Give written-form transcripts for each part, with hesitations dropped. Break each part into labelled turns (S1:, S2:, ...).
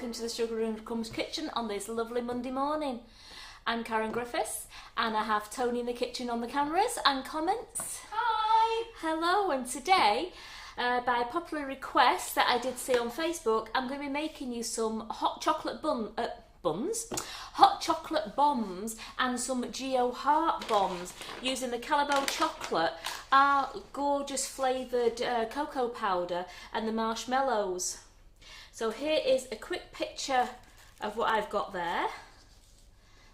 S1: welcome to the Sugar and Crumbs kitchen on this lovely Monday morning. I'm Karen Griffiths and I have Tony in the kitchen on the cameras and comments.
S2: Hi!
S1: Hello, and today, by popular request that I did see on Facebook, I'm going to be making you some hot chocolate hot chocolate bombs and some Geo Heart bombs using the Callebaut chocolate, our gorgeous flavoured cocoa powder and the marshmallows. So here is a quick picture of what I've got there.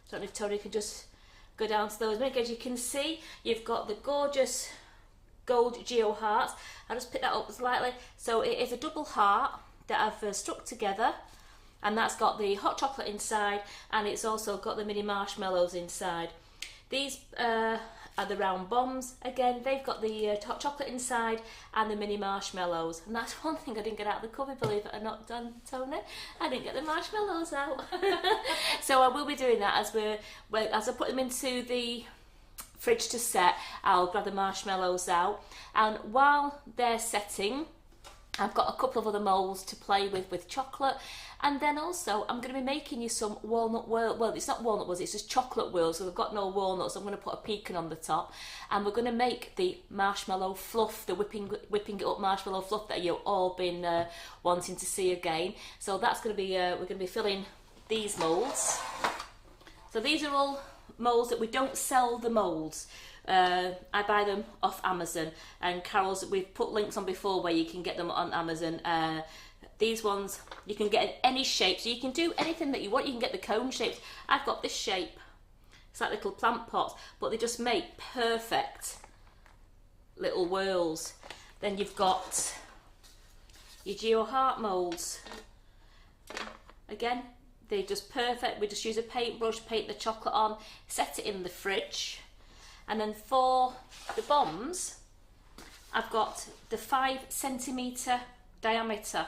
S1: Don't know if Tony can just go down to those. As you can see, you've got the gorgeous gold Geo hearts. I'll just pick that up slightly. So it is a double heart that I've stuck together, and that's got the hot chocolate inside, and it's also got the mini marshmallows inside. These are the round bombs. Again, they've got the hot chocolate inside and the mini marshmallows. And that's one thing I didn't get out of the cupboard, believe it or not, Tony. I didn't get the marshmallows out. So I will be doing that as I put them into the fridge to set. I'll grab the marshmallows out, and while they're setting, I've got a couple of other moulds to play with chocolate. And then also I'm going to be making you some walnut whirls. Well, it's not walnut whirls, it's just chocolate whirls. So we've got no walnuts. I'm going to put a pecan on the top, and we're going to make the marshmallow fluff, the whipping it up marshmallow fluff that you've all been wanting to see again. So that's going to be we're going to be filling these moulds. So these are all moulds that we don't sell the moulds. I buy them off Amazon, and Carol's, we've put links on before where you can get them on Amazon. These ones you can get in any shape, so you can do anything that you want. You can get the cone shapes. I've got this shape. It's like little plant pots, but they just make perfect little whirls. Then you've got your Geo Heart moulds. Again, they're just perfect. We just use a paintbrush, paint the chocolate on, set it in the fridge. And then for the bombs, I've got the 5 centimetre diameter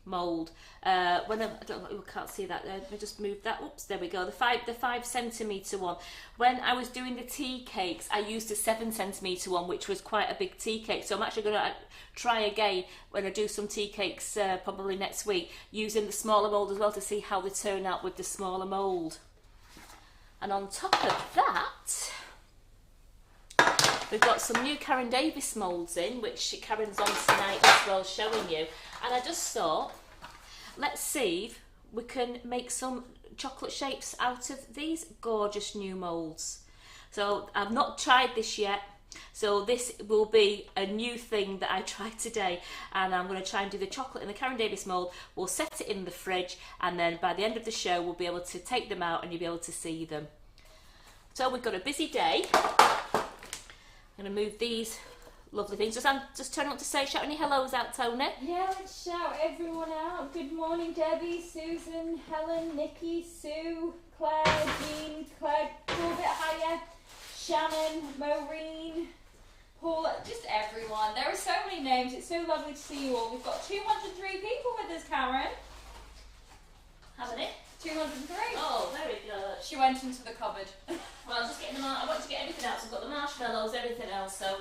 S1: mould. I don't know, you can't see that there. Let me just move that. Oops, there we go. The 5 centimetre one. When I was doing the tea cakes, I used a 7 centimetre one, which was quite a big tea cake. So I'm actually going to try again when I do some tea cakes, probably next week, using the smaller mould as well to see how they turn out with the smaller mould. And on top of that, we've got some new Karen Davis moulds in, which Karen's on tonight as well, showing you. And I just thought, let's see if we can make some chocolate shapes out of these gorgeous new moulds. So I've not tried this yet, so this will be a new thing that I tried today. And I'm going to try and do the chocolate in the Karen Davis mould. We'll set it in the fridge, and then by the end of the show, we'll be able to take them out and you'll be able to see them. So we've got a busy day. I'm going to move these lovely things. Just turn up to say, shout any hellos out, Tony.
S2: Yeah, let's shout everyone out. Good morning, Debbie, Susan, Helen, Nikki, Sue, Claire, Jean, Claire, a little bit higher, Shannon, Maureen, Paula, just everyone. There are so many names. It's so lovely to see you all. We've got 203 people with us, Karen.
S1: How many?
S2: 203.
S1: Oh, very good.
S2: She went into the cupboard.
S1: Well, I'm just getting them out. I want to get everything out. So I've got the marshmallows, everything else. So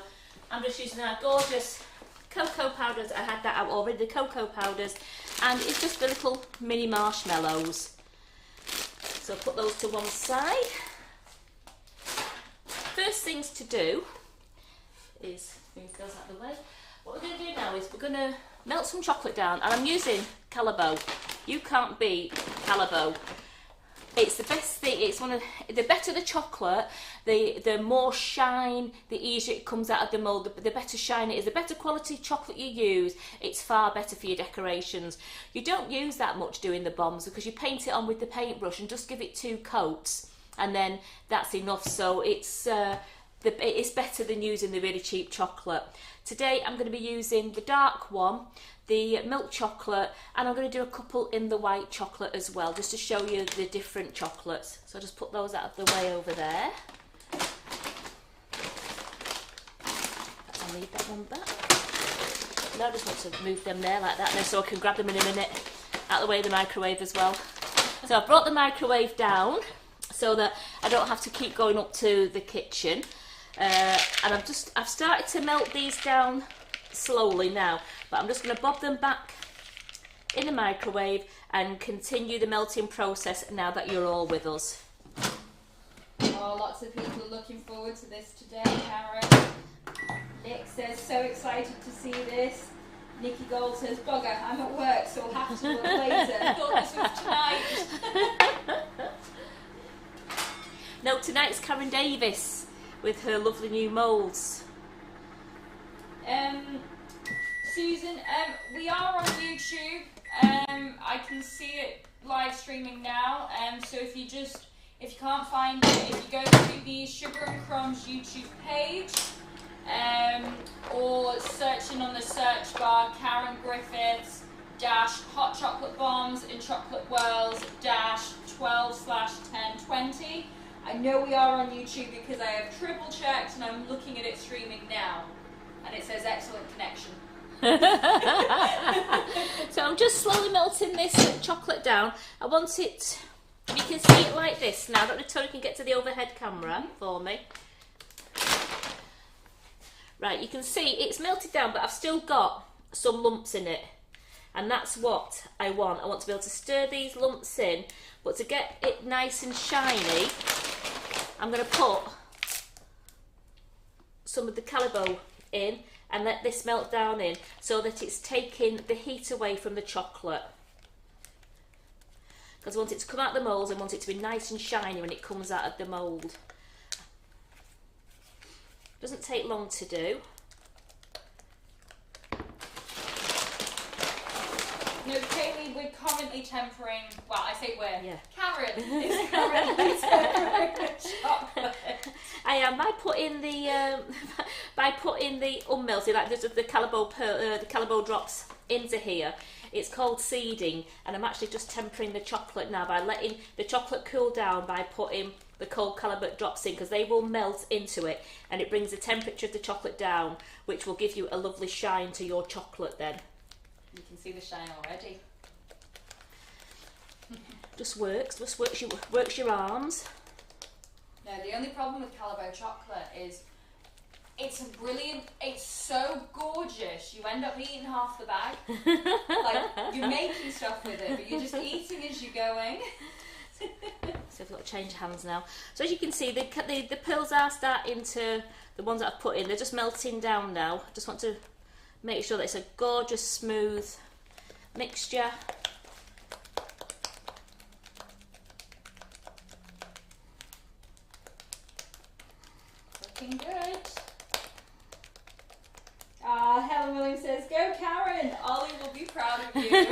S1: I'm just using our gorgeous cocoa powders. I had that out already, the cocoa powders. And it's just the little mini marshmallows. So put those to one side. First things to do is, move those out of the way. What we're going to do now is we're going to melt some chocolate down. And I'm using Callebaut. You can't beat Callebaut. It's the best thing. It's one of the better the chocolate, the more shine, the easier it comes out of the mould. The better shine it is, the better quality chocolate you use, it's far better for your decorations. You don't use that much doing the bombs because you paint it on with the paintbrush and just give it 2 coats, and then that's enough. So it's better than using the really cheap chocolate. Today I'm going to be using the dark one, the milk chocolate, and I'm going to do a couple in the white chocolate as well, just to show you the different chocolates. So I'll just put those out of the way over there. I'll leave that one back. Now I just want to move them there like that now, so I can grab them in a minute out of the way of the microwave as well. So I've brought the microwave down so that I don't have to keep going up to the kitchen. And I've started to melt these down slowly now, but I'm just going to bob them back in the microwave and continue the melting process now that you're all with us.
S2: Oh, lots of people looking forward to this today, Karen. Nick says, so excited to see this. Nikki Gold says, bugger, I'm at work, so I'll have to look later. I thought this was tonight.
S1: No, tonight's Karen Davis with her lovely new moulds.
S2: Susan, we are on YouTube. I can see it live streaming now. So if you can't find it, if you go to the Sugar and Crumbs YouTube page, or searching on the search bar, Karen Griffiths dash hot chocolate bombs and chocolate whirls dash 12/1020. I know we are on YouTube because I have triple checked and I'm looking at it streaming now, and it says excellent connection.
S1: So I'm just slowly melting this chocolate down. I want it, you can see it like this now. I don't know if Tony can get to the overhead camera for me. Right, you can see it's melted down, but I've still got some lumps in it, and that's what I want. I want to be able to stir these lumps in, but to get it nice and shiny, I'm going to put some of the Callebaut in and let this melt down in so that it's taking the heat away from the chocolate. Because I want it to come out of the mould and want it to be nice and shiny when it comes out of the mould. Doesn't take long to do.
S2: No, Kaylee, we're currently tempering, well, I say we're,
S1: Yeah.
S2: Karen is currently tempering the chocolate.
S1: I am by putting the unmelted, like the Callebaut drops into here. It's called seeding, and I'm actually just tempering the chocolate now by letting the chocolate cool down by putting the cold Callebaut drops in, because they will melt into it and it brings the temperature of the chocolate down, which will give you a lovely shine to your chocolate then.
S2: You can see the shine already.
S1: Just works your arms.
S2: No, the only problem with Callebaut chocolate is it's so gorgeous. You end up eating half the bag. Like, you're making stuff with it, but you're just eating as you're going.
S1: So I've got to change hands now. So as you can see, the pearls are starting to, the ones that I've put in, they're just melting down now. I just want to make sure that it's a gorgeous, smooth mixture.
S2: Looking good. Helen Williams says, go Karen, Ollie will be proud of you.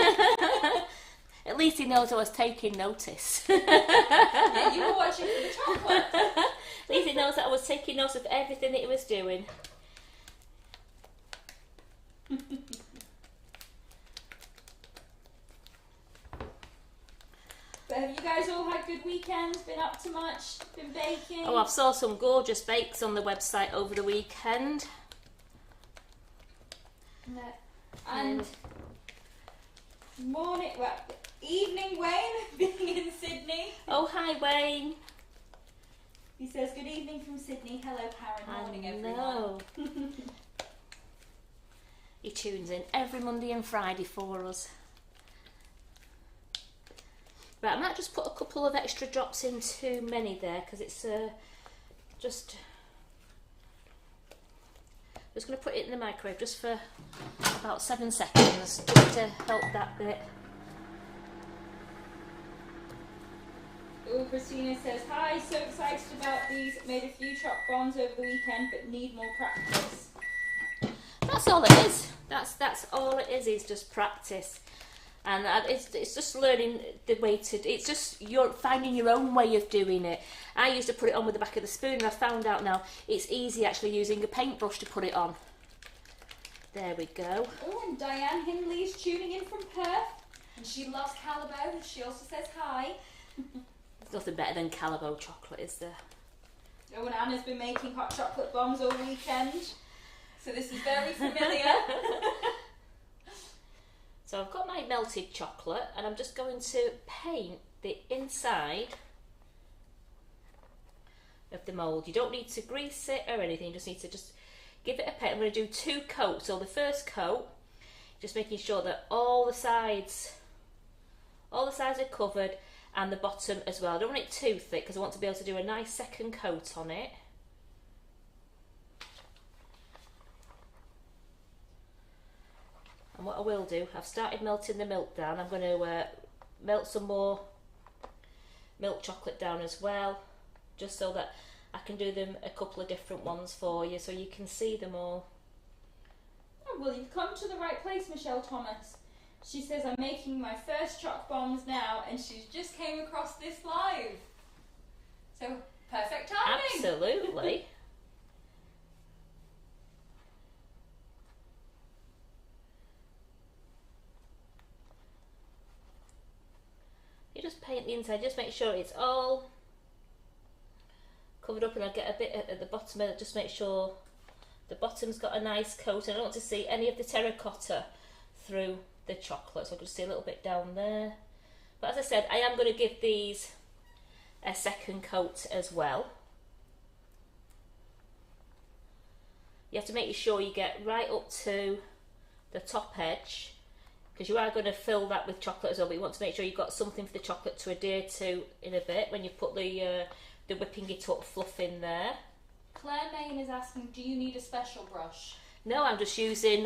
S1: At least he knows I was taking notice.
S2: Yeah, you were watching for the chocolate.
S1: At least he knows that I was taking notice of everything that he was doing.
S2: But have you guys all had good weekends? Been up to much? Been baking?
S1: Oh, I've saw some gorgeous bakes on the website over the weekend.
S2: No. And evening Wayne, being in Sydney.
S1: Oh, hi Wayne.
S2: He says, good evening from Sydney. Hello Karen, morning everyone.
S1: No. He tunes in every Monday and Friday for us. Right, I might just put a couple of extra drops in, too many there, because it's just going to put it in the microwave just for about 7 seconds, just to help that bit.
S2: Oh, Christina says, hi, so excited about these. Made a few choc bombs over the weekend, but need more practice.
S1: That's all it is. That's all it is just practice. And it's just learning the way to. It's just you're finding your own way of doing it. I used to put it on with the back of the spoon, and I found out now it's easy actually using a paintbrush to put it on. There we go.
S2: Oh, and Diane Hindley's tuning in from Perth, and she loves Callebaut, and she also says hi.
S1: There's nothing better than Callebaut chocolate, is there?
S2: Oh, and Anna's been making hot chocolate bombs all weekend, so this is very familiar.
S1: So I've got my melted chocolate, and I'm just going to paint the inside of the mould. You don't need to grease it or anything, you just need to just give it a paint. I'm going to do 2 coats. So the first coat Just making sure that all the sides are covered, and the bottom as well. I don't want it too thick because I want to be able to do a nice second coat on it. And what I will do, I've started melting the milk down. I'm going to melt some more milk chocolate down as well, just so that I can do them a couple of different ones for you so you can see them all.
S2: Oh, well, you've come to the right place, Michelle Thomas. She says, I'm making my first choc bombs now, and she's just came across this live. So, perfect timing.
S1: Absolutely. You just paint the inside, just make sure it's all covered up, and I'll get a bit at the bottom of it, just make sure the bottom's got a nice coat, and I don't want to see any of the terracotta through the chocolate, so I can see a little bit down there. But as I said, I am going to give these a second coat as well. You have to make sure you get right up to the top edge, because you are going to fill that with chocolate as well, but you want to make sure you've got something for the chocolate to adhere to in a bit when you put the whipping it up fluff in there.
S2: Claire Main is asking, do you need a special brush?
S1: No, I'm just using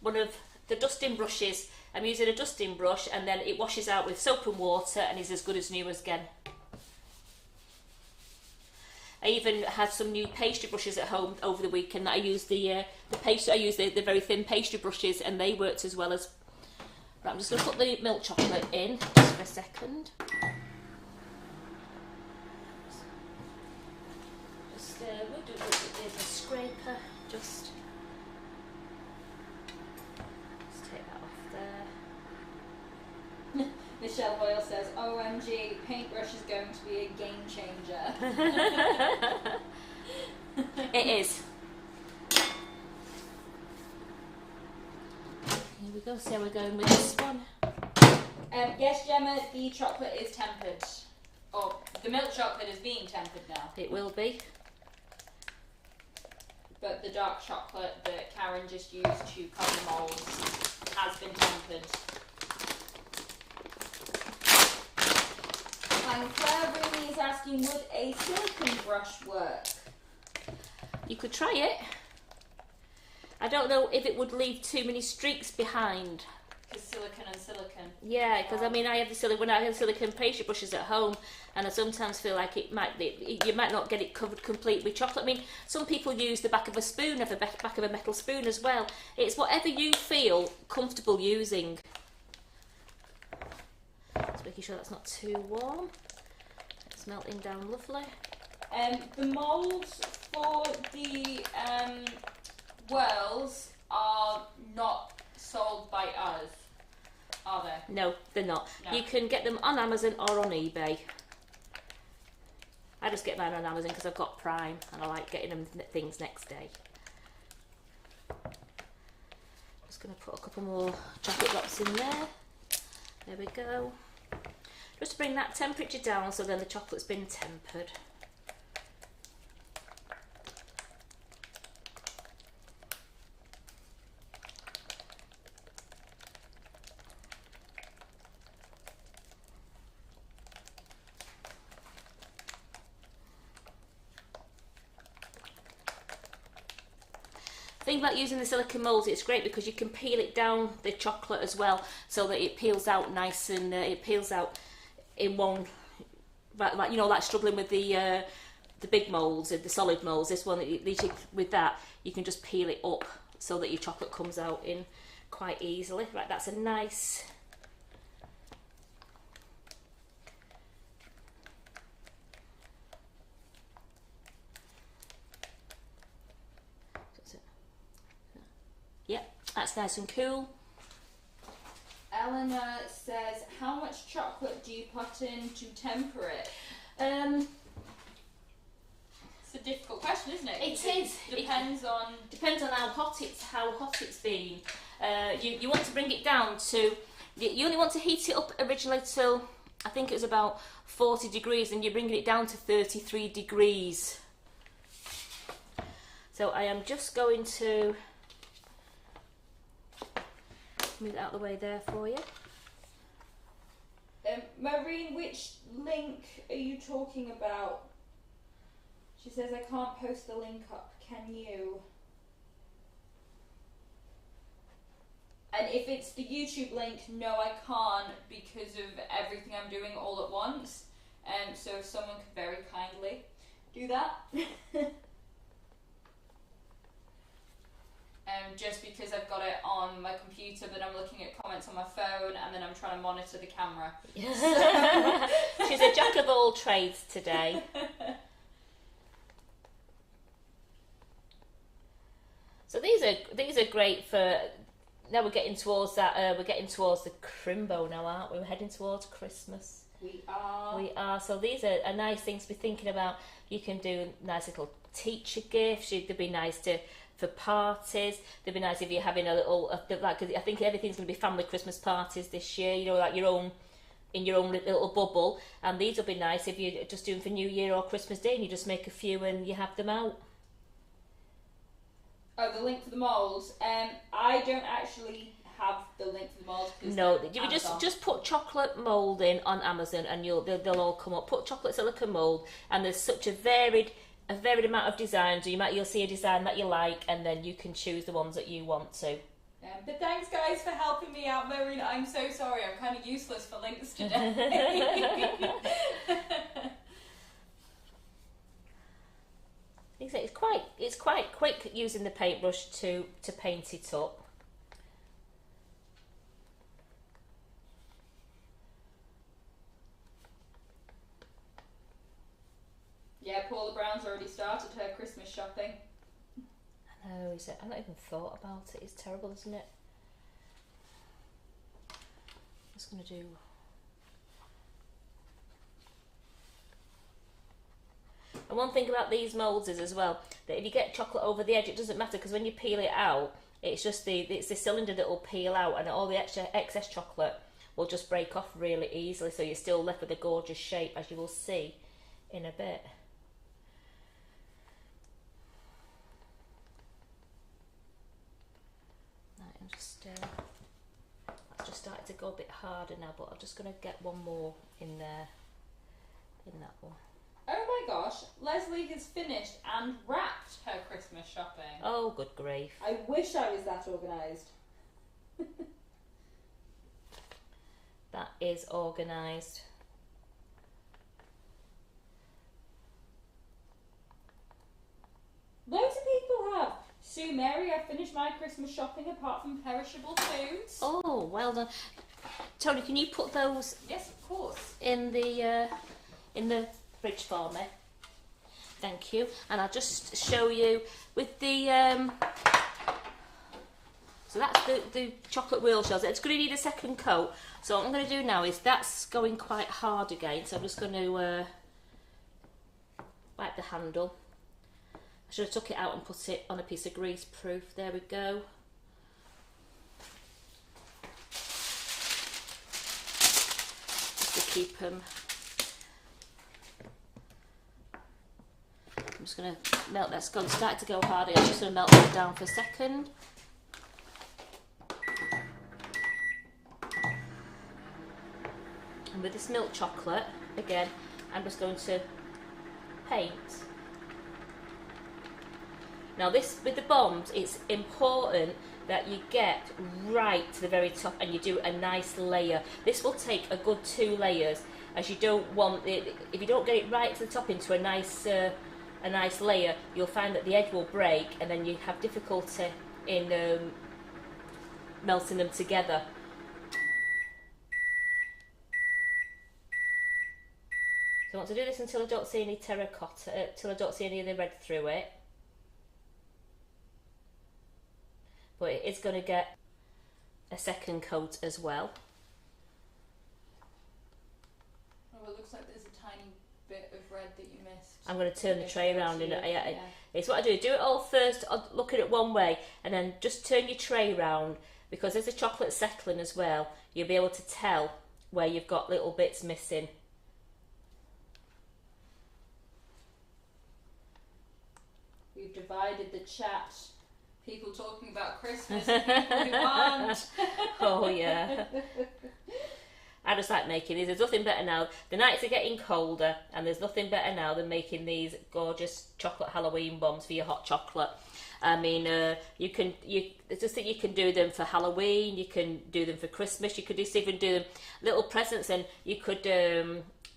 S1: one of the dusting brushes. I'm using a dusting brush, and then it washes out with soap and water and is as good as new as again. I even had some new pastry brushes at home over the weekend that I used the very thin pastry brushes, and they worked as well as. Right, I'm just going to put the milk chocolate in just for a second. We'll do it with a scraper. Just take that off there.
S2: Michelle Hoyle says, OMG, paintbrush is going to be a game changer.
S1: It is. Here we go, see how we're going with this one.
S2: Yes, Gemma, the chocolate is tempered. Or the milk chocolate is being tempered now.
S1: It will be.
S2: But the dark chocolate that Karen just used to cover the moulds has been tempered. And Claire Rooney is asking, would a silicone brush work?
S1: You could try it. I don't know if it would leave too many streaks behind.
S2: Because silicone and silicone.
S1: Yeah, because I mean, I have when I have silicone pastry brushes at home, and I sometimes feel like you might not get it covered complete with chocolate. I mean, some people use the back of a spoon, of the back of a metal spoon as well. It's whatever you feel comfortable using. Just making sure that's not too warm. It's melting down lovely.
S2: The moulds for the Whirls are not sold by us, are they?
S1: No, they're not.
S2: No.
S1: You can get them on Amazon or on eBay. I just get mine on Amazon because I've got Prime and I like getting them things next day. Just going to put a couple more chocolate drops in there. There we go. Just to bring that temperature down so then the chocolate's been tempered. The thing about using the silicone moulds, it's great because you can peel it down the chocolate as well, so that it peels out nice and it peels out in one, like you know, like struggling with the big moulds, the solid moulds. This one, with that, you can just peel it up so that your chocolate comes out in quite easily. Right, that's a nice. Yep, that's nice and cool.
S2: Eleanor says, how much chocolate do you put in to temper it? It's a difficult question, isn't it?
S1: It is.
S2: Depends on
S1: how hot it's been. You want to bring it down to. You only want to heat it up originally till I think it was about 40 degrees, and you're bringing it down to 33 degrees. So I am just going to move it out of the way there for you.
S2: Maureen, which link are you talking about? She says, I can't post the link up, can you? And if it's the YouTube link, no, I can't because of everything I'm doing all at once. So if someone could very kindly do that. Just because I've got it on my computer, but I'm looking at comments on my phone, and then I'm trying to monitor the camera.
S1: She's a jack of all trades today. So these are great for. Now we're getting towards that. We're getting towards the crimbo now, aren't we? We're heading towards Christmas.
S2: We are.
S1: We are. So these are nice things to be thinking about. You can do nice little teacher gifts. They'd be nice for parties. They'd be nice if you're having a little, like, I think everything's going to be family Christmas parties this year, you know, like in your own little bubble. And these will be nice if you're just doing for New Year or Christmas Day and you just make a few and you have them out.
S2: Oh, the link for the moulds. I don't actually have the link for the moulds.
S1: No, you just put chocolate moulding on Amazon and they'll all come up. Put chocolate silicone mould, and there's such a varied amount of designs. You'll see a design that you like, and then you can choose the ones that you want to.
S2: But thanks, guys, for helping me out, Maureen. I'm so sorry. I'm kind of useless for links today. It's quite quick using the paintbrush to paint it up. Yeah, Paula Brown's already started her Christmas shopping.
S1: I know, I've not even thought about it. It's terrible, isn't it? I'm just going to do... And one thing about these moulds is as well, that if you get chocolate over the edge, it doesn't matter, because when you peel it out, it's the cylinder that will peel out, and all the excess chocolate will just break off really easily, so you're still left with a gorgeous shape, as you will see in a bit. Right, I'm just it's just starting to go a bit harder now, but I'm just going to get one more in there, in that one.
S2: Oh my gosh, Leslie has finished and wrapped her Christmas shopping.
S1: Oh, good grief.
S2: I wish I was that organised.
S1: That is organised.
S2: Loads of people have. Sue Mary, I finished my Christmas shopping apart from perishable foods.
S1: Oh, well done. Tony, can you put those
S2: Yes, of course.
S1: in the fridge for me? Thank you. And I'll just show you with the so that's the chocolate wheel shells. It's going to need a second coat. So what I'm going to do now is that's going quite hard again. So I'm just going to wipe the handle. I should have took it out and put it on a piece of grease proof. There we go. Just to keep them. I'm just going to melt that. It's going to start to go harder. I'm just going to melt that down for a second. And with this milk chocolate, again, I'm just going to paint. Now this, with the bombs, it's important that you get right to the very top and you do a nice layer. This will take a good 2 layers, as you don't want it, if you don't get it right to the top into a nice layer, you'll find that the edge will break and then you have difficulty in melting them together. So I want to do this until I don't see any terracotta, till I don't see any of the red through it. But it is going to get a second coat as well.
S2: Oh, it looks like there's a tiny bit of red that you missed.
S1: I'm going to turn the tray around in it. Yeah. It's what I do it all first, look at it one way, and then just turn your tray round, because as the chocolate's settling as well, you'll be able to tell where you've got little bits missing.
S2: We've divided the chat People talking about Christmas and people who aren't.
S1: Oh yeah. I just like making these. There's nothing better now. The nights are getting colder, and there's nothing better now than making these gorgeous chocolate Halloween bombs for your hot chocolate. I mean, it's just that you can do them for Halloween. You can do them for Christmas. You could just even do them little presents, and you could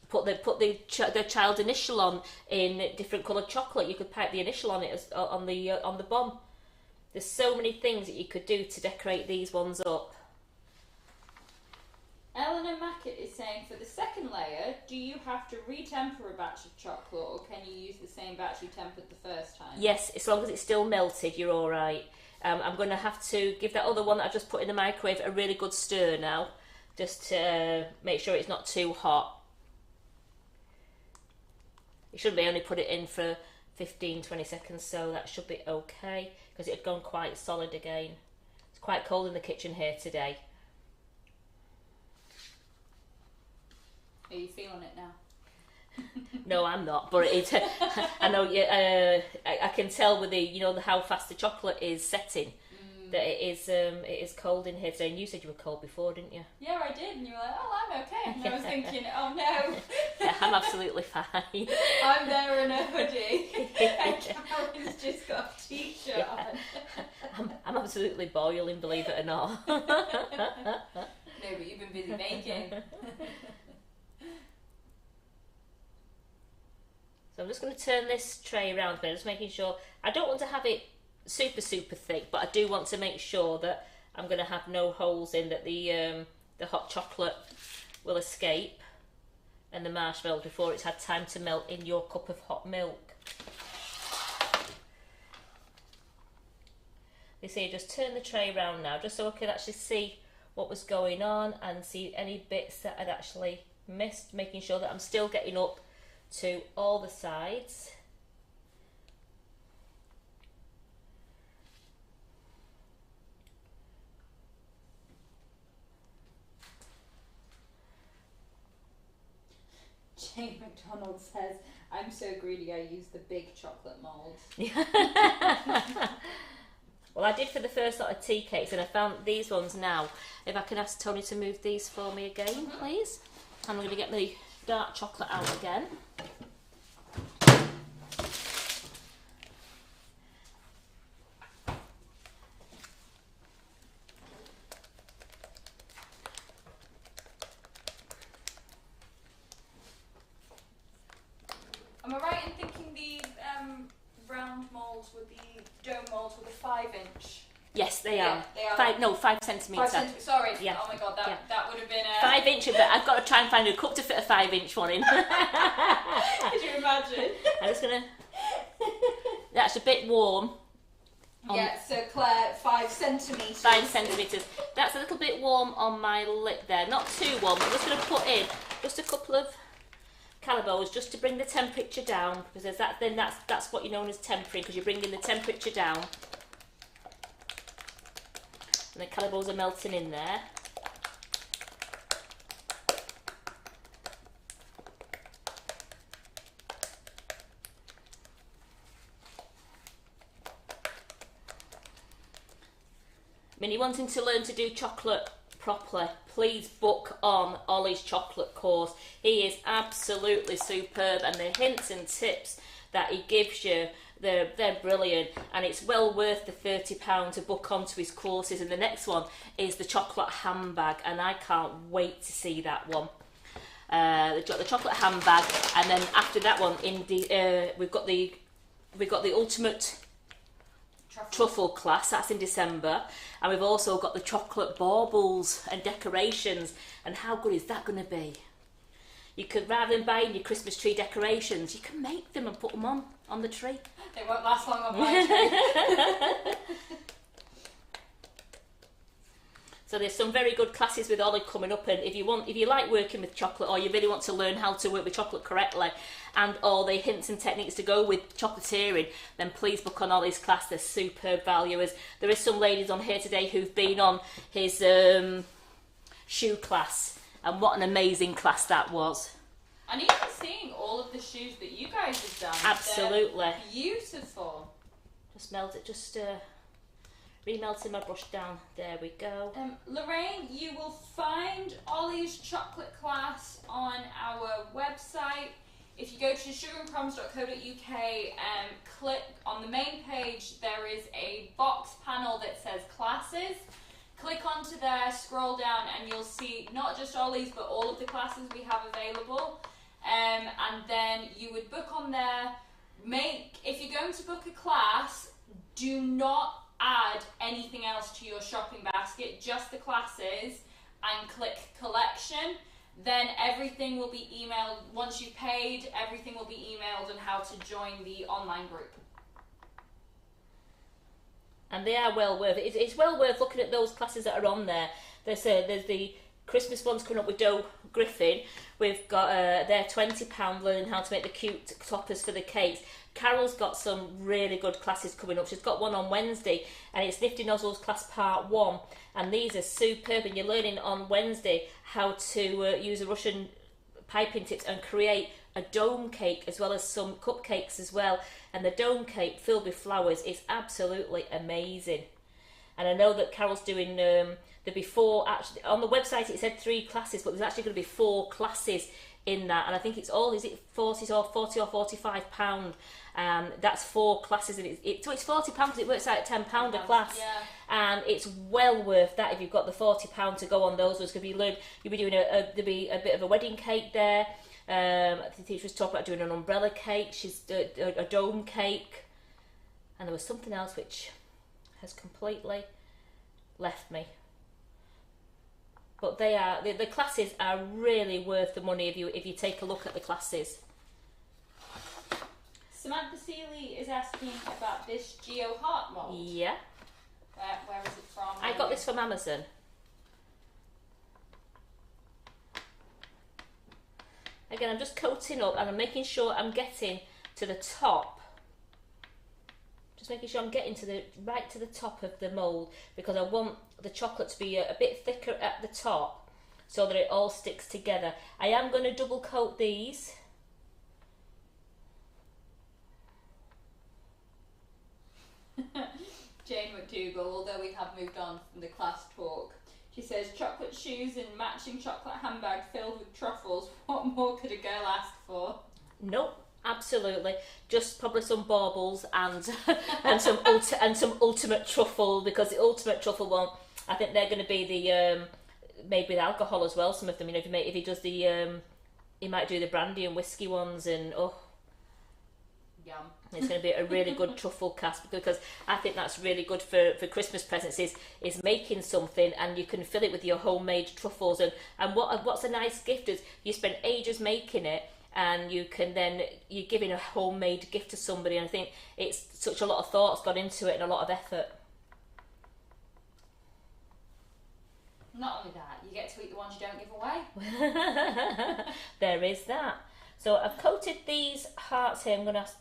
S1: put the child's initial on in different coloured chocolate. You could pipe the initial on it on the bomb. There's so many things that you could do to decorate these ones up.
S2: Eleanor Mackett is saying, for the second layer, do you have to retemper a batch of chocolate, or can you use the same batch you tempered the first time?
S1: Yes, as long as it's still melted, you're all right. I'm going to have to give that other one that I just put in the microwave a really good stir now, just to make sure it's not too hot. It should be only put it in for 15-20 seconds, so that should be okay, because it had gone quite solid again. It's quite cold in the kitchen here today.
S2: Are you feeling it now?
S1: No, I'm not, but I know. I can tell with the how fast the chocolate is setting that it is cold in here today. And you said you were cold before, didn't you?
S2: Yeah, I did, and you were like, "Oh, I'm okay." And I was thinking, "Oh no."
S1: Yeah, I'm absolutely fine.
S2: I'm there in a hoodie, and Karen's just got a t-shirt on.
S1: I'm absolutely boiling, believe it or not.
S2: No, but you've been busy making.
S1: So I'm just going to turn this tray around, but just making sure, I don't want to have it super thick, but I do want to make sure that I'm going to have no holes in, that the hot chocolate will escape, and the marshmallow before it's had time to melt in your cup of hot milk. You see, just turn the tray around now, just so I could actually see what was going on and see any bits that I'd actually missed, making sure that I'm still getting up to all the sides.
S2: Jane McDonald says, "I'm so greedy I use the big chocolate mould."
S1: Well, I did for the first lot of tea cakes, and I found these ones now. If I can ask Tony to move these for me again, please. I'm going to get the dark chocolate out again.
S2: Am I right in thinking the round moulds with the dome moulds with a 5-inch?
S1: Yes, they are.
S2: They are.
S1: 5 centimetres.
S2: Sorry.
S1: Yeah.
S2: Oh my god, that would have been a...
S1: 5 inch of it. I've got to try and find a cup to fit a 5-inch one in.
S2: Could you imagine?
S1: I'm just going to... That's a bit warm.
S2: Yeah, so Claire, 5 centimetres.
S1: 5 centimetres. That's a little bit warm on my lip there. Not too warm. I'm just going to put in just a couple of Callebaut just to bring the temperature down, because that's what you know as tempering, because you're bringing the temperature down. And the Callebaut are melting in there. I mean, you're wanting to learn to do chocolate properly, please book on Ollie's chocolate course. He is absolutely superb, and the hints and tips that he gives you, they're brilliant, and it's well worth the £30 to book onto his courses. And the next one is the chocolate handbag, and I can't wait to see that one. The chocolate handbag, and then after that one, we've got the ultimate truffle class. That's in December, and we've also got the chocolate baubles and decorations. And how good is that going to be? You could, rather than buying your Christmas tree decorations, you can make them and put them on the tree.
S2: They won't last long on my tree.
S1: So there's some very good classes with Ollie coming up, and if you like working with chocolate, or you really want to learn how to work with chocolate correctly, and all the hints and techniques to go with chocolatiering, then please book on Ollie's class. They're superb valuers. There is some ladies on here today who've been on his shoe class, and what an amazing class that was.
S2: And even seeing all of the shoes that you guys have done.
S1: Absolutely.
S2: They're beautiful.
S1: Just melt it, just Remelting my brush down. There we go.
S2: Lorraine, you will find Ollie's chocolate class on our website. If you go to sugarandcrumbs.co.uk, click on the main page, there is a box panel that says classes. Click onto there, scroll down, and you'll see not just Ollie's, but all of the classes we have available. And then you would book on there. If you're going to book a class, do not add anything else to your shopping basket, just the classes, and click collection. Then everything will be emailed. Once you've paid, everything will be emailed on how to join the online group.
S1: And they are well worth it. It's well worth looking at those classes that are on there. There's the Christmas ones coming up with Joe Griffin. We've got their £20 learning how to make the cute toppers for the cakes. Carol's got some really good classes coming up. She's got one on Wednesday, and it's Nifty Nozzles class part 1. And these are superb, and you're learning on Wednesday how to use a Russian piping tips and create a dome cake as well as some cupcakes as well. And the dome cake filled with flowers is absolutely amazing. And I know that Carol's doing the before, actually on the website it said 3 classes, but there's actually going to be 4 classes in that, and I think it's all, is it 40 or £45? That's 4 classes, and so it's £40 because it works out at £10 a class.
S2: Yeah.
S1: And it's well worth that if you've got the £40 to go on those. Because you'll be doing there'll be a bit of a wedding cake there. The teacher was talking about doing an umbrella cake. She's a dome cake, and there was something else which has completely left me. But they are the classes are really worth the money if you take a look at the classes.
S2: Samantha Seeley is asking about this Geo Heart mould.
S1: Yeah.
S2: Where is it from?
S1: I got this from Amazon. Again, I'm just coating up and I'm making sure I'm getting to the top. Just making sure I'm getting right to the top of the mould, because I want the chocolate to be a bit thicker at the top so that it all sticks together. I am going to double coat these.
S2: Jane McDougall, although we have moved on from the class talk, she says chocolate shoes and matching chocolate handbag filled with truffles. What more could a girl ask for?
S1: Nope, absolutely. Just probably some baubles and some ultimate truffle, because the ultimate truffle one, I think they're going to be the made with alcohol as well. Some of them, if he does the he might do the brandy and whiskey ones, and
S2: Yum.
S1: it's going to be a really good truffle cast, because I think that's really good for Christmas presents is making something and you can fill it with your homemade truffles, and what's a nice gift is you spend ages making it and you're giving a homemade gift to somebody, and I think it's such a lot of thought's gone into it and a lot of effort.
S2: Not only that, you get to eat the ones you don't give away.
S1: There is that. So I've coated these hearts here. I'm going to ask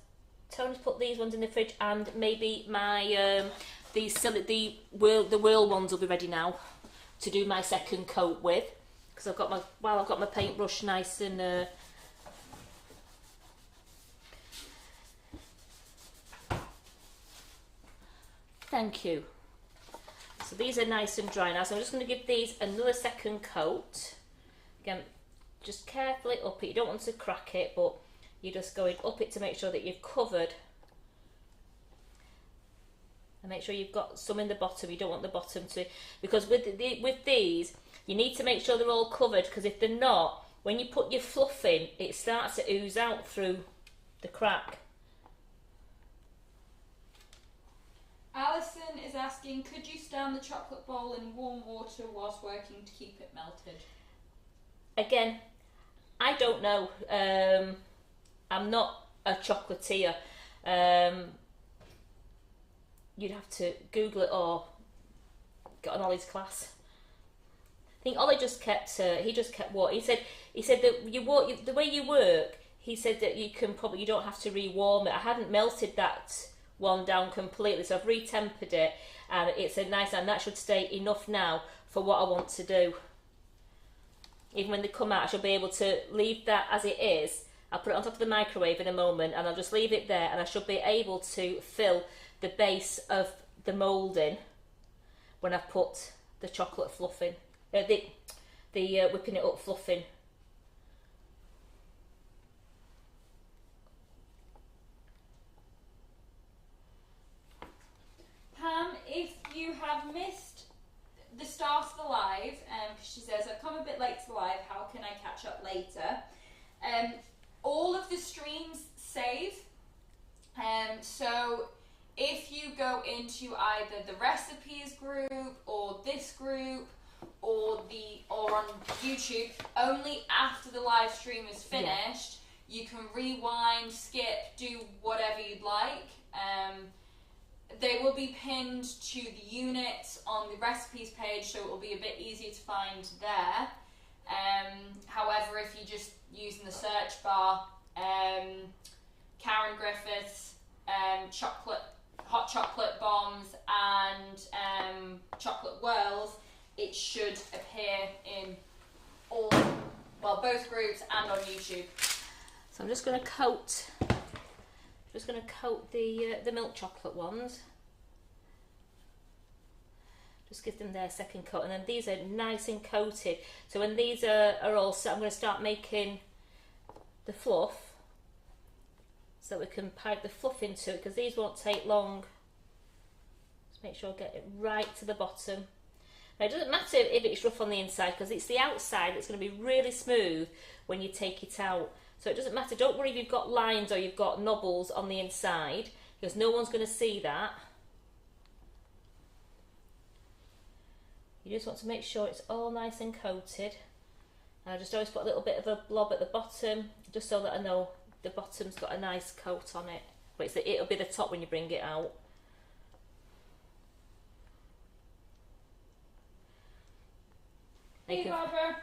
S1: Tony to put these ones in the fridge, and maybe my the whirl ones will be ready now to do my second coat with, because I've got my paintbrush nice and thank you. So these are nice and dry now, so I'm just going to give these another second coat. Again, just carefully up it. You don't want to crack it, but you're just going up it to make sure that you've covered. And make sure you've got some in the bottom. You don't want the bottom to, because with these, you need to make sure they're all covered, because if they're not, when you put your fluff in, it starts to ooze out through the crack.
S2: Alison is asking, could you stand the chocolate bowl in warm water whilst working to keep it melted?
S1: Again, I don't know. I'm not a chocolatier. You'd have to Google it or get on Ollie's class. I think Ollie just kept. He just kept what he said. He said that the way you work. He said that you don't have to rewarm it. I hadn't melted that one down completely, so I've retempered it, and it's a nice, and that should stay enough now for what I want to do. Even when they come out, I should be able to leave that as it is. I'll put it on top of the microwave in a moment, and I'll just leave it there, and I should be able to fill the base of the moulding when I've put the chocolate fluff in, the whipping it up fluff in.
S2: Pam, if you have missed the start of the live, she says, I've come a bit late to the live, how can I catch up later? All of the streams save, so if you go into either the recipes group or this group or on YouTube, only after the live stream is finished, you can rewind, skip, do whatever you'd like. They will be pinned to the unit on the recipes page, so it will be a bit easier to find there. However, if you're just using the search bar, Karen Griffiths, hot chocolate bombs and chocolate whirls, it should appear in both groups and on YouTube.
S1: So I'm just going to coat the milk chocolate ones. Just give them their second coat, and then these are nice and coated. So when these are all set, I'm going to start making the fluff, so we can pipe the fluff into it, because these won't take long. Just make sure I get it right to the bottom. Now, it doesn't matter if it's rough on the inside, because it's the outside that's going to be really smooth when you take it out. So it doesn't matter, don't worry if you've got lines or you've got knobbles on the inside, because no one's going to see that. You just want to make sure it's all nice and coated. And I just always put a little bit of a blob at the bottom, just so that I know the bottom's got a nice coat on it. But it'll be the top when you bring it out.
S2: Hey Barbara,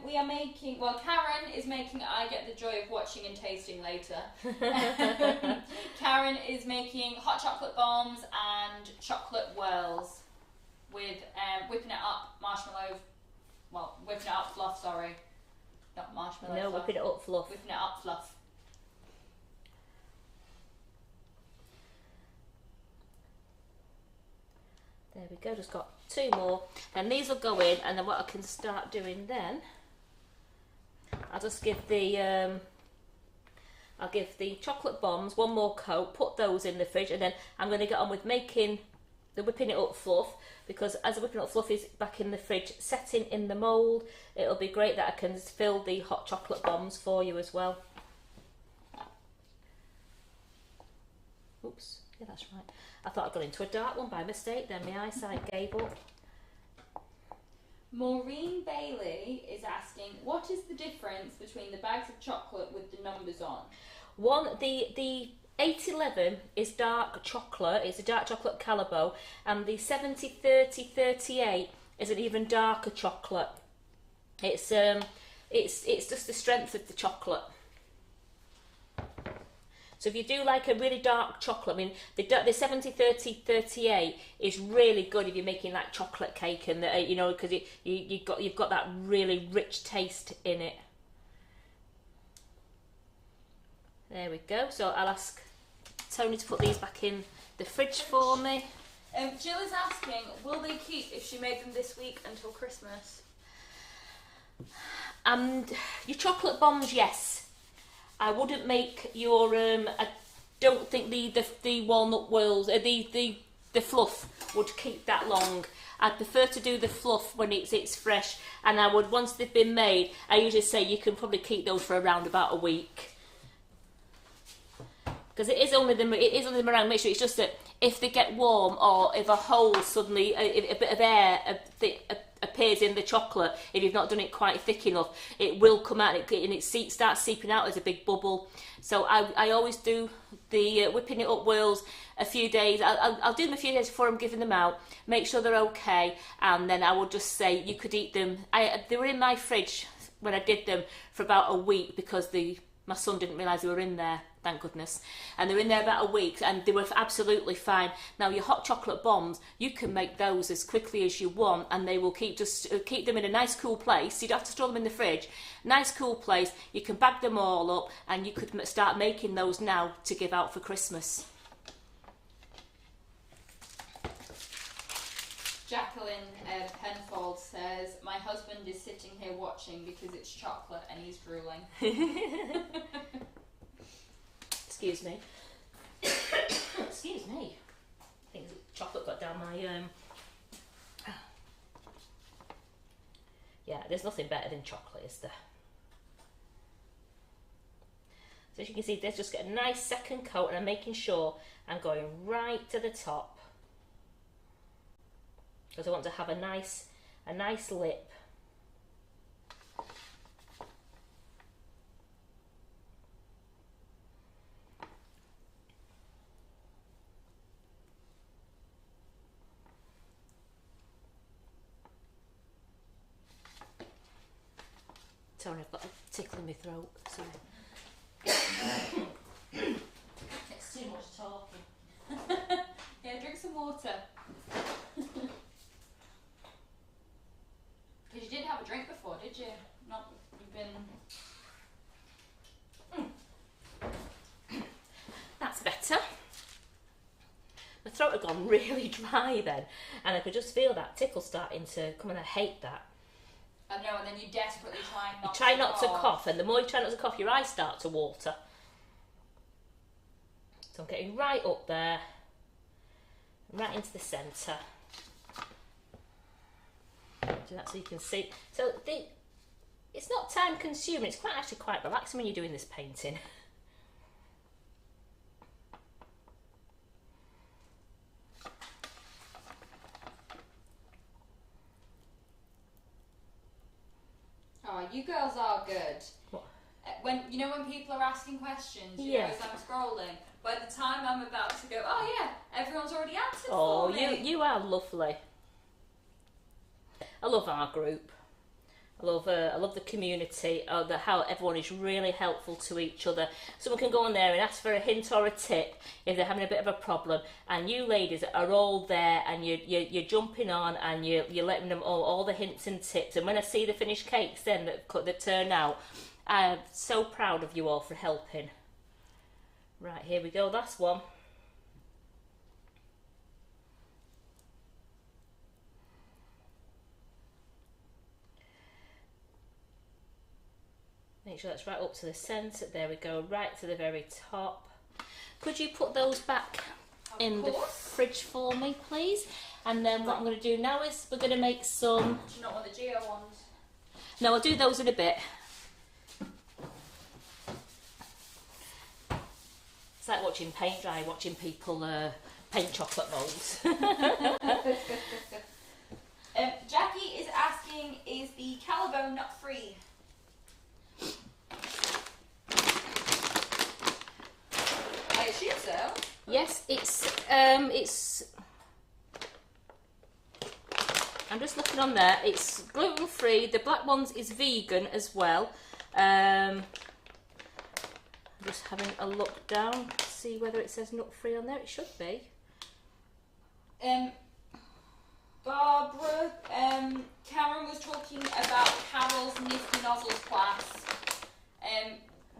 S2: we are making, Karen is making I Get the Joy of Watching and Tasting later. Karen is making hot chocolate bombs and chocolate whirls with whipping it up whipping it up fluff, sorry. Not marshmallow
S1: No,
S2: fluff.
S1: whipping it up fluff.
S2: Whipping it up fluff.
S1: There we go, just got 2 more. Then these will go in, and then what I can start doing then, I'll just give the chocolate bombs 1 more coat, put those in the fridge, and then I'm going to get on with making the whipping it up fluff, because as the whipping up fluff is back in the fridge setting in the mould, it'll be great that I can fill the hot chocolate bombs for you as well. Oops, yeah, that's right. I thought I'd gone into a dark one by mistake, then my eyesight gave up.
S2: Maureen Bailey is asking, what is the difference between the bags of chocolate with the numbers on?
S1: The 811 is dark chocolate, it's a dark chocolate Callebaut, and the 70-30-38 is an even darker chocolate. It's just the strength of the chocolate. So if you do like a really dark chocolate, I mean, the 70-30-38 is really good if you're making like chocolate cake, and you know, because you've got that really rich taste in it. There we go. So I'll ask Tony to put these back in the fridge for me.
S2: Jill is asking, will they keep if she made them this week until Christmas?
S1: And your chocolate bombs, yes. I wouldn't make your. I don't think the walnut whirls, the fluff would keep that long. I prefer to do the fluff when it's fresh, and I would, once they've been made, I usually say you can probably keep those for around about a week. Because it is only the meringue mixture. It's just that if they get warm, or if a hole suddenly, a bit of air appears in the chocolate, if you've not done it quite thick enough, it will come out, and it starts seeping out as a big bubble. So I always do the whipping it up whirls a few days. I'll do them a few days before I'm giving them out, make sure they're okay, and then I would just say you could eat them. They were in my fridge when I did them for about a week, because my son didn't realise they were in there, thank goodness. And they were in there about a week, and they were absolutely fine. Now, your hot chocolate bombs, you can make those as quickly as you want, and they will keep them in a nice cool place. You don't have to store them in the fridge. Nice cool place. You can bag them all up, and you could start making those now to give out for Christmas.
S2: Jacqueline Penfold says, my husband is sitting here watching because it's chocolate and he's drooling.
S1: Excuse me. Excuse me. I think chocolate got down my Yeah, there's nothing better than chocolate, is there? So as you can see, let's just get a nice second coat, and I'm making sure I'm going right to the top because I want to have a nice lip. Sorry, I've got a tickle in my throat. Sorry. It's too much talking.
S2: Yeah, drink some water. Because you didn't have a drink before, did you? Not, you've been...
S1: That's better. My throat had gone really dry then, and I could just feel that tickle starting to come, and I hate that.
S2: I know, and then you desperately
S1: try not to cough, and the more you try not to cough, your eyes start to water. So I'm getting right up there, right into the centre. Do that so you can see. So it's not time consuming, it's actually quite relaxing when you're doing this painting.
S2: Oh, you girls are good.
S1: What?
S2: When people are asking questions, you
S1: Yeah.
S2: know, as I'm scrolling, by the time I'm about to go, oh yeah, everyone's already answered
S1: Oh,
S2: for me.
S1: you are lovely. I love our group. I love the community. How everyone is really helpful to each other. Someone can go on there and ask for a hint or a tip if they're having a bit of a problem, and you ladies are all there, and you're jumping on, and you're letting them all the hints and tips. And when I see the finished cakes then that turn out, I'm so proud of you all for helping. Right, here we go. Last one. Make sure that's right up to the centre. There we go, right to the very top. Could you put those back in the fridge for me, please? And then what I'm going to do now is we're going to make some...
S2: Do you not want the Geo ones?
S1: No, I'll do those in a bit. It's like watching paint dry, watching people paint chocolate moulds.
S2: Jackie is asking, is the Callebaut nut free? I assume so.
S1: Yes, it's I'm just looking on there. It's gluten free. The black ones is vegan as well. I'm just having a look down to see whether it says nut free on there. It should be.
S2: Barbara, Karen was talking about Carol's Nifty Nozzles class.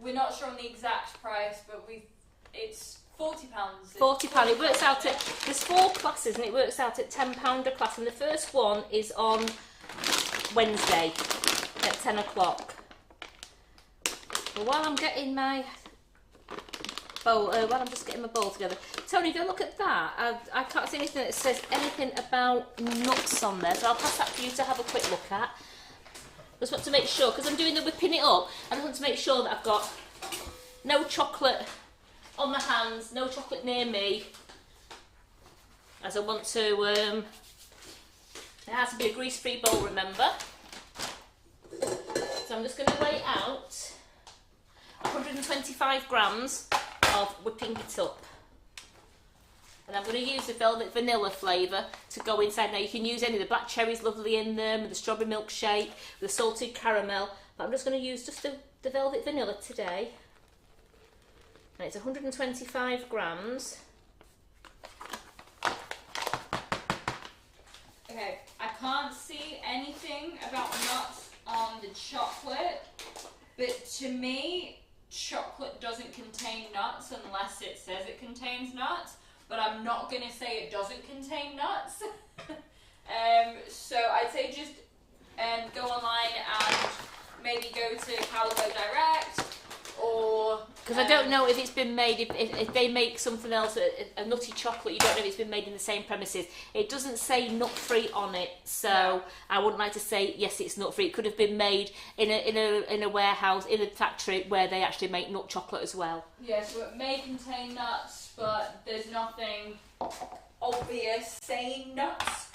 S2: We're not sure on the exact price, but it's £40.
S1: £40. It works out at, there's 4 classes and it works out at £10 a class, and the first one is on Wednesday at 10 o'clock. But while I'm getting my bowl, while I'm just getting my bowl together, Tony, go look at that. I can't see anything that says anything about nuts on there, so I'll pass that for you to have a quick look at. Just want to make sure, because I'm doing the whipping it up, I just want to make sure that I've got no chocolate on my hands, no chocolate near me, as I want to, it has to be a grease-free bowl, remember. So I'm just going to weigh out 125 grams of whipping it up. And I'm going to use the velvet vanilla flavour to go inside. Now you can use any, the black cherry's lovely in them, the strawberry milkshake, the salted caramel, but I'm just going to use just the velvet vanilla today. And it's 125 grams.
S2: Okay, I can't see anything about nuts on the chocolate, but to me, chocolate doesn't contain nuts unless it says it contains nuts, but I'm not going to say it doesn't contain nuts. So I'd say just go online and maybe go to Callebaut direct, or
S1: because I don't know if it's been made. If they make something else, a nutty chocolate, you don't know if it's been made in the same premises. It doesn't say nut free on it, so
S2: No.
S1: I wouldn't like to say yes, it's nut free. It could have been made in a warehouse, in a factory where they actually make nut chocolate as well.
S2: Yeah, so it may contain nuts, but there's nothing obvious saying nuts.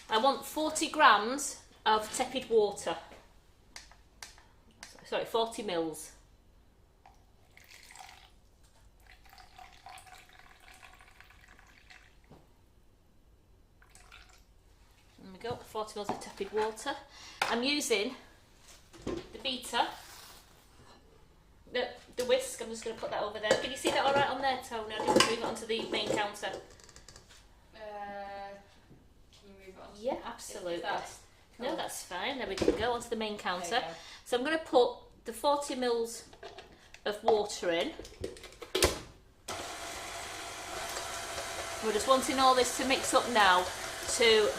S1: I want 40 grams of tepid water. Sorry, 40 mils. There we go, 40 mils of tepid water. I'm using the beater, the whisk. I'm just going to put that over there. Can you see that all right on there, Tony? I didn't move it onto the main counter.
S2: Can you move on?
S1: Yeah, absolutely.
S2: Cool.
S1: No, that's fine. There we can go onto the main counter.
S2: There you go.
S1: So I'm going to put the 40 mils of water in. We're just wanting all this to mix up now to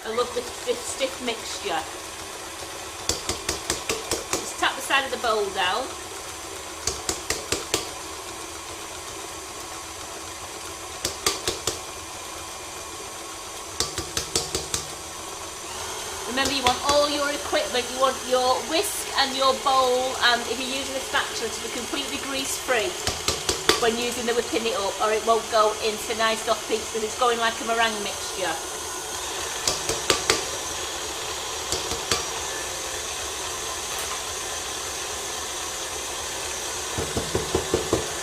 S1: a lovely stiff mixture. Just tap the side of the bowl down. Remember, you want all your equipment, you want your whisk and your bowl, and if you're using a spatula, to be completely grease-free when using the whipping it up, or it won't go into nice soft peaks because it's going like a meringue mixture.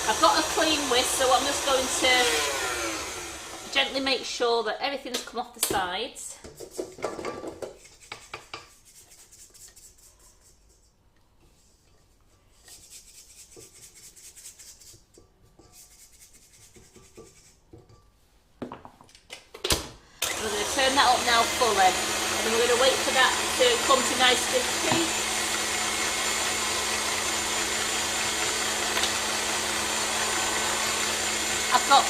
S1: I've got a clean whisk, so I'm just going to gently make sure that everything's come off the sides. We're going to turn that up now fully, and then we're going to wait for that to come to nice stiff peaks. I've got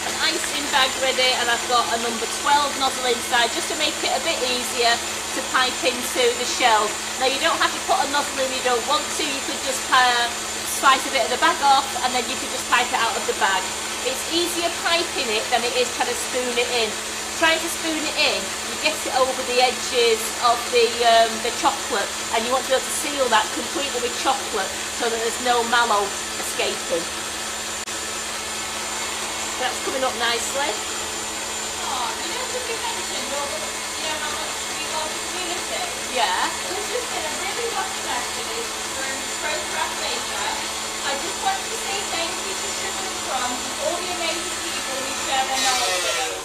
S1: an icing bag ready, and I've got a number 12 nozzle inside just to make it a bit easier to pipe into the shell. Now, you don't have to put a nozzle in if you don't want to. You could just slice a bit of the bag off, and then you could just pipe it out of the bag. It's easier piping it than it is trying to spoon it in. Trying to spoon it in, you get it over the edges of the chocolate, and you want to be able to seal that completely with chocolate so that there's no mallow escaping. That's coming up nicely.
S2: Oh, you mentioned all the, how much we love the community?
S1: Yeah.
S2: There's just been a really rough message from Procraft Baker. I just want to say thank you to Sugar and Crumbs and all the amazing people who share their knowledge with us.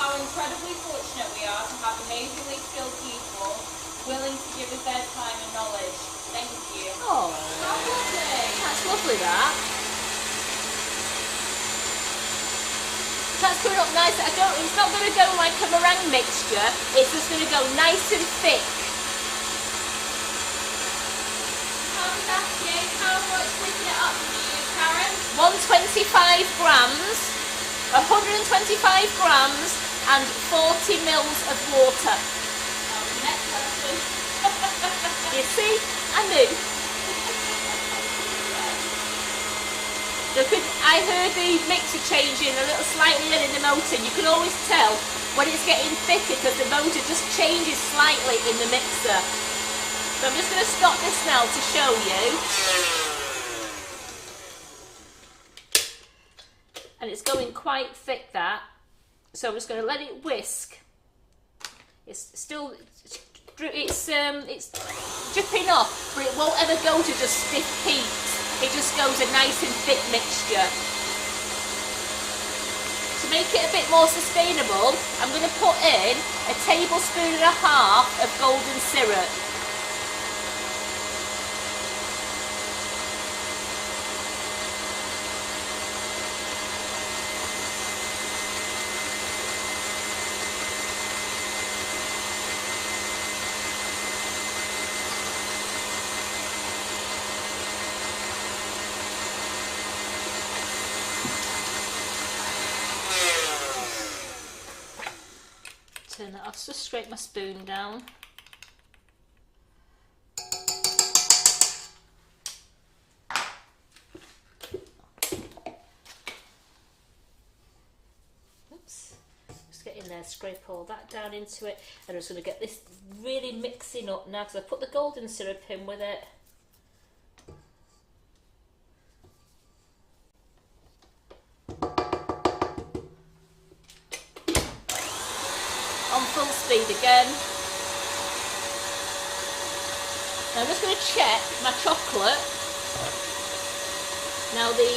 S2: How incredibly fortunate we are to have amazingly skilled people willing to give us their time and knowledge. Thank you.
S1: Oh,
S2: How lovely.
S1: that's lovely, that. That's coming up nice. It's not going to go like a meringue mixture. It's just going to go nice and thick.
S2: How much whipping it up do you use, Karen?
S1: 125 grams, 125 grams and 40 mils of water.
S2: Next question.
S1: You see? I knew. I heard the mixer changing a little slightly in the motor. You can always tell when it's getting thicker because the motor just changes slightly in the mixer. So I'm just going to stop this now to show you. And it's going quite thick, that. So I'm just going to let it whisk. It's still, it's dripping off, but it won't ever go to just stiff peaks. It just goes a nice and thick mixture. To make it a bit more sustainable, I'm going to put in a tablespoon and a half of golden syrup. I'll just scrape my spoon down. Oops. Just get in there, scrape all that down into it. And I'm just going to get this really mixing up now, because I put the golden syrup in with it. On full speed again. Now I'm just going to check my chocolate. Now the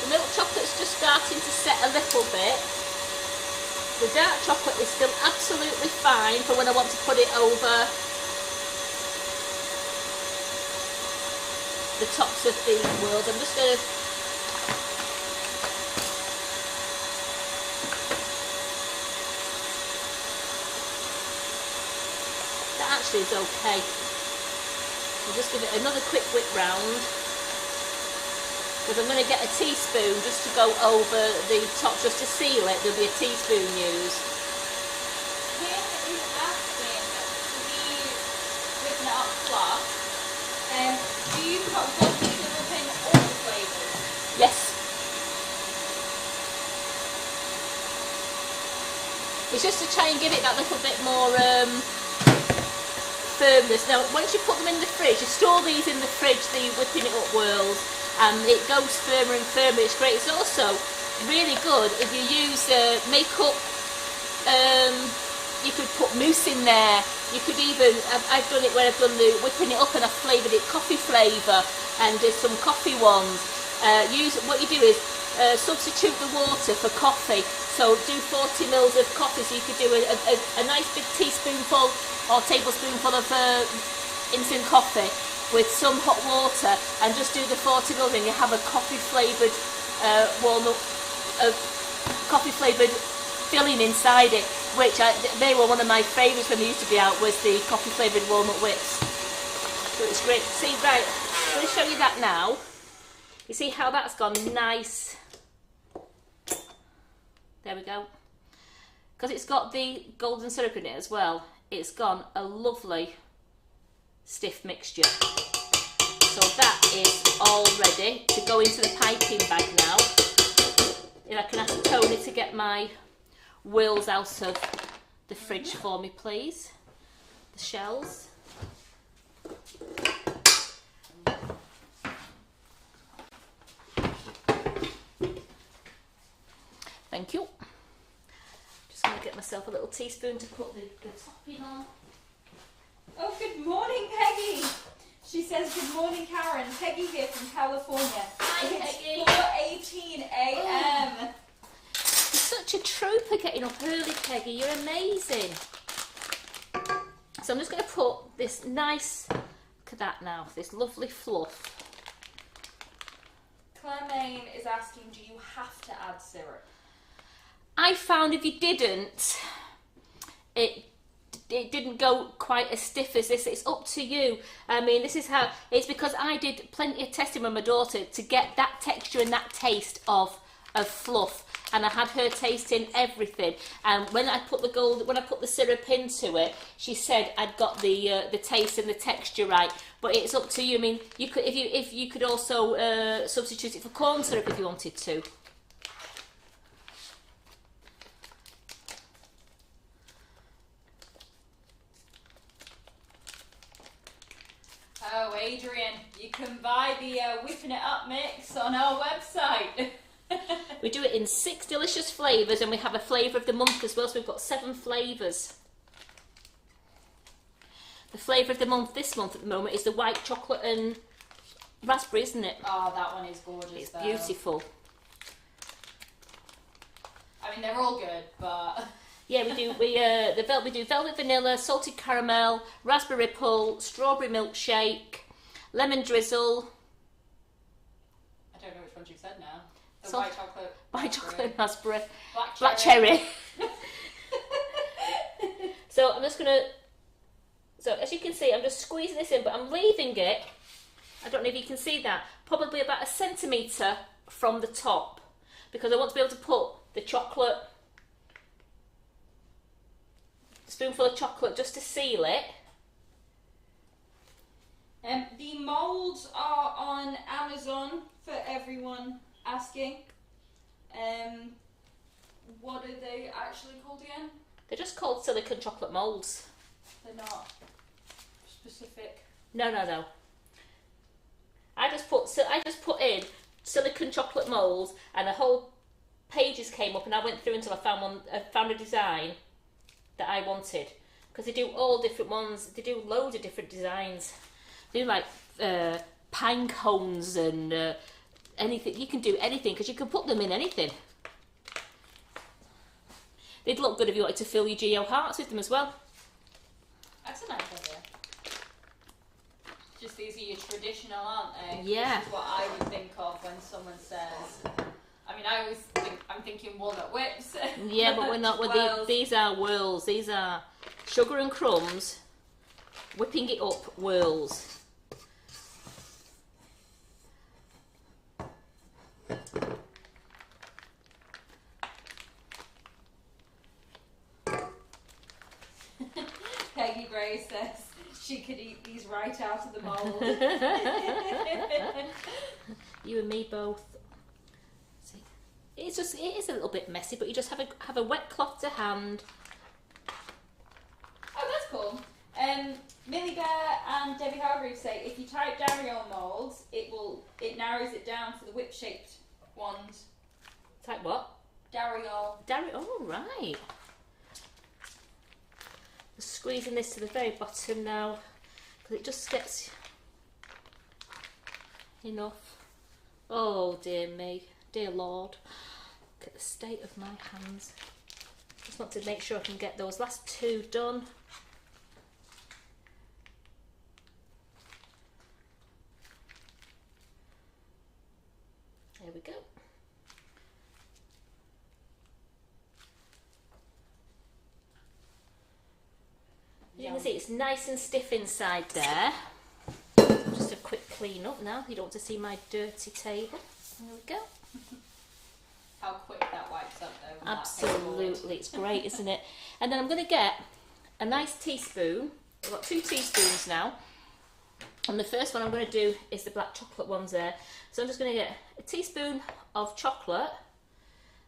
S1: milk chocolate's just starting to set a little bit. The dark chocolate is still absolutely fine for when I want to put it over the tops of the Whirls. I'm just going to actually is okay. I'll just give it another quick whip round, because I'm going to get a teaspoon just to go over the top, just to seal it. There'll be a teaspoon used.
S2: Kim is asking to be written up fluff. Do you put golden syrup in all the flavours?
S1: Yes. It's just to try and give it that little bit more firmness. Now, once you put them in the fridge, you store these in the fridge, the whipping it up Whirls, and it goes firmer and firmer. It's great. It's also really good if you use makeup. You could put mousse in there. You could even, I've done it where I've done the whipping it up and I've flavoured it coffee flavour, and there's some coffee ones. What you do is substitute the water for coffee. So do 40 mils of coffee, so you could do a nice big teaspoonful or tablespoonful of instant coffee with some hot water, and just do the 40 mils, and you have a coffee flavoured walnut, coffee flavoured filling inside it, which they were one of my favourites when they used to be out, was the coffee flavoured walnut whips. So it's great. See, right, I'm going to show you that now. You see how that's gone nice. There we go. Because it's got the golden syrup in it as well, it's gone a lovely stiff mixture. So that is all ready to go into the piping bag now. If I can ask Tony to get my Whirls out of the fridge for me, please. The shells. Thank you. Just going to get myself a little teaspoon to put the topping on.
S2: Oh, good morning, Peggy. She says, good morning, Karen. Peggy here from California.
S1: Hi,
S2: it's
S1: Peggy.
S2: 4:18 a.m.
S1: You're such a trooper getting up early, Peggy. You're amazing. So I'm just going to put this nice, look at that now, this lovely fluff.
S2: Clemaine is asking, do you have to add syrup?
S1: I found if you didn't, it didn't go quite as stiff as this. It's up to you. I mean, this is how, it's because I did plenty of testing with my daughter to get that texture and that taste of fluff, and I had her tasting everything. And when I put the syrup into it, she said I'd got the taste and the texture right. But it's up to you. I mean, you could if you could also substitute it for corn syrup if you wanted to.
S2: Oh, Adrian, you can buy the Whipping It Up mix on our website.
S1: We do it in 6 delicious flavours, and we have a flavour of the month as well, so we've got 7 flavours. The flavour of the month this month at the moment is the white chocolate and raspberry, isn't it?
S2: Oh, that one is gorgeous.
S1: It's
S2: though.
S1: beautiful.
S2: I mean, they're all good, but...
S1: Yeah, we do. We do velvet vanilla, salted caramel, raspberry ripple, strawberry milkshake, lemon drizzle.
S2: I don't know which ones you've said now. The
S1: Salt-
S2: white chocolate
S1: and raspberry,
S2: black
S1: black cherry. So I'm just gonna. So as you can see, I'm just squeezing this in, but I'm leaving it. I don't know if you can see that. Probably about 1 centimetre from the top, because I want to be able to put the chocolate spoonful of chocolate just to seal it.
S2: The moulds are on Amazon for everyone asking. What are they actually called again?
S1: They're just called silicone chocolate moulds.
S2: They're not specific.
S1: No. I just put in silicone chocolate moulds, and the whole pages came up, and I went through until I found a design that I wanted, because they do all different ones. They do loads of different designs. They do like pine cones and anything. You can do anything because you can put them in anything. They'd look good if you wanted to fill your Geo hearts with them as well.
S2: That's a nice idea. Just these are your traditional, aren't they?
S1: Yeah.
S2: This is what I would think of when someone says. I mean, I always think I'm thinking walnut whips.
S1: Yeah, but we're not. These are whirls. These are sugar and crumbs, whipping it up whirls.
S2: Peggy Gray says she could eat these right out of the mould.
S1: You and me both. See, it is a little bit messy, but you just have a wet cloth to hand.
S2: Oh, that's cool. Millie Bear and Debbie Hargreaves say if you type Dario moulds, it narrows it down for the whip shaped ones.
S1: Type what?
S2: Dario.
S1: Oh, right. Just squeezing this to the very bottom now, because it just gets enough. Oh dear me, dear Lord. Look at the state of my hands. Just want to make sure I can get those last two done. There we go. You can see it's nice and stiff inside there. Just a quick clean up now. You don't want to see my dirty table. There we go.
S2: How quick that wipes up though.
S1: Absolutely, it's great, isn't it? And then I'm going to get a nice teaspoon. I've got 2 teaspoons now. And the first one I'm going to do is the black chocolate ones there. So I'm just going to get a teaspoon of chocolate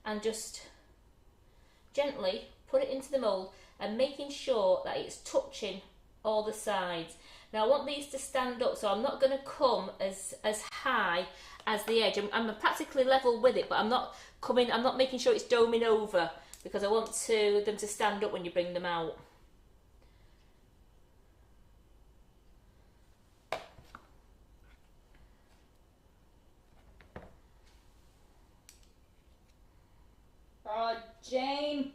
S1: and just gently put it into the mould, and making sure that it's touching all the sides. Now I want these to stand up, so I'm not going to come as high as the edge. I'm practically level with it, but I'm not making sure it's doming over, because I want them to stand up when you bring them out.
S2: Jane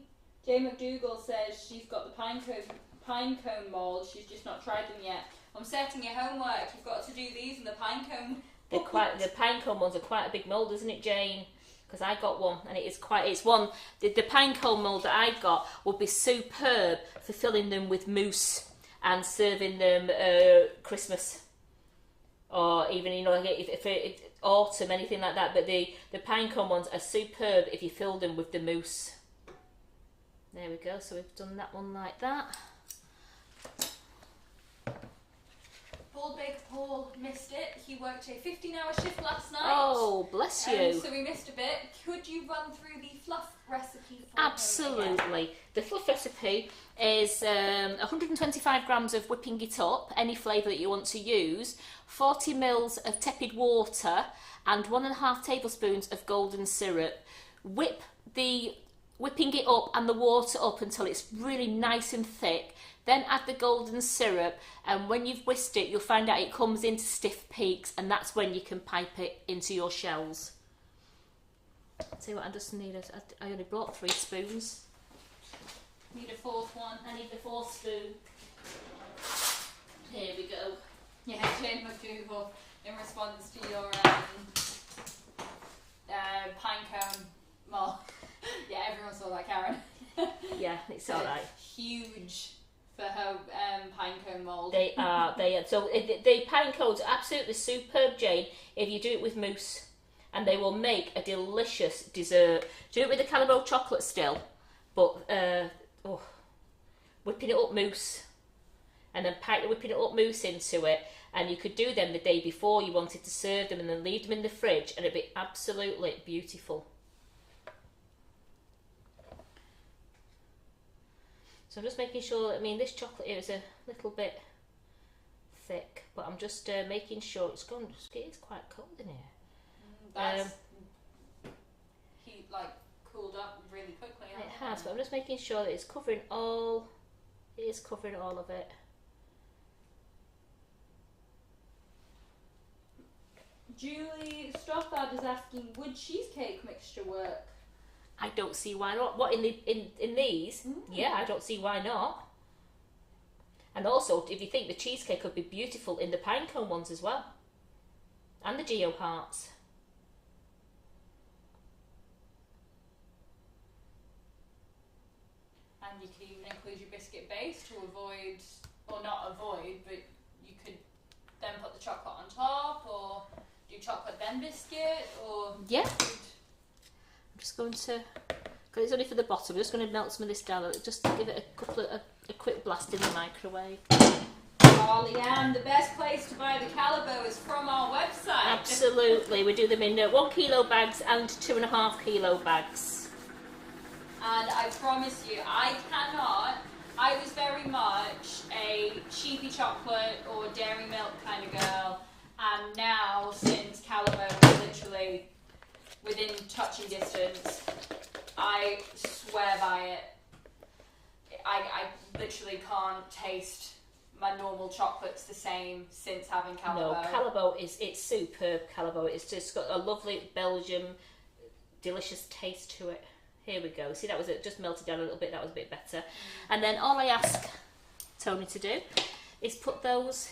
S2: McDougall says she's got the pine cone mould. She's just not tried them yet. I'm setting your homework. You've got to do these and the pine cone.
S1: The pine cone ones are quite a big mould, isn't it, Jane? Because I got one, and it's one. The pine cone mould that I got would be superb for filling them with mousse and serving them Christmas, or even like if autumn, anything like that. But the pine cone ones are superb if you fill them with the mousse. There we go, so we've done that one like that.
S2: Bald Big Paul missed it. He worked a 15-hour shift last night.
S1: Oh, bless you.
S2: So we missed a bit. Could you run through the fluff recipe for
S1: Absolutely. The fluff recipe is 125 grams of whipping it up, any flavour that you want to use, 40 mils of tepid water, and 1.5 tablespoons of golden syrup. Whipping it up and the water up until it's really nice and thick. Then add the golden syrup, and when you've whisked it, you'll find out it comes into stiff peaks, and that's when you can pipe it into your shells. See what I just need? I only brought 3 spoons.
S2: Need a 4th one.
S1: I need the 4th spoon. Here we go.
S2: Yeah, Jane McDougall, in response to your pine cone mold. Yeah, everyone saw that, Karen.
S1: Yeah, it's alright.
S2: Huge for her pine cone mould.
S1: They are. So the pine cones are absolutely superb, Jane, if you do it with mousse. And they will make a delicious dessert. Do it with the Callebaut chocolate still. But, whipping it up mousse, and then pack the whipping it up mousse into it. And you could do them the day before you wanted to serve them, and then leave them in the fridge, and it'd be absolutely beautiful. So I'm just making sure, I mean, this chocolate here is a little bit thick, but I'm just making sure it's quite cold in here.
S2: That's heat cooled up really quickly.
S1: It has, but I'm just making sure that it's covering all of it.
S2: Julie Stothard is asking, would cheesecake mixture work?
S1: I don't see why not. What, in these? Yeah, I don't see why not. And also, if you think the cheesecake would be beautiful in the pine cone ones as well, and the Geo hearts.
S2: And you could even include your biscuit base to avoid, or not avoid, but you could then put the chocolate on top, or do chocolate then biscuit, or
S1: yeah. I'm just going to, because it's only for the bottom, I'm just going to melt some of this down, just to give it a quick blast in the microwave.
S2: Oh, Leanne, the best place to buy the Callebaut is from our website.
S1: Absolutely, we do them in 1 kilo bags and 2.5 kilo bags.
S2: And I promise you, I was very much a cheapy chocolate or dairy milk kind of girl, and now since Callebaut is literally within touching distance, I swear by it. I literally can't taste my normal chocolates the same since having Callebaut.
S1: No, Callebaut it's superb. Callebaut, it's just got a lovely Belgium, delicious taste to it. Here we go. See, that was it. Just melted down a little bit. That was a bit better. And then all I ask Tony to do is put those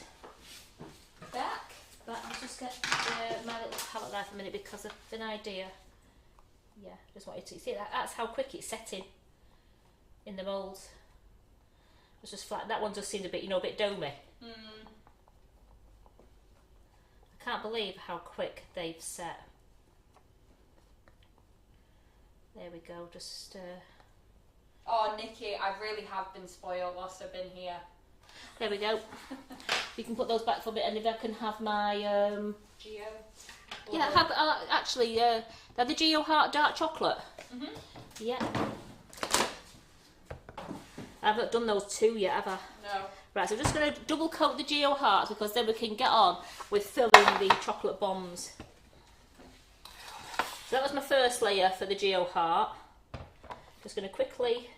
S1: back. But I'll just get my little palette knife a minute because of an idea. Yeah, just want you to see that. That's how quick it's setting in the mould. It's just flat. That one just seemed a bit, a bit domey. I can't believe how quick they've set. There we go. Just.
S2: Oh, Nikki, I really have been spoiled whilst I've been here.
S1: There we go. You can put those back for a bit, and if I can have my
S2: Geo.
S1: Yeah, have actually they're the Geo Heart dark chocolate. Yeah. I haven't done those two yet, have I?
S2: No.
S1: Right, so I'm just going to double coat the Geo Hearts because then we can get on with filling the chocolate bombs. So that was my first layer for the Geo Heart. Just going to quickly.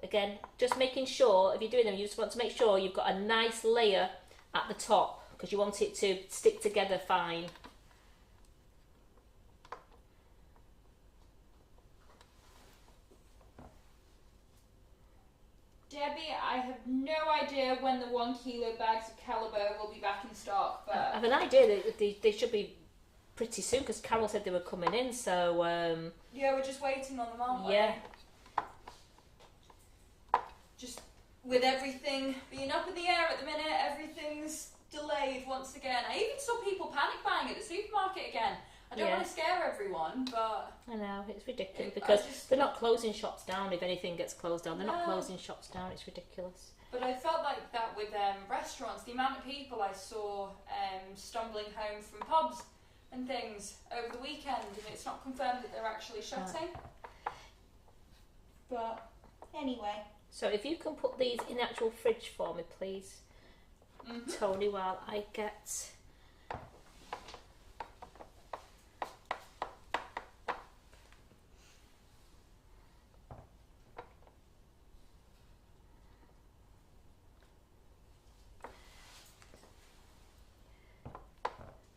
S1: Again, just making sure, if you're doing them, you just want to make sure you've got a nice layer at the top because you want it to stick together fine.
S2: Debbie, I have no idea when the 1 kilo bags of Callebaut will be back in stock, but
S1: I have an idea that they should be pretty soon because Carol said they were coming in, so
S2: yeah, we're just waiting on them, aren't we?
S1: Yeah.
S2: Just with everything being up in the air at the minute, everything's delayed once again. I even saw people panic buying at the supermarket again. I don't want to scare everyone, but
S1: I know, it's ridiculous because they're not closing shops down. If anything gets closed down, they're not closing shops down. It's ridiculous.
S2: But I felt like that with restaurants. The amount of people I saw stumbling home from pubs and things over the weekend, and it's not confirmed that they're actually shutting. But anyway.
S1: So if you can put these in the actual fridge for me, please, Tony, while I get...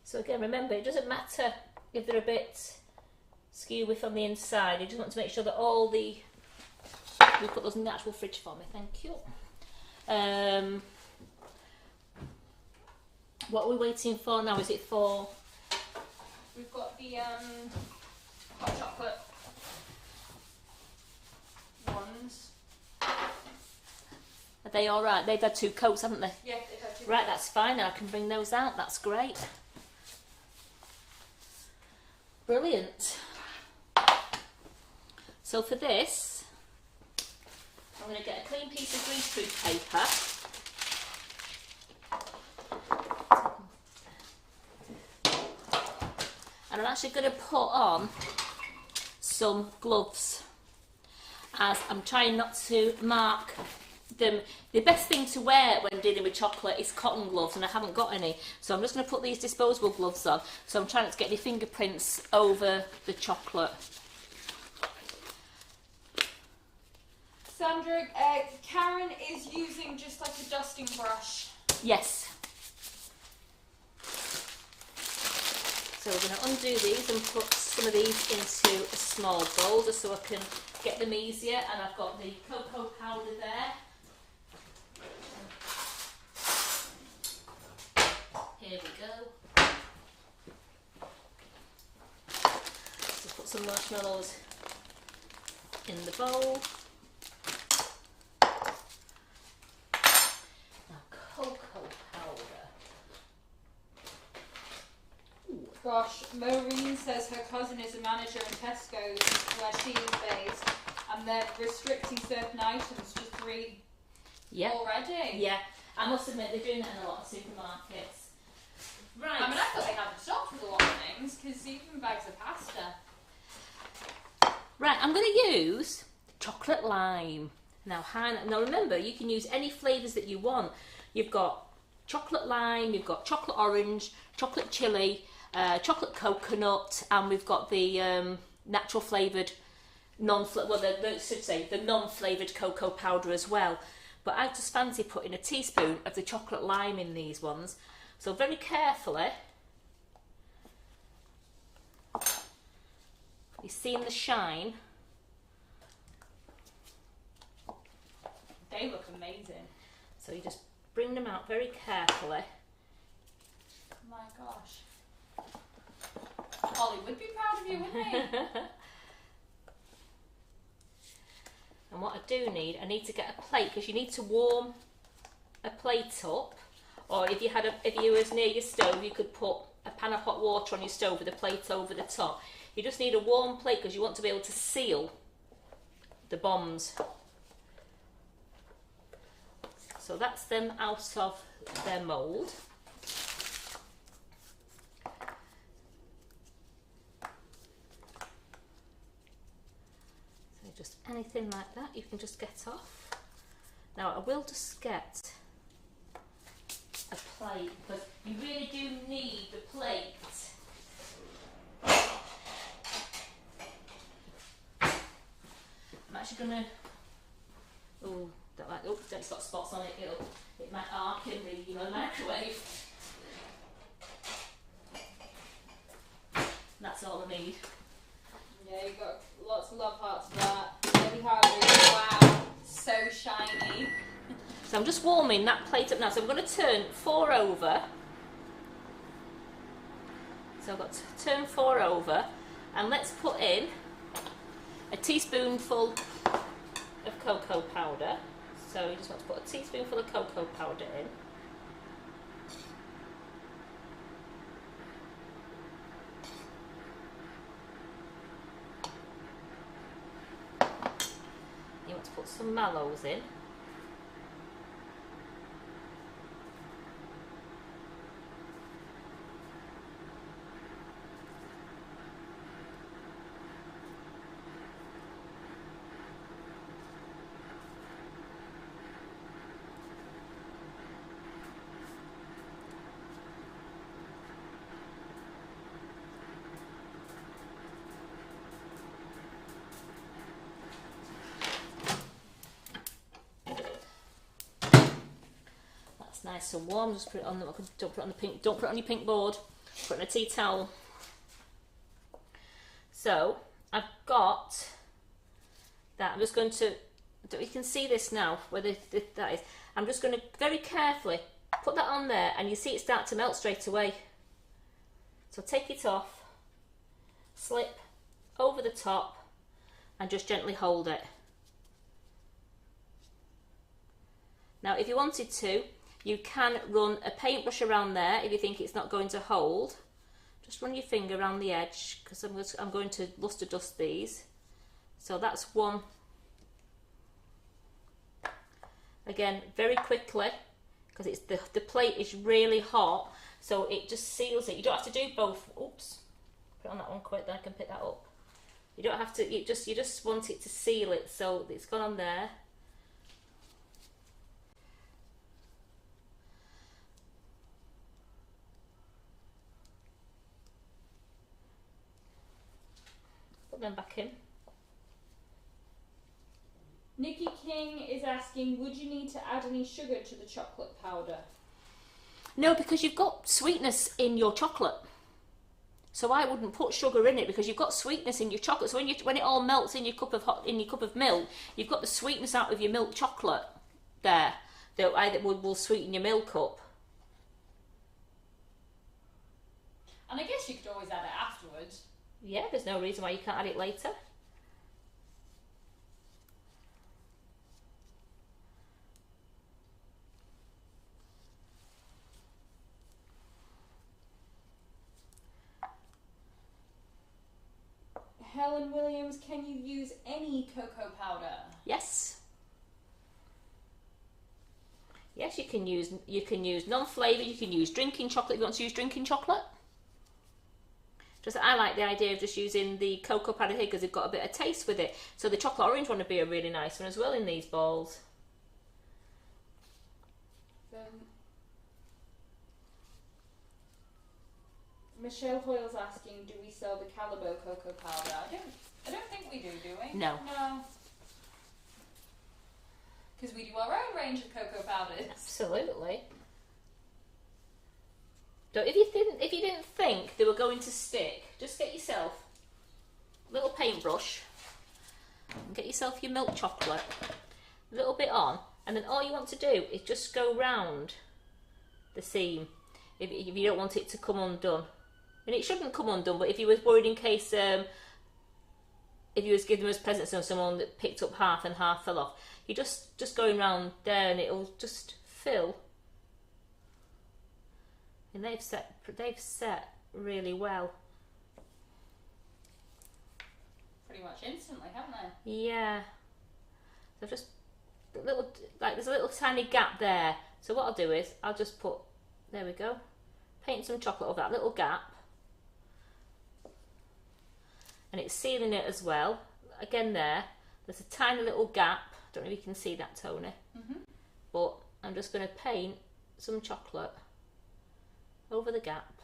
S1: So again, remember, it doesn't matter if they're a bit skewy from the inside. You just want to make sure that all the... We put those in the actual fridge for me, thank you. What are we waiting for now? Is it for...
S2: We've got the hot chocolate ones.
S1: Are they all right? They've had 2 coats, haven't they?
S2: Yeah, they've had 2
S1: Right, that's fine. I can bring those out. That's great. Brilliant. So for this, I'm going to get a clean piece of greaseproof paper. And I'm actually going to put on some gloves, as I'm trying not to mark them. The best thing to wear when dealing with chocolate is cotton gloves, and I haven't got any. So I'm just going to put these disposable gloves on. So I'm trying not to get any fingerprints over the chocolate.
S2: Sandra, Karen is using just like a dusting brush.
S1: Yes. So we're going to undo these and put some of these into a small bowl just so I can get them easier. And I've got the cocoa powder there. Here we go. Just put some marshmallows in the bowl. Now cocoa powder.
S2: Gosh, Maureen says her cousin is a manager in Tesco's where she is based, and they're restricting certain items to 3 already.
S1: Yeah, I must admit they're doing that in a lot of supermarkets. Right.
S2: I mean, I thought they hadn't stopped with a lot of things, because even bags of pasta.
S1: Right, I'm going to use chocolate lime. Now remember, you can use any flavours that you want. You've got chocolate lime, you've got chocolate orange, chocolate chilli, chocolate coconut, and we've got the natural flavoured, the non-flavoured cocoa powder as well. But I just fancy putting a teaspoon of the chocolate lime in these ones. So very carefully, you've seen the shine.
S2: They look amazing.
S1: So you just bring them out very carefully.
S2: Oh my gosh. Ollie would be proud of you, wouldn't he?
S1: And what I need to get a plate, because you need to warm a plate up. Or if you was near your stove, you could put a pan of hot water on your stove with a plate over the top. You just need a warm plate because you want to be able to seal the bombs. So that's them out of their mould. So just anything like that you can just get off. Now I will just get a plate, because you really do need the plate. I'm actually gonna, it's got spots on it, it might arc in the microwave. That's all I need.
S2: Yeah, you've got lots of love hearts for that. Really hard. Wow, so shiny.
S1: So I'm just warming that plate up now. So I'm going to turn 4 over. So I've got to turn 4 over, and let's put in a teaspoonful of cocoa powder. So you just want to put a teaspoonful of cocoa powder in. You want to put some mallows in. Nice and warm. Just put it on the. Don't put it on the pink. Don't put it on your pink board. Put it in a tea towel. So I've got that. I'm just going to. You can see this now. Where that is. I'm just going to very carefully put that on there, and you see it start to melt straight away. So take it off. Slip over the top, and just gently hold it. Now, if you wanted to, you can run a paintbrush around there if you think it's not going to hold. Just run your finger around the edge, because I'm going to luster dust these. So that's one. Again, very quickly, because it's the plate is really hot, so it just seals it. You don't have to do both. Oops, put it on that one quick, then I can pick that up. You don't have to. You just want it to seal it, so it's gone on there. Put them back in.
S2: Nikki King is asking, would you need to add any sugar to the chocolate powder?
S1: No, because you've got sweetness in your chocolate. So I wouldn't put sugar in it because you've got sweetness in your chocolate. So when it all melts in your cup of milk, you've got the sweetness out of your milk chocolate there that will sweeten your milk up.
S2: And I guess you could always add it afterwards.
S1: Yeah, there's no reason why you can't add it later.
S2: Helen Williams, can you use any cocoa powder?
S1: Yes. Yes, you can use non-flavoured, you can use drinking chocolate if you want to use drinking chocolate. Just I like the idea of just using the cocoa powder here because they've got a bit of taste with it. So the chocolate orange one would be a really nice one as well in these balls.
S2: Michelle Hoyle's asking, do we sell the Callebaut cocoa powder? I don't think we do we?
S1: No.
S2: No. Because we do our own range of cocoa powders.
S1: Absolutely. So if you didn't think they were going to stick, just get yourself a little paintbrush and get yourself your milk chocolate, a little bit on, and then all you want to do is just go round the seam if you don't want it to come undone. And it shouldn't come undone, but if you was worried in case if you was giving them as presents to someone that picked up half and half fell off, you just going round there and it'll just fill. And they've set really well.
S2: Pretty much instantly, haven't they?
S1: Yeah. So just there's a little tiny gap there. So what I'll do is I'll just put, there we go, paint some chocolate over that little gap. And it's sealing it as well. Again there's a tiny little gap. Don't know if you can see that, Tony. But I'm just going to paint some chocolate over the gap.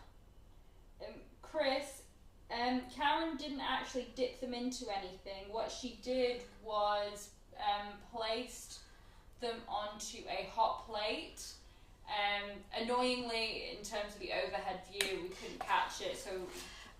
S2: Chris, Karen didn't actually dip them into anything. What she did was placed them onto a hot plate. Annoyingly, in terms of the overhead view, we couldn't catch it. So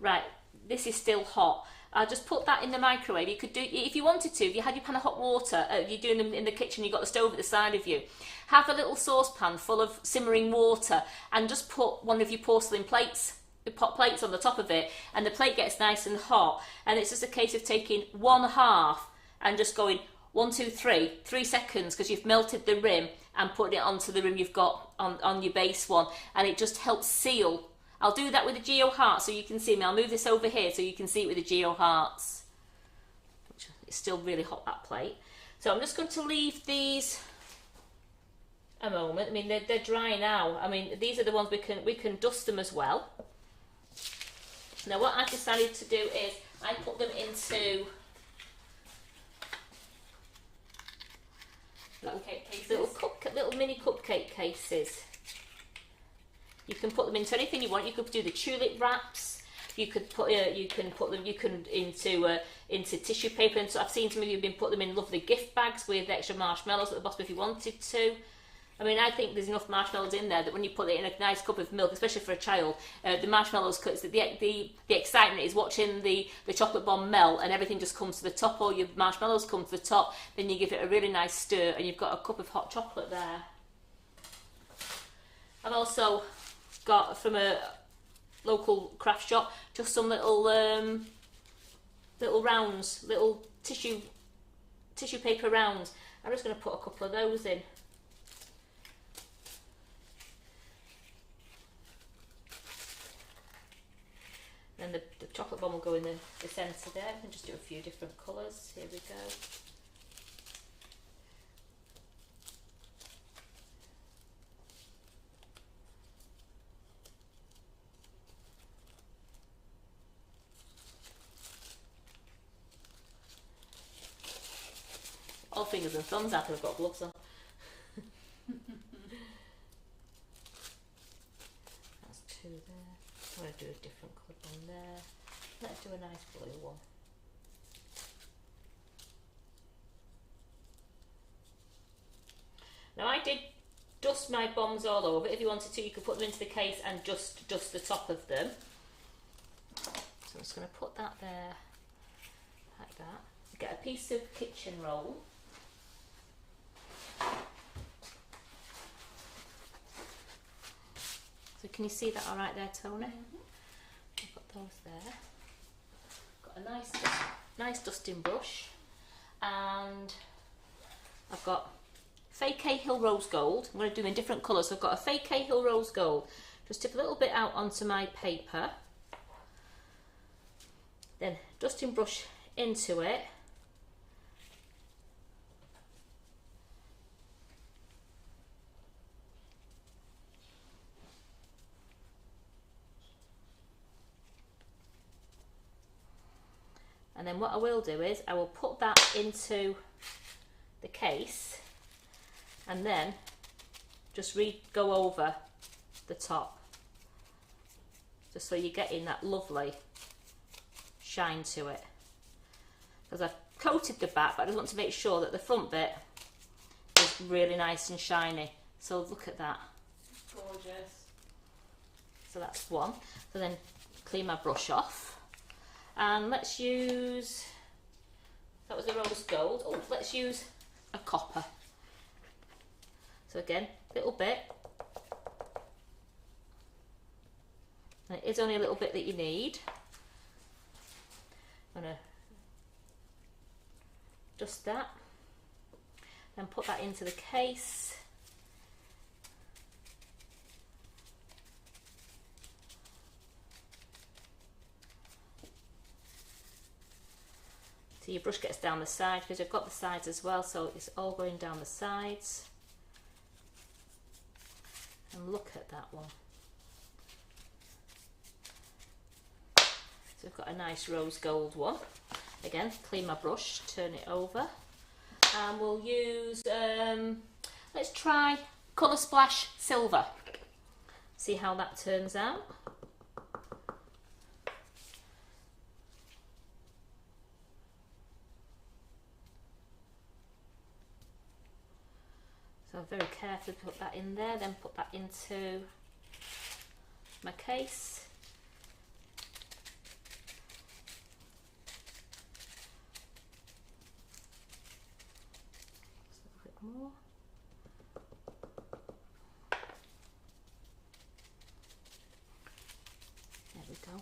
S1: right, this is still hot. I'll just put that in the microwave. You could do, if you wanted to, if you had your pan of hot water, you're doing them in the kitchen, you've got the stove at the side of you, have a little saucepan full of simmering water and just put one of your porcelain plates, the pot plates on the top of it, and the plate gets nice and hot, and it's just a case of taking one half and just going 1, 2, 3 seconds, because you've melted the rim, and putting it onto the rim you've got on your base one, and it just helps seal. I'll do that with the Geo Hearts so you can see me. I'll move this over here so you can see it with the Geo Hearts. It's still really hot, that plate. So I'm just going to leave these a moment. I mean, they're dry now. I mean, these are the ones we can dust them as well. Now what I decided to do is I put them into little mini cupcake cases. You can put them into anything you want. You could do the tulip wraps. You could put into tissue paper. And so I've seen some of you have been putting them in lovely gift bags with extra marshmallows at the bottom if you wanted to. I mean, I think there's enough marshmallows in there that when you put it in a nice cup of milk, especially for a child, the marshmallows, the excitement is watching the chocolate bomb melt and everything just comes to the top. All your marshmallows come to the top. Then you give it a really nice stir and you've got a cup of hot chocolate there. I've also got from a local craft shop just some little rounds, little tissue paper rounds. I'm just going to put a couple of those in. And the chocolate bomb will go in the centre there. We can just do a few different colours. Here we go. All fingers and thumbs out, I've got gloves on. That's two there. I'm going to do a different colour one there. Let's do a nice blue one. Now I did dust my bombs all over. If you wanted to, you could put them into the case and just dust the top of them. So I'm just going to put that there, like that. Get a piece of kitchen roll. So can you see that all right there, Tony? I've got those there. Got a nice dusting brush, and I've got fake Cahill rose gold. I'm going to do them in different colours. So I've got a fake Cahill rose gold. Just tip a little bit out onto my paper. Then dusting brush into it. And then what I will do is I will put that into the case and then just go over the top, just so you're getting that lovely shine to it. Because I've coated the back, but I just want to make sure that the front bit is really nice and shiny. So look at that.
S2: Gorgeous.
S1: So that's one. So then clean my brush off. And let's use, that was the rose gold. Oh, let's use a copper. So again, a little bit. And it is only a little bit that you need. I'm going to dust that. Then put that into the case. So your brush gets down the side, because you've got the sides as well, so it's all going down the sides. And look at that one. So we've got a nice rose gold one. Again, clean my brush, turn it over, and we'll use, let's try Colour Splash Silver. See how that turns out. So very carefully put that in there, then put that into my case. Just a bit more. There we go.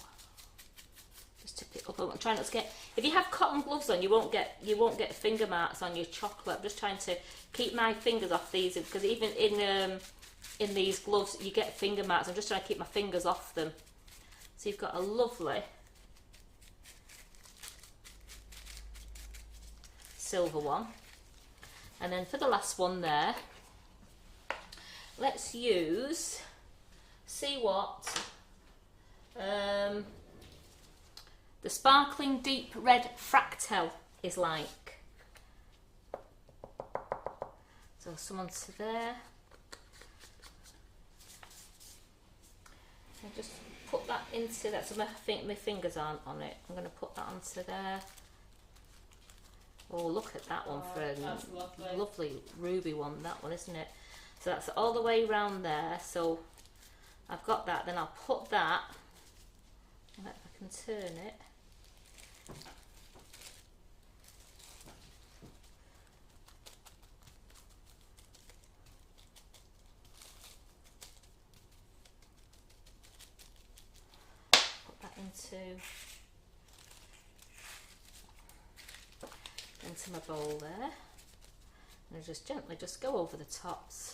S1: Just tip it up. I'm trying not to get. If you have cotton gloves on, you won't get finger marks on your chocolate. I'm just trying to keep my fingers off these, because even in these gloves you get finger marks. I'm just trying to keep my fingers off them. So you've got a lovely silver one. And then for the last one there, let's use, see what the sparkling deep red fractal is like. So some onto there. And just put that into that. So my fingers aren't on it. I'm going to put that onto there. Oh, look at that one, friend.
S2: That's lovely.
S1: Lovely ruby one, that one, isn't it? So that's all the way around there. So I've got that. Then I'll put that. If I can turn it. Into my bowl there, and just gently just go over the tops.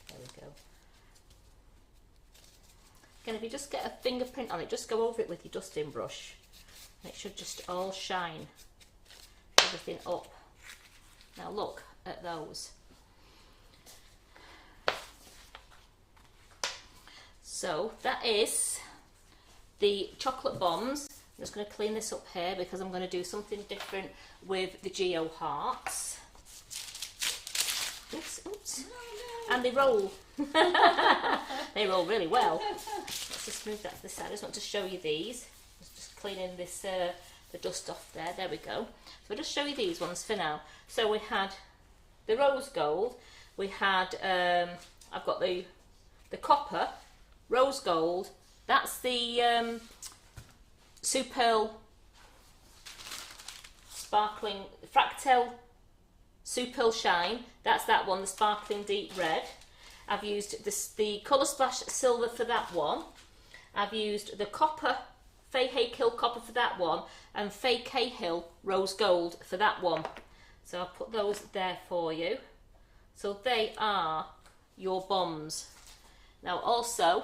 S1: There Again, if you just get a fingerprint on it, just go over it with your dusting brush. And it should just all shine everything up. Now look at those. So that is the chocolate bombs. I'm just going to clean this up here because I'm going to do something different with the Geo hearts. Oops, oops. Oh, no. And they roll. They roll really well. Let's just move that to the side. I just want to show you these. Just cleaning this the dust off there. There we go. So I'll just show you these ones for now. So we had the rose gold. We had I've got the copper, rose gold. That's the Super sparkling Fractel Super Shine. That's that one, the sparkling deep red. I've used the Colour Splash silver for that one. I've used the copper, Faye Cahill copper for that one, and Faye Cahill rose gold for that one. So I'll put those there for you. So they are your bombs. Now also,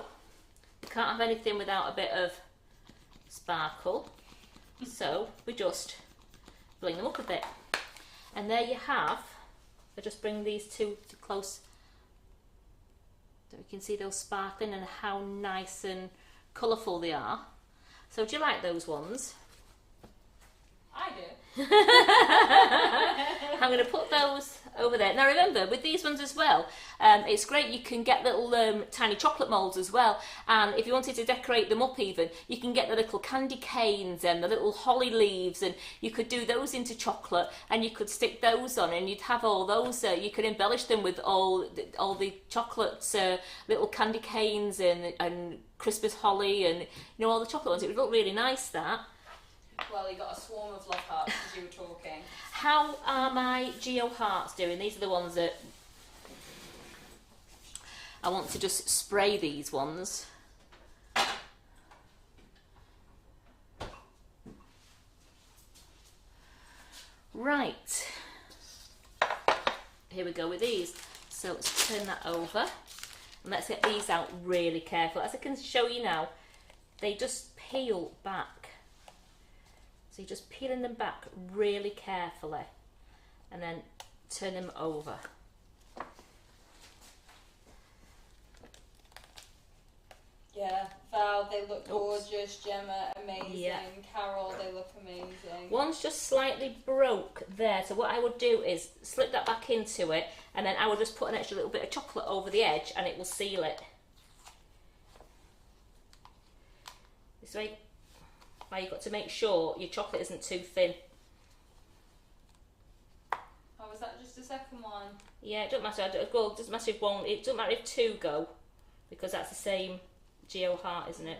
S1: you can't have anything without a bit of sparkle. So we just bling them up a bit. And there you have, I'll just bring these two close so you can see those sparkling and how nice and colourful they are. So do you like those ones?
S2: I do.
S1: I'm going to put those over there. Now remember, with these ones as well, it's great you can get little tiny chocolate moulds as well, and if you wanted to decorate them up even, you can get the little candy canes and the little holly leaves, and you could do those into chocolate and you could stick those on and you'd have all those, you could embellish them with all the chocolates, little candy canes and Christmas holly and all the chocolate ones. It would look really nice, that.
S2: Well, you got a swarm of love hearts as you were talking.
S1: How are my Geo hearts doing? These are the ones that I want to just spray these ones. Right. Here we go with these. So let's turn that over. And let's get these out really careful. As I can show you now, they just peel back. So you're just peeling them back really carefully and then turn them over.
S2: Yeah, Val, they look gorgeous. Gemma, amazing. Yeah. Carol, they look amazing.
S1: One's just slightly broke there, so what I would do is slip that back into it and then I would just put an extra little bit of chocolate over the edge and it will seal it. This way. Now you've got to make sure your chocolate isn't too thin.
S2: Oh, was that just the second one? Yeah,
S1: it doesn't matter. It doesn't matter if one. It doesn't matter if two go, because that's the same Geo heart, isn't it?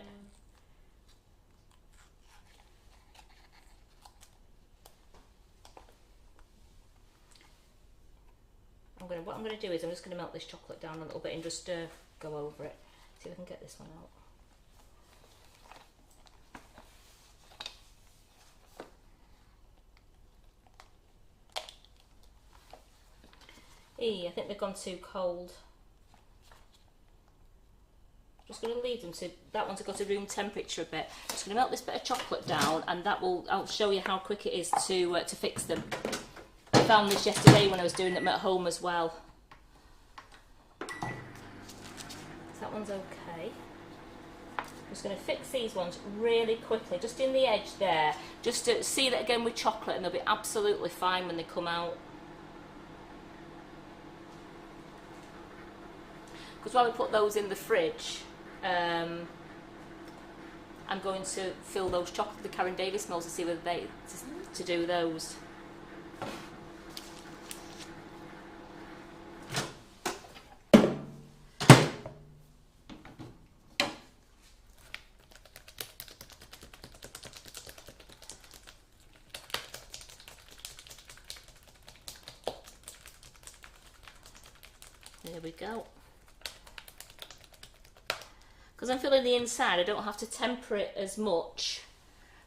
S1: What I'm gonna do is I'm just gonna melt this chocolate down a little bit and just go over it. See if I can get this one out. I think they've gone too cold. Just going to leave them to that one to go to room temperature a bit. Just going to melt this bit of chocolate down, and that will. I'll show you how quick it is to fix them. I found this yesterday when I was doing them at home as well. So that one's okay. I'm just going to fix these ones really quickly, just in the edge there, just to seal it again with chocolate, and they'll be absolutely fine when they come out. Because while we put those in the fridge, I'm going to fill those the Karen Davis molds to see whether they to do those. There we go. Because I'm filling the inside, I don't have to temper it as much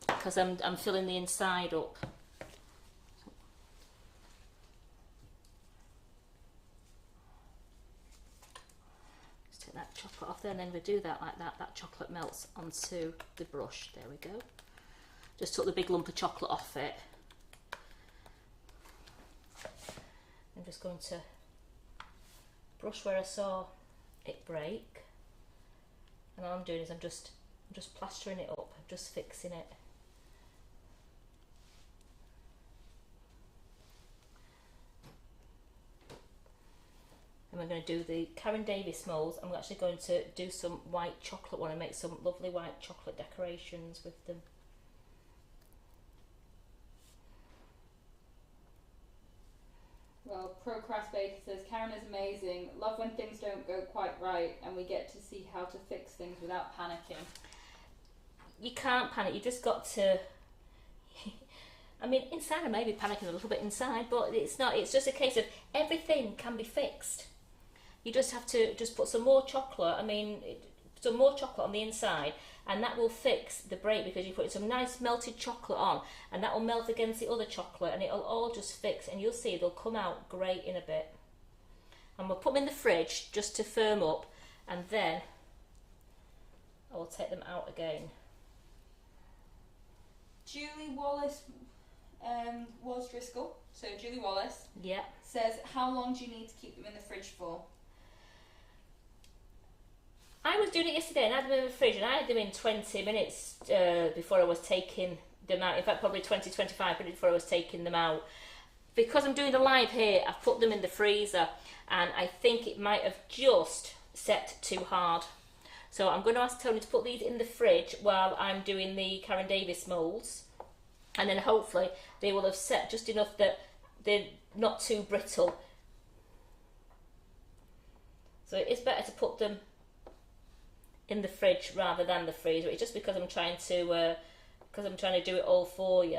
S1: because I'm filling the inside up. Just take that that chocolate off there, and then we do that like that. That chocolate melts onto the brush. There we go. Just took the big lump of chocolate off it. I'm just going to brush where I saw it break, and all I'm doing is I'm just plastering it up, I'm just fixing it. And we're going to do the Karen Davis moulds. I'm actually going to do some white chocolate one and make some lovely white chocolate decorations with them.
S2: Well, Procrast Baker says, Karen is amazing. Love when things don't go quite right and we get to see how to fix things without panicking.
S1: You can't panic, you just got to... I mean, inside I may be panicking a little bit inside, but it's not. It's just a case of everything can be fixed. You just have to just put some more chocolate, some more chocolate on the inside, and that will fix the break, because you put some nice melted chocolate on, and that will melt against the other chocolate, and it'll all just fix, and you'll see they'll come out great in a bit. And we'll put them in the fridge just to firm up, and then I will take them out again.
S2: Julie Wallace was Driscoll, so Julie Wallace
S1: says,
S2: how long do you need to keep them in the fridge for?
S1: I was doing it yesterday and I had them in the fridge, and I had them in 20 minutes before I was taking them out. In fact, probably 20-25 minutes before I was taking them out. Because I'm doing the live here, I've put them in the freezer, and I think it might have just set too hard. So I'm going to ask Tony to put these in the fridge while I'm doing the Karen Davis moulds, and then hopefully they will have set just enough that they're not too brittle. So it is better to put them in the fridge rather than the freezer. It's just because I'm trying to do it all for you.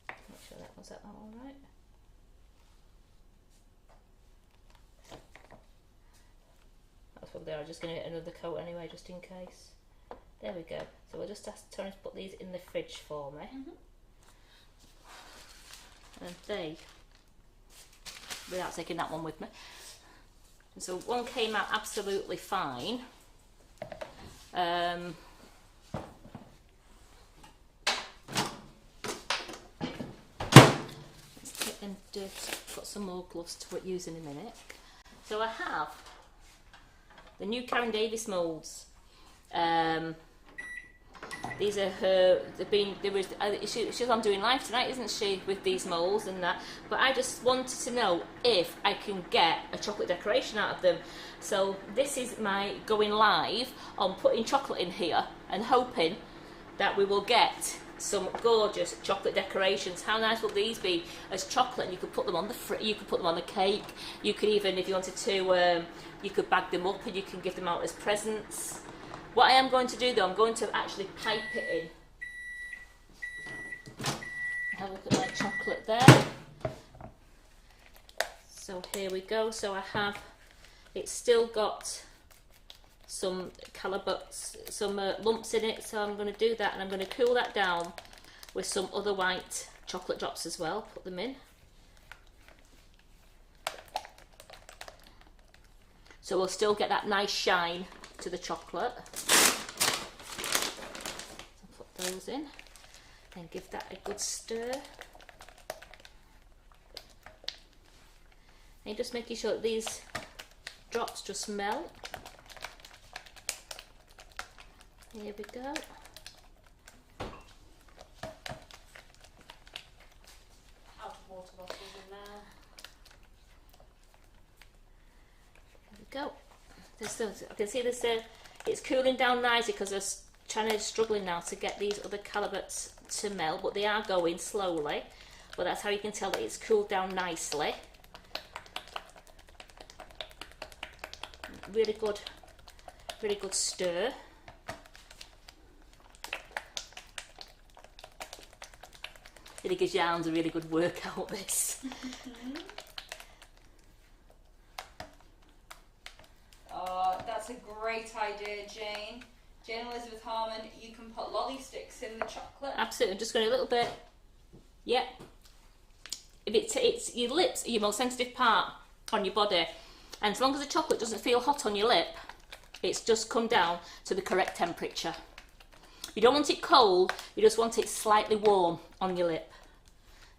S1: Make sure that was that all right. That's what they are. Just going to get another coat anyway, just in case. There we go. So we'll just ask Tony to put these in the fridge for me. And they, without taking that one with me. And so one came out absolutely fine. Let's take them dirty, put some more gloves to use in a minute. So I have the new Karen Davis moulds. These are her. She's on doing live tonight, isn't she, with these moulds and that? But I just wanted to know if I can get a chocolate decoration out of them. So this is my going live on putting chocolate in here and hoping that we will get some gorgeous chocolate decorations. How nice will these be as chocolate? And you could put them on you could put them on the cake. You could even, if you wanted to, you could bag them up and you can give them out as presents. What I am going to do though, I'm going to actually pipe it in. Have a look at my chocolate there. So here we go. So I have, it's still got some Callebaut, some lumps in it. So I'm going to do that, and I'm going to cool that down with some other white chocolate drops as well. Put them in. So we'll still get that nice shine to the chocolate. So put those in and give that a good stir. And just making sure that these drops just melt. Here we go. Out of water bottles in there. There we go. I can see this. It's cooling down nicely because I'm struggling now to get these other Callebaut to melt, but they are going slowly. But that's how you can tell that it's cooled down nicely. Really good stir. It gives your hands a really good workout, this.
S2: That's a great idea, Jane. Jane Elizabeth Harmon, you can put lolly sticks in the chocolate.
S1: Absolutely, I'm just going a little bit. Yep. it's your lips are your most sensitive part on your body, and as long as the chocolate doesn't feel hot on your lip, it's just come down to the correct temperature. You don't want it cold, you just want it slightly warm on your lip.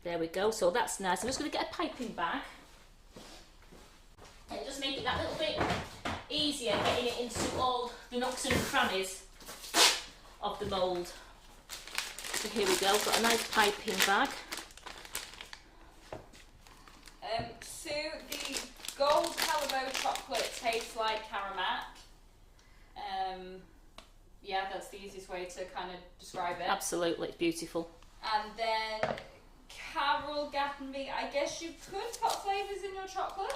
S1: There we go, so that's nice. I'm just going to get a piping bag and just make it that little bit easier getting it into all the nooks and crannies of the mould. So here we go, got a nice piping bag.
S2: Sue, the gold Callebaut chocolate tastes like Karamak. Yeah, that's the easiest way to kind of describe it.
S1: Absolutely, it's beautiful.
S2: And then Carol Gattenby, I guess you could put flavours in your chocolate.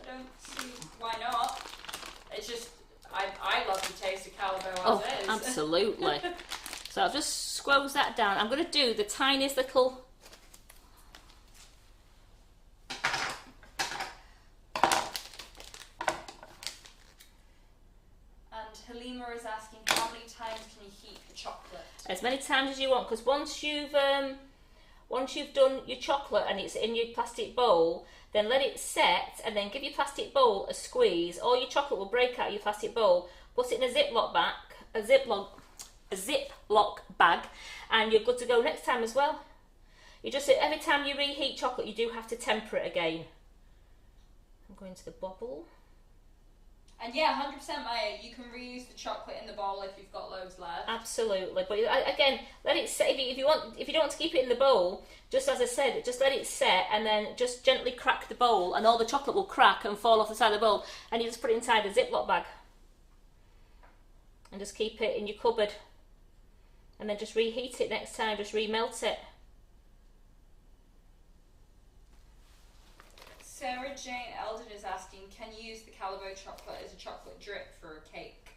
S2: I don't see why not. It's just, I love the taste of Callebaut as is.
S1: Absolutely. So I'll just squoze that down. I'm going to do the tiniest little...
S2: And Halima is asking, how many times can you heat the chocolate?
S1: As many times as you want, because once you've done your chocolate and it's in your plastic bowl, then let it set and then give your plastic bowl a squeeze. All your chocolate will break out of your plastic bowl. Put it in a Ziploc bag, and you're good to go next time as well. You just, every time you reheat chocolate, you do have to temper it again. I'm going to the bobble.
S2: And yeah, 100% Maya, you can reuse the chocolate in the bowl if you've got loads left.
S1: Absolutely, but again, let it set. If you don't want to keep it in the bowl, just as I said, just let it set, and then just gently crack the bowl, and all the chocolate will crack and fall off the side of the bowl, and you just put it inside a Ziploc bag, and just keep it in your cupboard, and then just reheat it next time. Just remelt it.
S2: Sarah Jane Eldon is asking, can you use the Callebaut chocolate as a chocolate drip for a cake?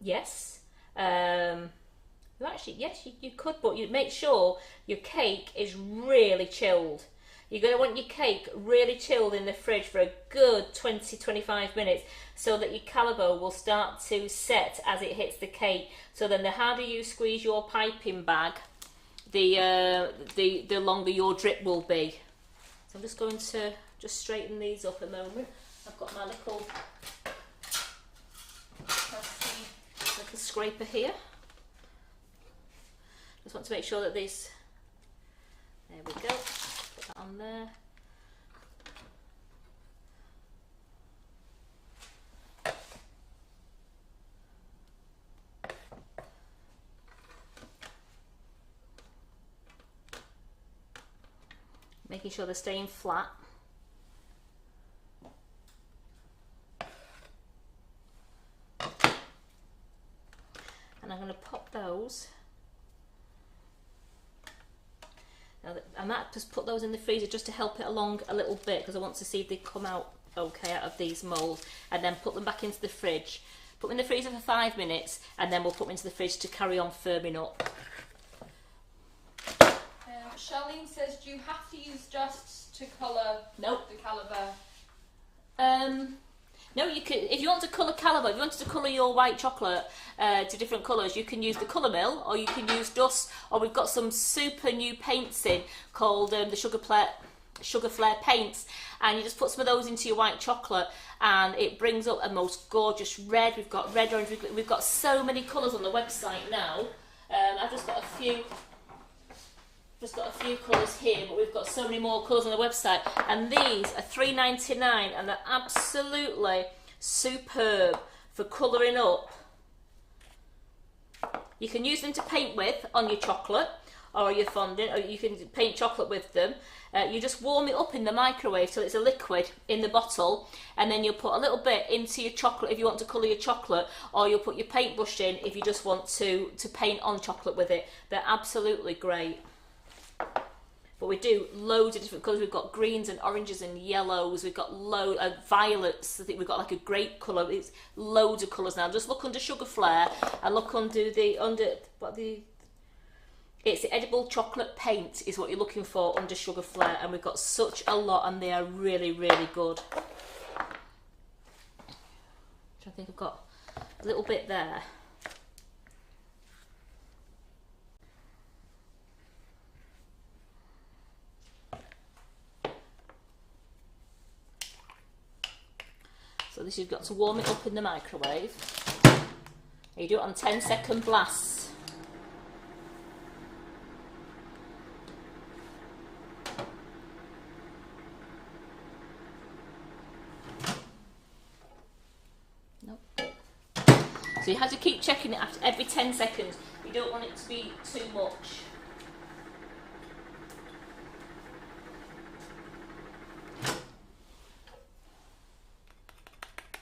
S1: Yes. Actually, yes, you could, but you make sure your cake is really chilled. You're going to want your cake really chilled in the fridge for a good 20-25 minutes, so that your Callebaut will start to set as it hits the cake. So then the harder you squeeze your piping bag, the longer your drip will be. So I'm just going to just straighten these up a moment. I've got my little scraper here. Just want to make sure that these, there we go, put that on there. Making sure they're staying flat. And I'm going to pop those. Now I might just put those in the freezer just to help it along a little bit, because I want to see if they come out okay out of these moulds, and then put them back into the fridge. Put them in the freezer for 5 minutes, and then we'll put them into the fridge to carry on firming up.
S2: Charlene says, do you have to use dusts to colour the Callebaut?
S1: No, you can. If you want to colour Callebaut, if you wanted to colour your white chocolate to different colours, you can use the colour mill, or you can use dust, or we've got some super new paints in called the Sugar Flare paints, and you just put some of those into your white chocolate, and it brings up a most gorgeous red. We've got red, orange. We've got so many colours on the website now. I've just got a few. Colours here, but we've got so many more colours on the website, and these are $3.99, and they're absolutely superb for colouring up. You can use them to paint with on your chocolate or your fondant, or you can paint chocolate with them. You just warm it up in the microwave till it's a liquid in the bottle, and then you'll put a little bit into your chocolate if you want to colour your chocolate, or you'll put your paintbrush in if you just want to paint on chocolate with it. They're absolutely great. But we do loads of different colours. We've got greens and oranges and yellows. We've got violets. I think we've got like a grape colour. It's loads of colours now. Just look under Sugar Flare and look it's the edible chocolate paint is what you're looking for under Sugar Flare, and we've got such a lot, and they are really, really good. I think I've got a little bit there. So this, you've got to warm it up in the microwave. You do it on 10-second blasts. Nope. So you have to keep checking it after every 10 seconds. You don't want it to be too much.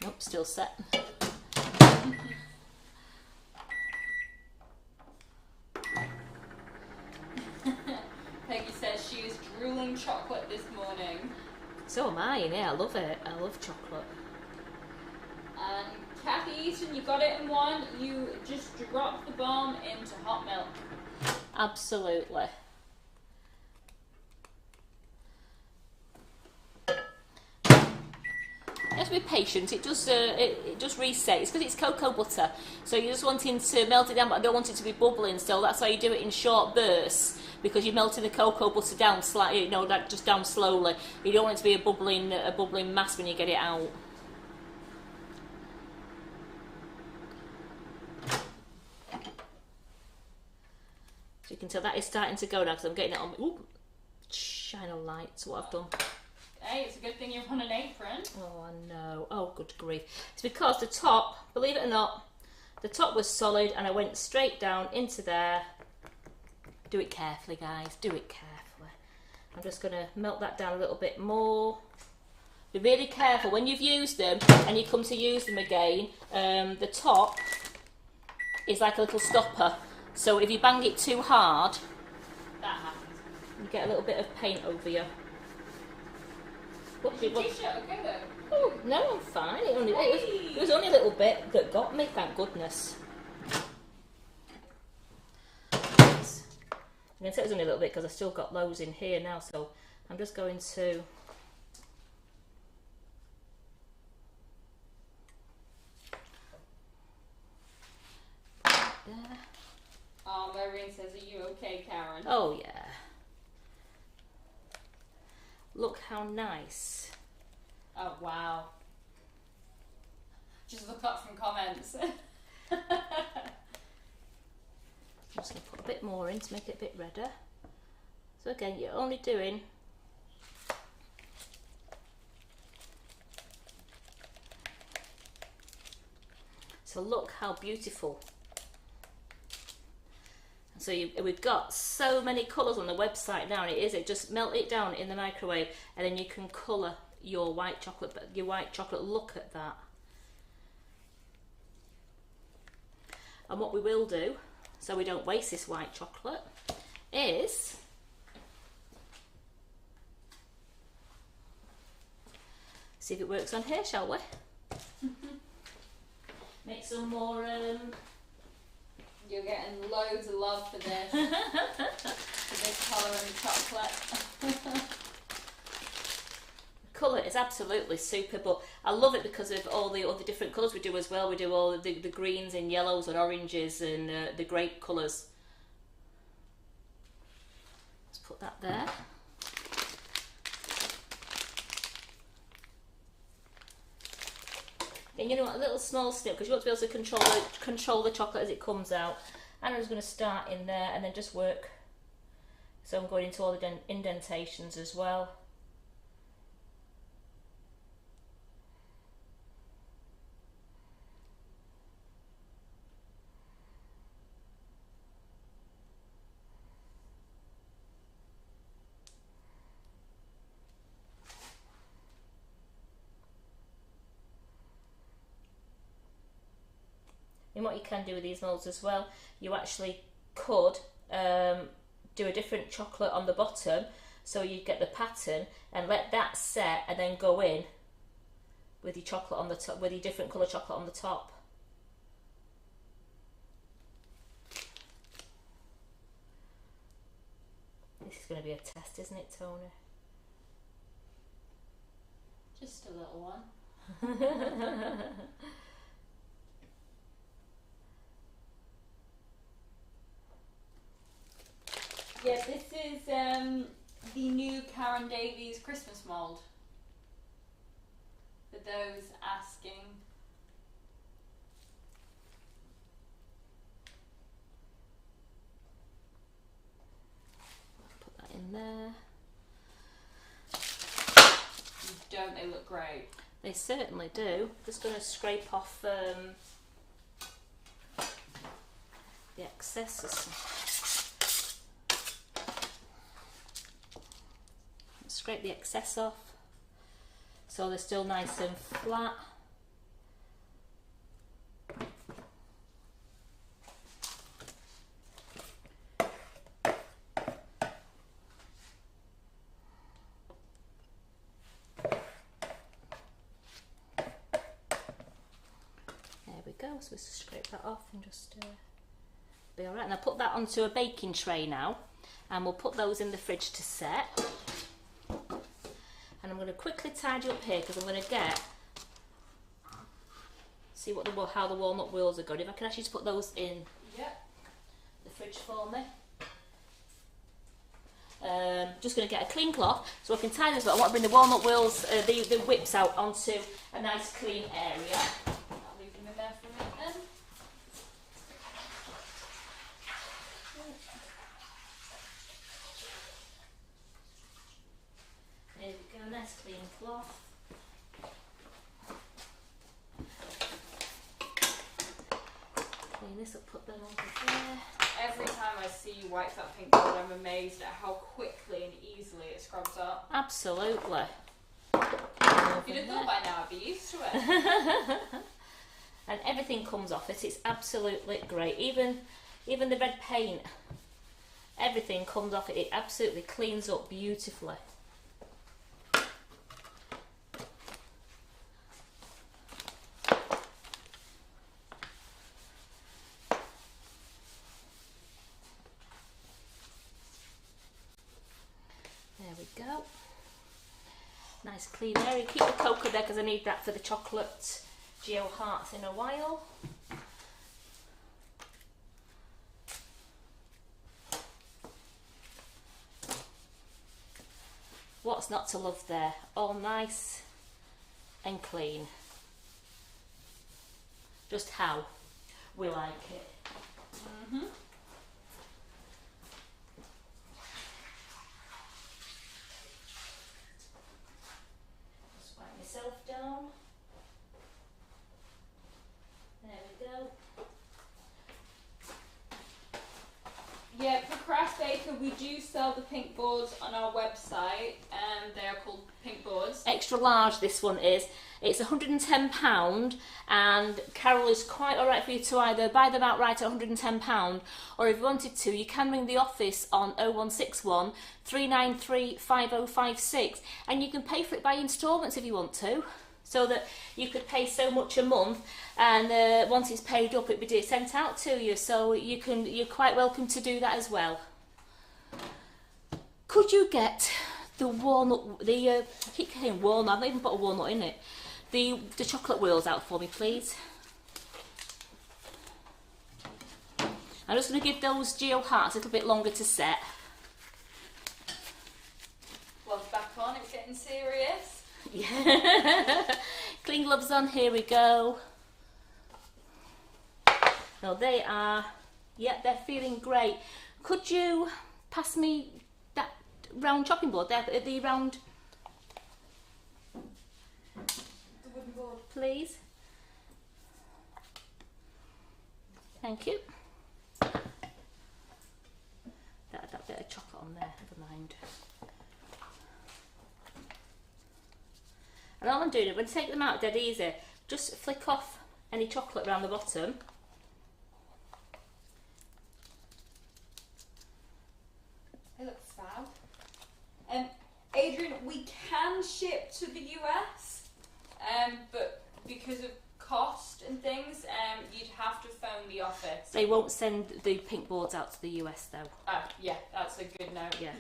S1: Nope, still set.
S2: Peggy says she is drooling chocolate this morning.
S1: So am I, yeah, I love it. I love chocolate.
S2: And Kathy Easton, you got it in one. You just drop the bomb into hot milk.
S1: Absolutely. You have to be patient. It does reset. It's because it's cocoa butter, so you're just wanting to melt it down, but I don't want it to be bubbling. So that's why you do it in short bursts, because you're melting the cocoa butter down slightly, you know, like just down slowly. You don't want it to be a bubbling mass when you get it out. So you can tell that is starting to go now because I'm getting it on. Ooh, shine a light. That's what I've done.
S2: Hey, it's a good thing you're on an apron.
S1: Oh, I know. Oh, good grief. It's because the top, believe it or not, the top was solid and I went straight down into there. Do it carefully, guys. Do it carefully. I'm just going to melt that down a little bit more. Be really careful when you've used them and you come to use them again. The top is like a little stopper. So if you bang it too hard,
S2: That happens.
S1: you get a little bit of paint over you.
S2: Is your t-shirt okay though?
S1: Oh, no, I'm fine. It was only a little bit that got me, thank goodness. Yes. I'm going to say it was only a little bit because I've still got loads in here now, so I'm just going to... there.
S2: Oh, Maureen says, are you okay, Karen?
S1: Oh, yeah. Look how nice.
S2: Oh, wow. Just look up from comments.
S1: I'm just going to put a bit more in to make it a bit redder. So again, you're only doing... So look how beautiful. So we've got so many colours on the website now, and it just melt it down in the microwave, and then you can colour your white chocolate. Look at that. And what we will do, so we don't waste this white chocolate, is see if it works on here, shall we? Make some more.
S2: You're getting loads of love for this. For this colour and chocolate.
S1: Colour is absolutely super, but I love it because of all the other different colours we do as well. We do all the greens and yellows and oranges and the grape colours. Let's put that there. And you know what, a little small snip, because you want to be able to control the chocolate as it comes out. And I'm just going to start in there and then just work. So I'm going into all the indentations as well. And what you can do with these moulds as well, you actually could do a different chocolate on the bottom, so you get the pattern and let that set, and then go in with your chocolate on the top, with your different colour chocolate on the top. This is going to be a test, isn't it, Tony?
S2: Just a little one. Yeah, this is the new Karen Davies Christmas mould. those asking.
S1: Put that in there.
S2: Don't they look great?
S1: They certainly do. Just going to scrape off the excess. Scrape the excess off so they're still nice and flat. So let's just scrape that off and just be alright. And I'll put that onto a baking tray now, and we'll put those in the fridge to set. And I'm going to quickly tidy up here because I'm going to see what how the walnut wheels are going. If I can actually just put those in the fridge for me. Just going to get a clean cloth so I can tie this, but I want to bring the walnut wheels, the whips out onto a nice clean area. There we go, nice clean cloth. Clean this up, put them over there.
S2: Every time I see you wipe that pink board, I'm amazed at how quickly and easily it scrubs up.
S1: Absolutely.
S2: If you'd have thought by now, I'd be used to it.
S1: And everything comes off it. It's absolutely great. Even the red paint, everything comes off it. It absolutely cleans up beautifully. There we go. Nice clean area. Keep the cocoa there because I need that for the chocolate geo hearts in a while. What's not to love there? All nice and clean. Just how we like it. Just wipe myself down. There we go.
S2: Yeah, for Craft Baker we do sell the pink boards on our website, and they are called pink boards.
S1: Extra large this one is. It's £110, and Carol is quite alright for you to either buy them outright at £110, or if you wanted to, you can ring the office on 0161 393 5056, and you can pay for it by instalments if you want to. So that you could pay so much a month, and once it's paid up, it'll be sent out to you. So you're quite welcome to do that as well. Could you get the walnut? I keep saying walnut. I've not even put a walnut in it. The chocolate wheels out for me, please. I'm just going to give those geo hearts a little bit longer to set.
S2: Gloves back on. It's getting serious.
S1: Yeah. Clean gloves on, here we go. Now they are, they're feeling great. Could you pass me that round chopping board there, the round,
S2: The wooden board.
S1: please? Thank you. That bit of chocolate on there, never mind. And all I'm doing is, when you take them out dead easy, just flick off any chocolate around the bottom.
S2: It looks fab. Adrian, we can ship to the US, but because of cost and things, you'd have to phone the office.
S1: They won't send the pink boards out to the US though.
S2: Yeah, that's a good note.
S1: Yeah.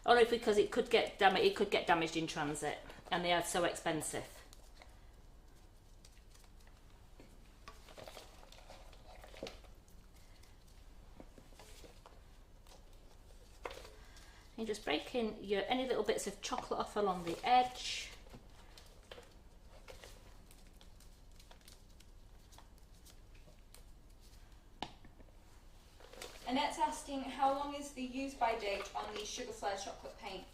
S1: Only because it could get damaged in transit, and they are so expensive. And just breaking any little bits of chocolate off along the edge.
S2: Annette's asking, how long is the use-by date on the sugar flared chocolate paint?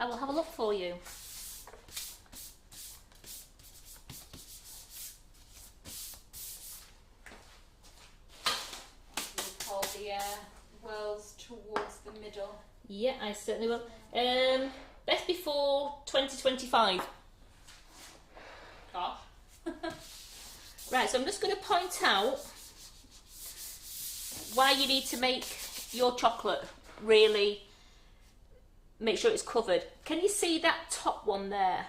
S1: I will have a look for you.
S2: We'll hold the whirls towards the middle.
S1: Yeah, I certainly will. Best before 2025.
S2: Gosh.
S1: Right, so I'm just going to point out why you need to make your chocolate really make sure it's covered. Can you see that top one there?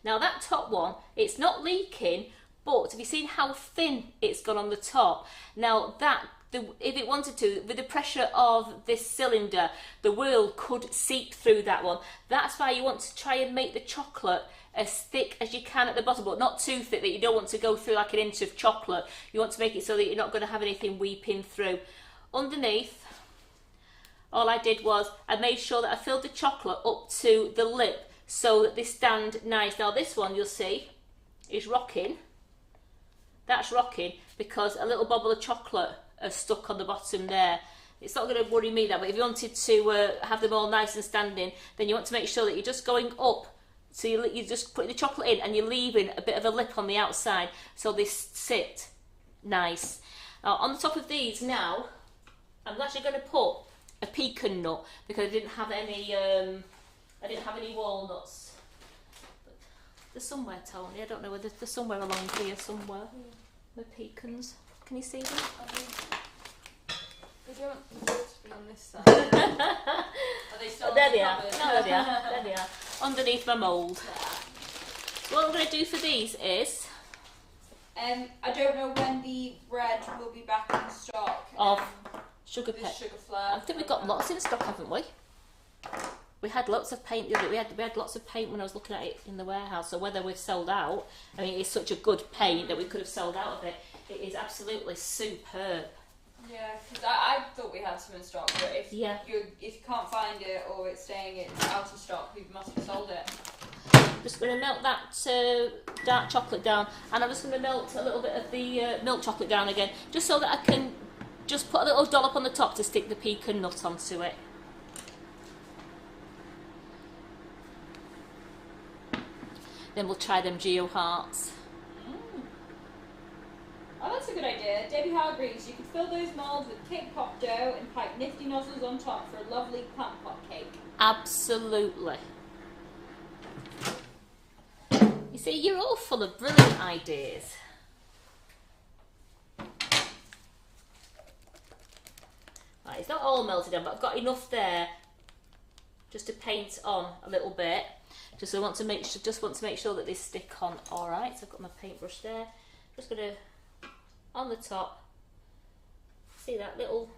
S1: Now that top one, it's not leaking, but have you seen how thin it's gone on the top? Now that, if it wanted to, with the pressure of this cylinder, the whirl could seep through that one. That's why you want to try and make the chocolate as thick as you can at the bottom, but not too thick that you don't want to go through like an inch of chocolate. You want to make it so that you're not going to have anything weeping through. Underneath, all I did was I made sure that I filled the chocolate up to the lip so that they stand nice. Now this one, you'll see, is rocking. That's rocking because a little bubble of chocolate is stuck on the bottom there. It's not going to worry me that, but if you wanted to have them all nice and standing, then you want to make sure that you're just going up. So you're just putting the chocolate in and you're leaving a bit of a lip on the outside so they sit nice. Now on the top of these now, I'm actually going to put a pecan nut because I didn't have any walnuts. But they're somewhere, Tony. I don't know whether they're somewhere along here somewhere. The pecans. Can you see them?
S2: They don't appear to be on this side. Are they still
S1: There they are.
S2: covered?
S1: No, there they are. There they are. Underneath my mould. So what I'm going to do for these is...
S2: I don't know when the bread will be back in stock.
S1: Of sugar
S2: The
S1: pet.
S2: sugar flour.
S1: I think we've got lots in stock, haven't we? We had lots of paint. We had lots of paint when I was looking at it in the warehouse. So whether we've sold out, I mean, it's such a good paint that we could have sold out of it. It is absolutely superb.
S2: Yeah, because I thought we had some in stock, but if
S1: Yeah.
S2: you can't find it or it's saying it's out of stock, we must have sold it.
S1: Just going to melt that dark chocolate down, and I'm just going to melt a little bit of the milk chocolate down again, just so that I can just put a little dollop on the top to stick the pecan nut onto it. Then we'll try them Geo hearts.
S2: Oh, that's a good idea. Debbie Hargreaves, you could fill those moulds with cake pop dough and pipe nifty nozzles on top for a lovely plant pot cake.
S1: Absolutely. You see, you're all full of brilliant ideas. Right, it's not all melted down, but I've got enough there just to paint on a little bit. Just want to make sure that they stick on. All right, so I've got my paintbrush there. Just gonna on the top. See that little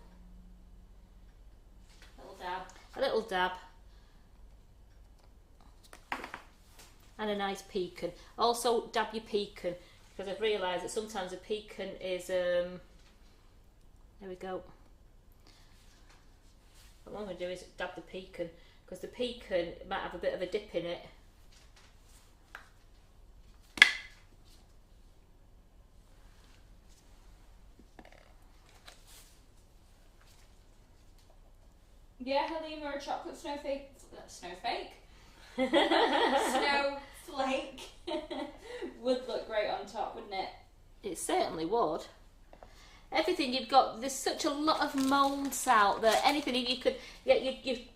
S1: dab, a little dab, and a nice pecan. Also, dab your pecan because I've realised that sometimes a pecan is there we go. What I'm going to do is dab the pecan because the pecan might have a bit of a dip in it.
S2: Yeah, Halima, a chocolate snowflake would look great on top, wouldn't it?
S1: It certainly would. Everything you've got, there's such a lot of moulds out there. Anything you could get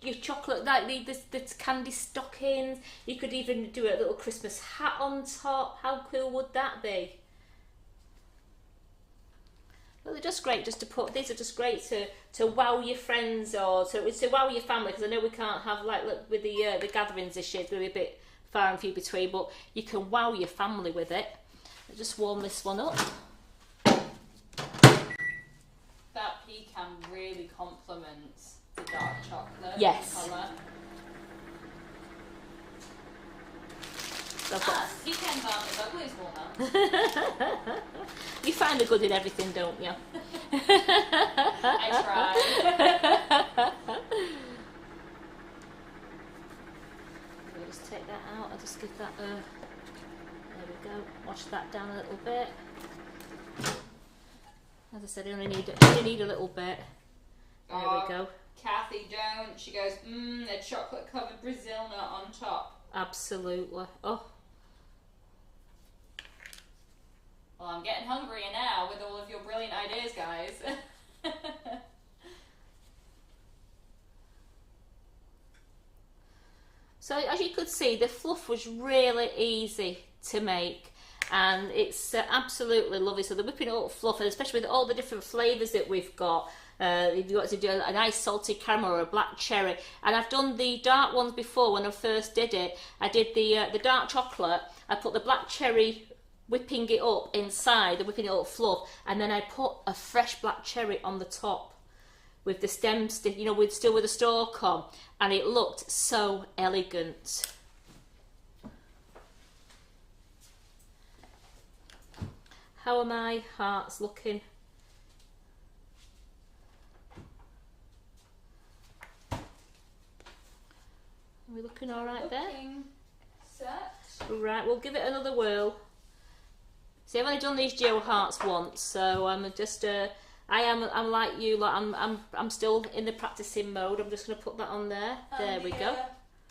S1: your chocolate, like the candy stockings. You could even do a little Christmas hat on top. How cool would that be? Well, they're just great just to put. These are just great to wow your friends or to wow your family, because I know we can't have, like, look, with the gatherings this year, it's going to be a bit far and few between, but you can wow your family with it. I'll just warm this one up.
S2: That pecan really complements the dark chocolate.
S1: Yes.
S2: Colour. Pecan aren't as ugly as walnuts.
S1: You find the good in everything, don't you?
S2: I try.
S1: We'll just take that out. I'll just give that a... There we go. Wash that down a little bit. As I I said, I only need a little bit. There we go.
S2: Kathy, don't. She goes, a chocolate covered Brazil nut on top.
S1: Absolutely. Oh.
S2: Well, I'm getting hungrier now with all of your brilliant ideas, guys.
S1: So as you could see, the fluff was really easy to make, and it's absolutely lovely. So the whipping up fluff, and especially with all the different flavours that we've got, you've got to do a nice salty caramel or a black cherry. And I've done the dark ones before when I first did it. I did the dark chocolate. I put the black cherry, whipping it up inside, the whipping it up fluff, and then I put a fresh black cherry on the top with the stem stick, you know, still with the stalk on, and it looked so elegant. How are my hearts looking? Are we looking all right there?
S2: Set.
S1: Right, we'll give it another whirl. See, I've only done these Joe hearts once, so I'm just I'm like you, like I'm still in the practicing mode. I'm just going to put that on there. There we go.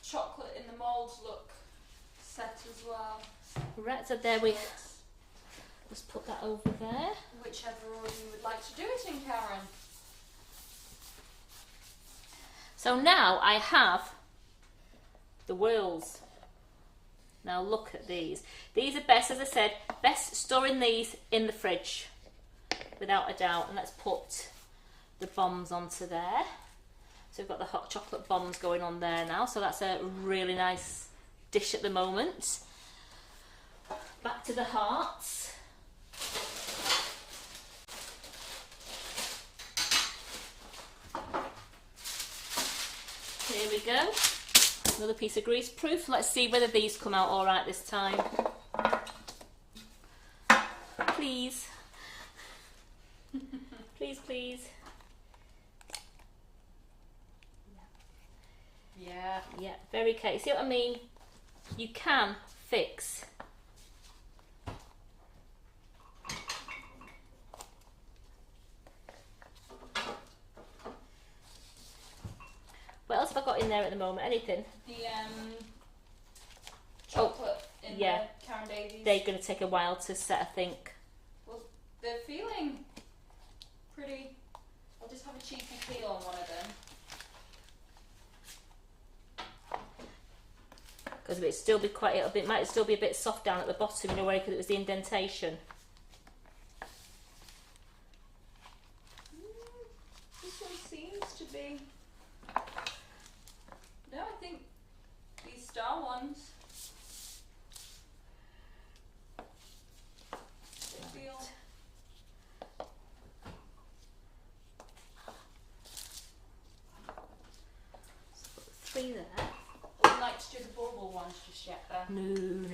S2: Chocolate in the moulds look set as well.
S1: Right, so there we. Let's put that over there.
S2: Whichever order you would like to do it in, Karen.
S1: So now I have the whirls. Now look at these. These are best, as I said, best storing these in the fridge, without a doubt. And let's put the bombs onto there. So we've got the hot chocolate bombs going on there now. So that's a really nice dish at the moment. Back to the hearts. Here we go. Another piece of grease proof. Let's see whether these come out all right this time. Please. Please, please.
S2: Yeah.
S1: Yeah, very okay. See what I mean? You can fix. What else have I got in there at the moment? Anything?
S2: The chocolate in the Karen Davies.
S1: They're going to take a while to set, I think.
S2: Well, they're feeling pretty. I'll just have a cheeky peel on one of them.
S1: Because it still be quite a bit, might still be a bit soft down at the bottom, you know, where because it was the indentation.
S2: This one seems to be. No, I think these star ones. They feel.
S1: Three there.
S2: Would you like to do the bauble ones just yet then?
S1: No.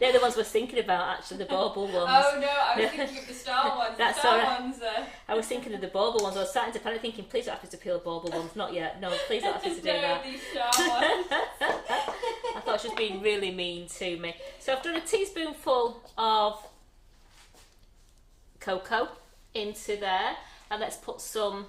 S1: They're the ones we're thinking about, actually, the bauble ones.
S2: Oh no, I was thinking of the star ones.
S1: That's
S2: the star
S1: alright.
S2: ones
S1: I was thinking of the bauble ones. I was starting to panic, thinking, please don't have to peel the bauble ones. Not yet. No, please don't have to do that.
S2: These star ones.
S1: I thought she was being really mean to me. So I've done a teaspoonful of cocoa into there, and let's put some.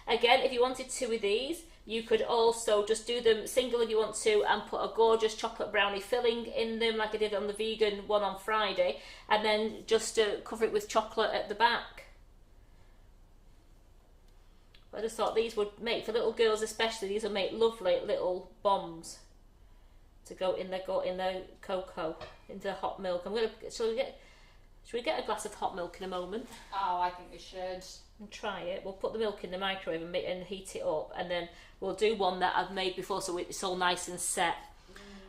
S1: Again, if you wanted two of these, you could also just do them single if you want to, and put a gorgeous chocolate brownie filling in them, like I did on the vegan one on Friday, and then just cover it with chocolate at the back. But I just thought these would make, for little girls especially, these would make lovely little bombs to go in the cocoa, into the hot milk. Shall we get a glass of hot milk in a moment?
S2: Oh, I think we should.
S1: And try it. We'll put the milk in the microwave and heat it up, and then we'll do one that I've made before, so it's all nice and set.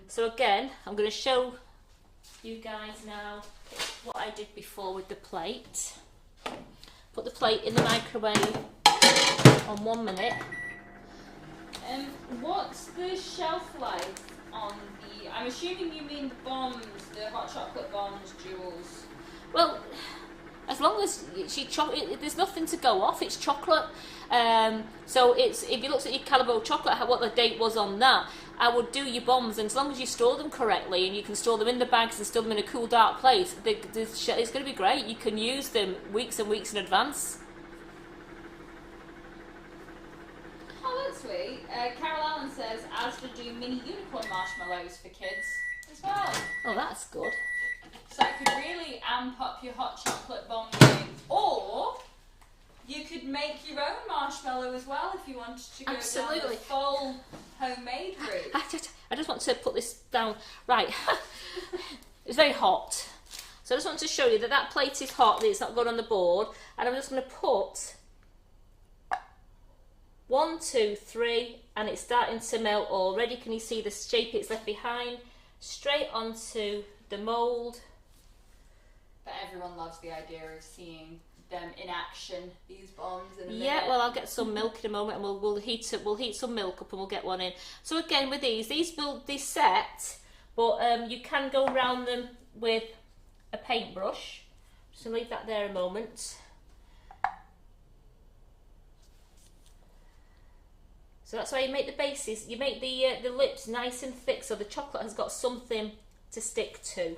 S1: So again, I'm going to show you guys now what I did before with the plate. Put the plate in the microwave on 1 minute.
S2: What's the shelf life on the? I'm assuming you mean the bombs, the hot chocolate bombs, Jules.
S1: Well, as long as there's nothing to go off. It's chocolate. So it's, if you look at your Callebaut chocolate, what the date was on that, I would do your bombs, and as long as you store them correctly and you can store them in the bags and store them in a cool, dark place, it's going to be great. You can use them weeks and weeks in advance.
S2: Oh, that's sweet. Carol Allen says Asda do mini unicorn marshmallows for kids as well.
S1: Oh, that's good.
S2: So it could really amp up your hot chocolate bomb game. Or you could make your own marshmallow as well if you wanted to go down the full homemade route.
S1: I just want to put this down. Right. It's very hot. So I just want to show you that that plate is hot, that it's not going on the board. And I'm just going to put 1, 2, 3, and it's starting to melt already. Can you see the shape it's left behind? Straight onto the mould.
S2: But everyone loves the idea of seeing them in action, these bombs in a minute.
S1: Yeah, well, I'll get some milk in a moment, and we'll heat some milk up and we'll get one in. So again, with these will be set, but you can go around them with a paintbrush. Just gonna leave that there a moment. So that's why you make the bases. You make the lips nice and thick, so the chocolate has got something to stick to.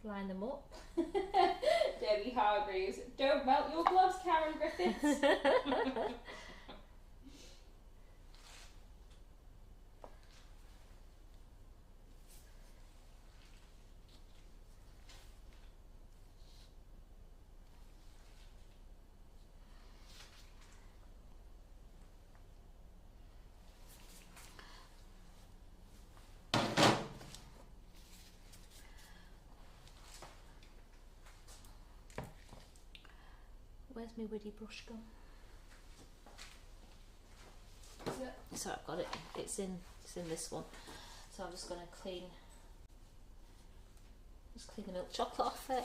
S1: Line them up.
S2: Debbie Hargreaves, don't melt your gloves, Karen Griffiths.
S1: Where's my woody brush gone? So I've got it. It's in this one. So I'm just going to clean the milk chocolate off it.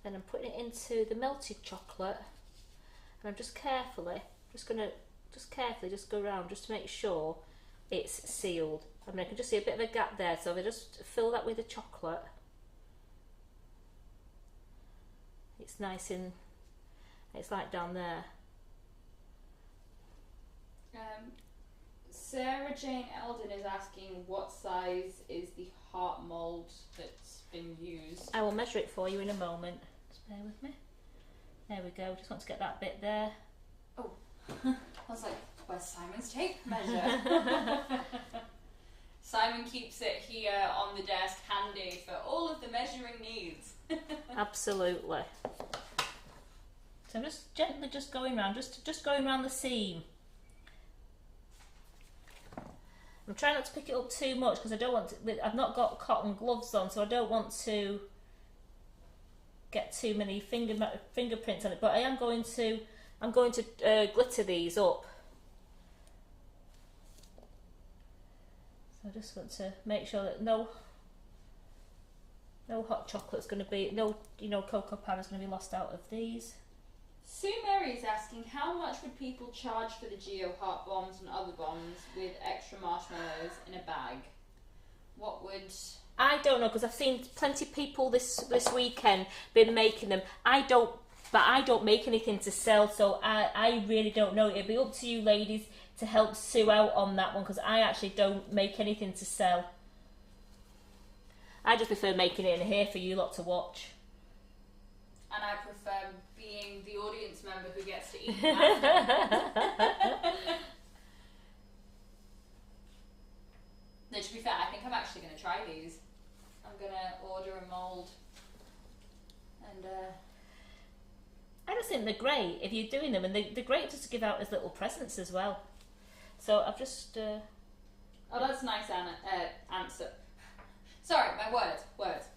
S1: Then I'm putting it into the melted chocolate, and I'm just carefully go around just to make sure it's sealed. I mean, I can just see a bit of a gap there, so I just fill that with the chocolate. It's nice and it's like down there.
S2: Sarah Jane Eldon is asking what size is the heart mould that's been used.
S1: I will measure it for you in a moment. Just bear with me. There we go. Just want to get that bit there.
S2: Oh, I was like, where's Simon's tape measure? Simon keeps it here on the desk handy for all of the measuring needs.
S1: Absolutely. So I'm just gently going around, just going around the seam. I'm trying not to pick it up too much because I don't want to, I've not got cotton gloves on, so I don't want to get too many fingerprints on it. But I am going to, glitter these up. So I just want to make sure that no hot chocolate's going to be, cocoa powder's going to be lost out of these.
S2: Sue Mary is asking, how much would people charge for the Geo Heart bombs and other bombs with extra marshmallows in a bag? What would...
S1: I don't know, because I've seen plenty of people this weekend been making them. I don't make anything to sell, so I really don't know. It'd be up to you ladies to help Sue out on that one, because I actually don't make anything to sell. I just prefer making it in here for you lot to watch.
S2: And I prefer being the audience member who gets to eat them after. No, to be fair, I think I'm actually going to try these. I'm going to order a mould. And
S1: I just think they're great if you're doing them, and they're great just to give out as little presents as well. So I've just...
S2: Oh, that's a nice answer. Sorry, my words.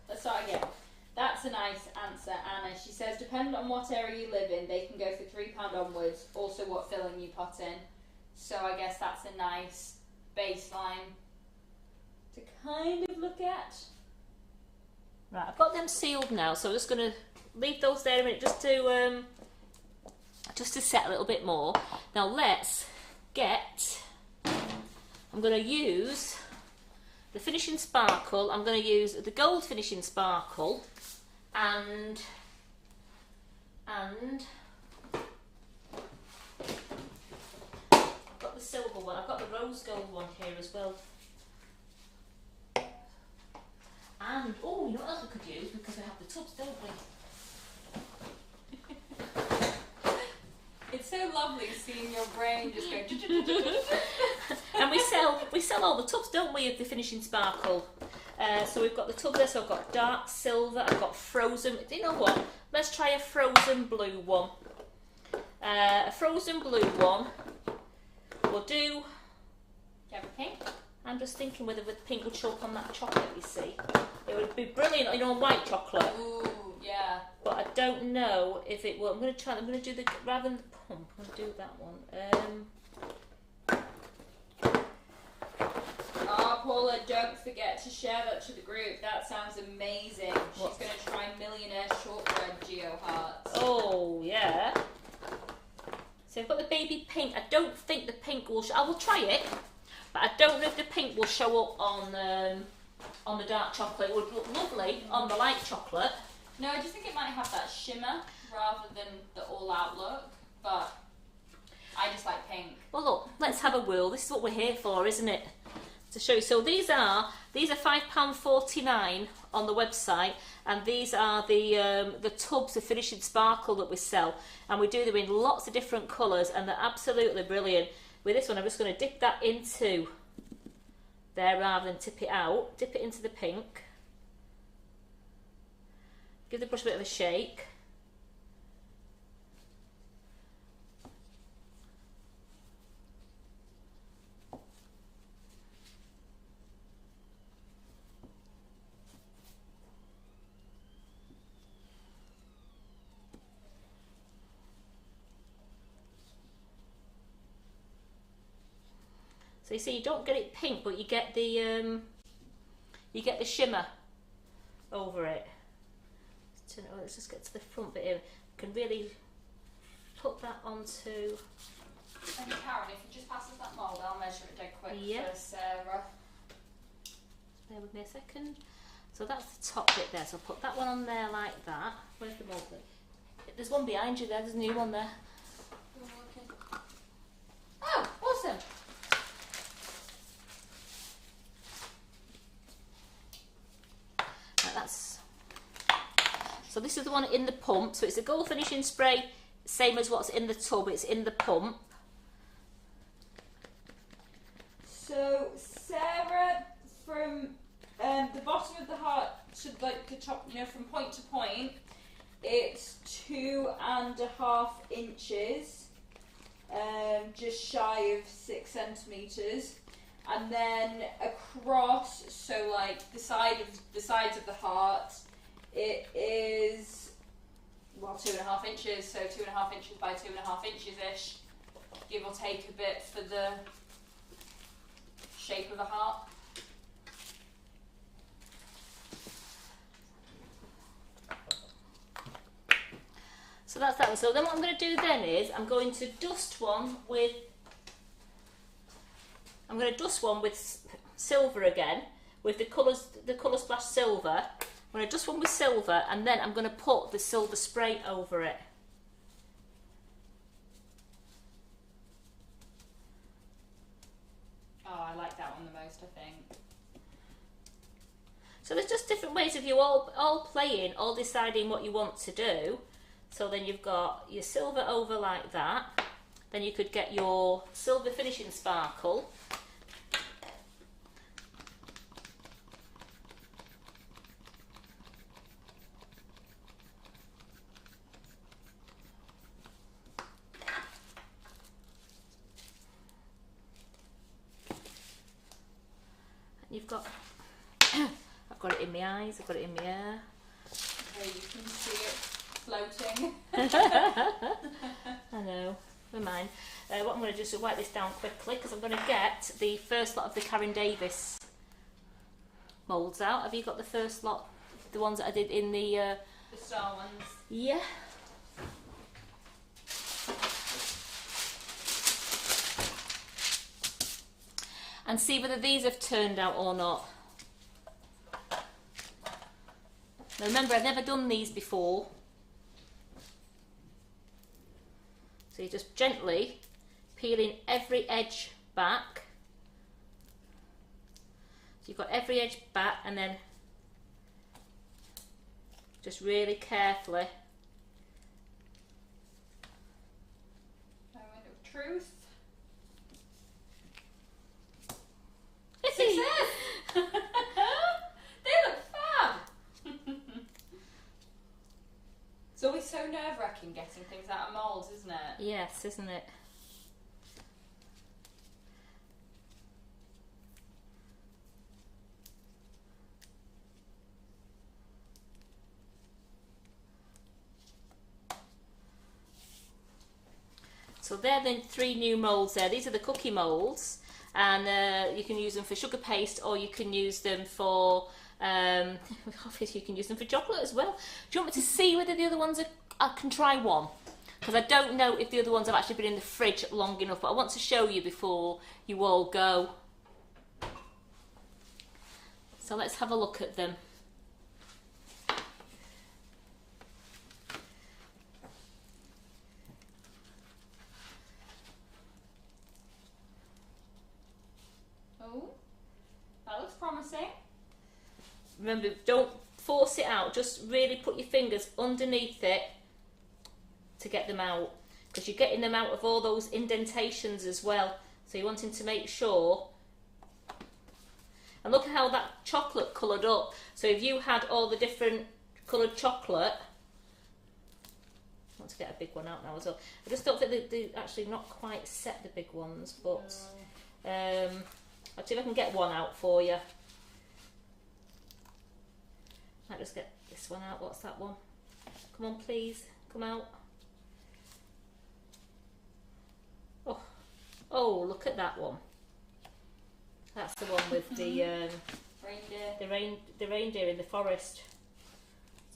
S2: Let's start again. That's a nice answer, Anna. She says, depending on what area you live in, they can go for £3 onwards. Also, what filling you put in. So I guess that's a nice baseline to kind of look at.
S1: Right, I've got them sealed now, so I'm just going to leave those there a minute just to set a little bit more. Now let's get... I'm going to use the finishing sparkle. I'm going to use the gold finishing sparkle and got the silver one. I've got the rose gold one here as well. And, oh, you know what else we could use? Because we have the tubs, don't we?
S2: It's so lovely seeing your brain just go.
S1: And we sell all the tubs, don't we, of the finishing sparkle. So we've got the tub there, so I've got dark silver, I've got frozen. Do you know what? Let's try a frozen blue one. A frozen blue one. We'll do.
S2: Do you have a pink?
S1: I'm just thinking whether the pink would show up on that chocolate, you see. It would be brilliant, you know, on white chocolate.
S2: Ooh, yeah.
S1: But I don't know if it will. I'm going to do the, rather than the pump, I'm going to do that one.
S2: Oh, Paula, don't forget to share that to the group. That sounds amazing.
S1: What?
S2: She's going to try Millionaire Shortbread Geo Hearts.
S1: Oh, yeah. So I've got the baby pink. I don't think the pink will I will try it, but I don't know if the pink will show up on the dark chocolate. It would look lovely on the light chocolate.
S2: No, I just think it might have that shimmer rather than the all-out look, but I just like pink.
S1: Well, look, let's have a whirl. This is what we're here for, isn't it? To show you. So these are £5.49 on the website, and these are the tubs of finishing sparkle that we sell, and we do them in lots of different colours, and they're absolutely brilliant. With this one, I'm just going to dip that into there rather than tip it out. Dip it into the pink. Give the brush a bit of a shake. So you see, you don't get it pink, but you get the shimmer over it. Let's just get to the front bit here. You can really put that onto.
S2: And Karen, if you just pass us that mould, I'll measure it dead quick for Sarah.
S1: Bear with me a second. So that's the top bit there. So I'll put that one on there like that. Where's the mould? There's one behind you there. There's a new one there.
S2: Oh, awesome!
S1: So this is the one in the pump. So it's a gold finishing spray, same as what's in the tub. It's in the pump.
S2: So Sarah, from the bottom of the heart to like the top, you know, from point to point, it's 2.5 inches, just shy of 6 centimeters, and then across, so like the sides of the heart, it is, well, 2.5 inches, so 2.5 inches by 2.5 inches ish, give or take a bit for the shape of the heart.
S1: So that's that one. So then what I'm going to do then is I'm going to dust one with silver again, with the colour splash silver. I'm going to dust one with silver, and then I'm going to put the silver spray over it.
S2: Oh, I like that one the most, I think.
S1: So there's just different ways of you all playing, all deciding what you want to do. So then you've got your silver over like that. Then you could get your silver finishing sparkle. You've got, I've got it in my eyes, I've got it in my hair.
S2: Okay, you can see it floating.
S1: I know, never mind. What I'm going to do is wipe this down quickly, because I'm going to get the first lot of the Karen Davis moulds out. Have you got the first lot, the ones that I did in the
S2: star ones?
S1: Yeah. And see whether these have turned out or not. Now remember, I've never done these before. So you just gently peeling every edge back. So you've got every edge back, and then just really carefully.
S2: Moment of truth.
S1: It's
S2: Success! They look fab! It's always so nerve-wracking getting things out of moulds, isn't it?
S1: Yes, isn't it? So they're the 3 new moulds there. These are the cookie moulds, and you can use them for sugar paste, or you can use them for obviously you can use them for chocolate as well. Do you want me to see whether the other ones are, I can try one, because I don't know if the other ones have actually been in the fridge long enough, but I want to show you before you all go. So let's have a look at them.
S2: Oh, that looks promising.
S1: Remember, don't force it out, just really put your fingers underneath it to get them out, because you're getting them out of all those indentations as well, so you're wanting to make sure. And look at how that chocolate coloured up. So if you had all the different coloured chocolate, I want to get a big one out now as well. I just don't think they actually not quite set, the big ones, but I'll see if I can get one out for you. Might just get this one out. What's that one? Come on, please. Come out. Oh, oh, look at that one. That's the one with the
S2: Reindeer.
S1: the reindeer in the forest.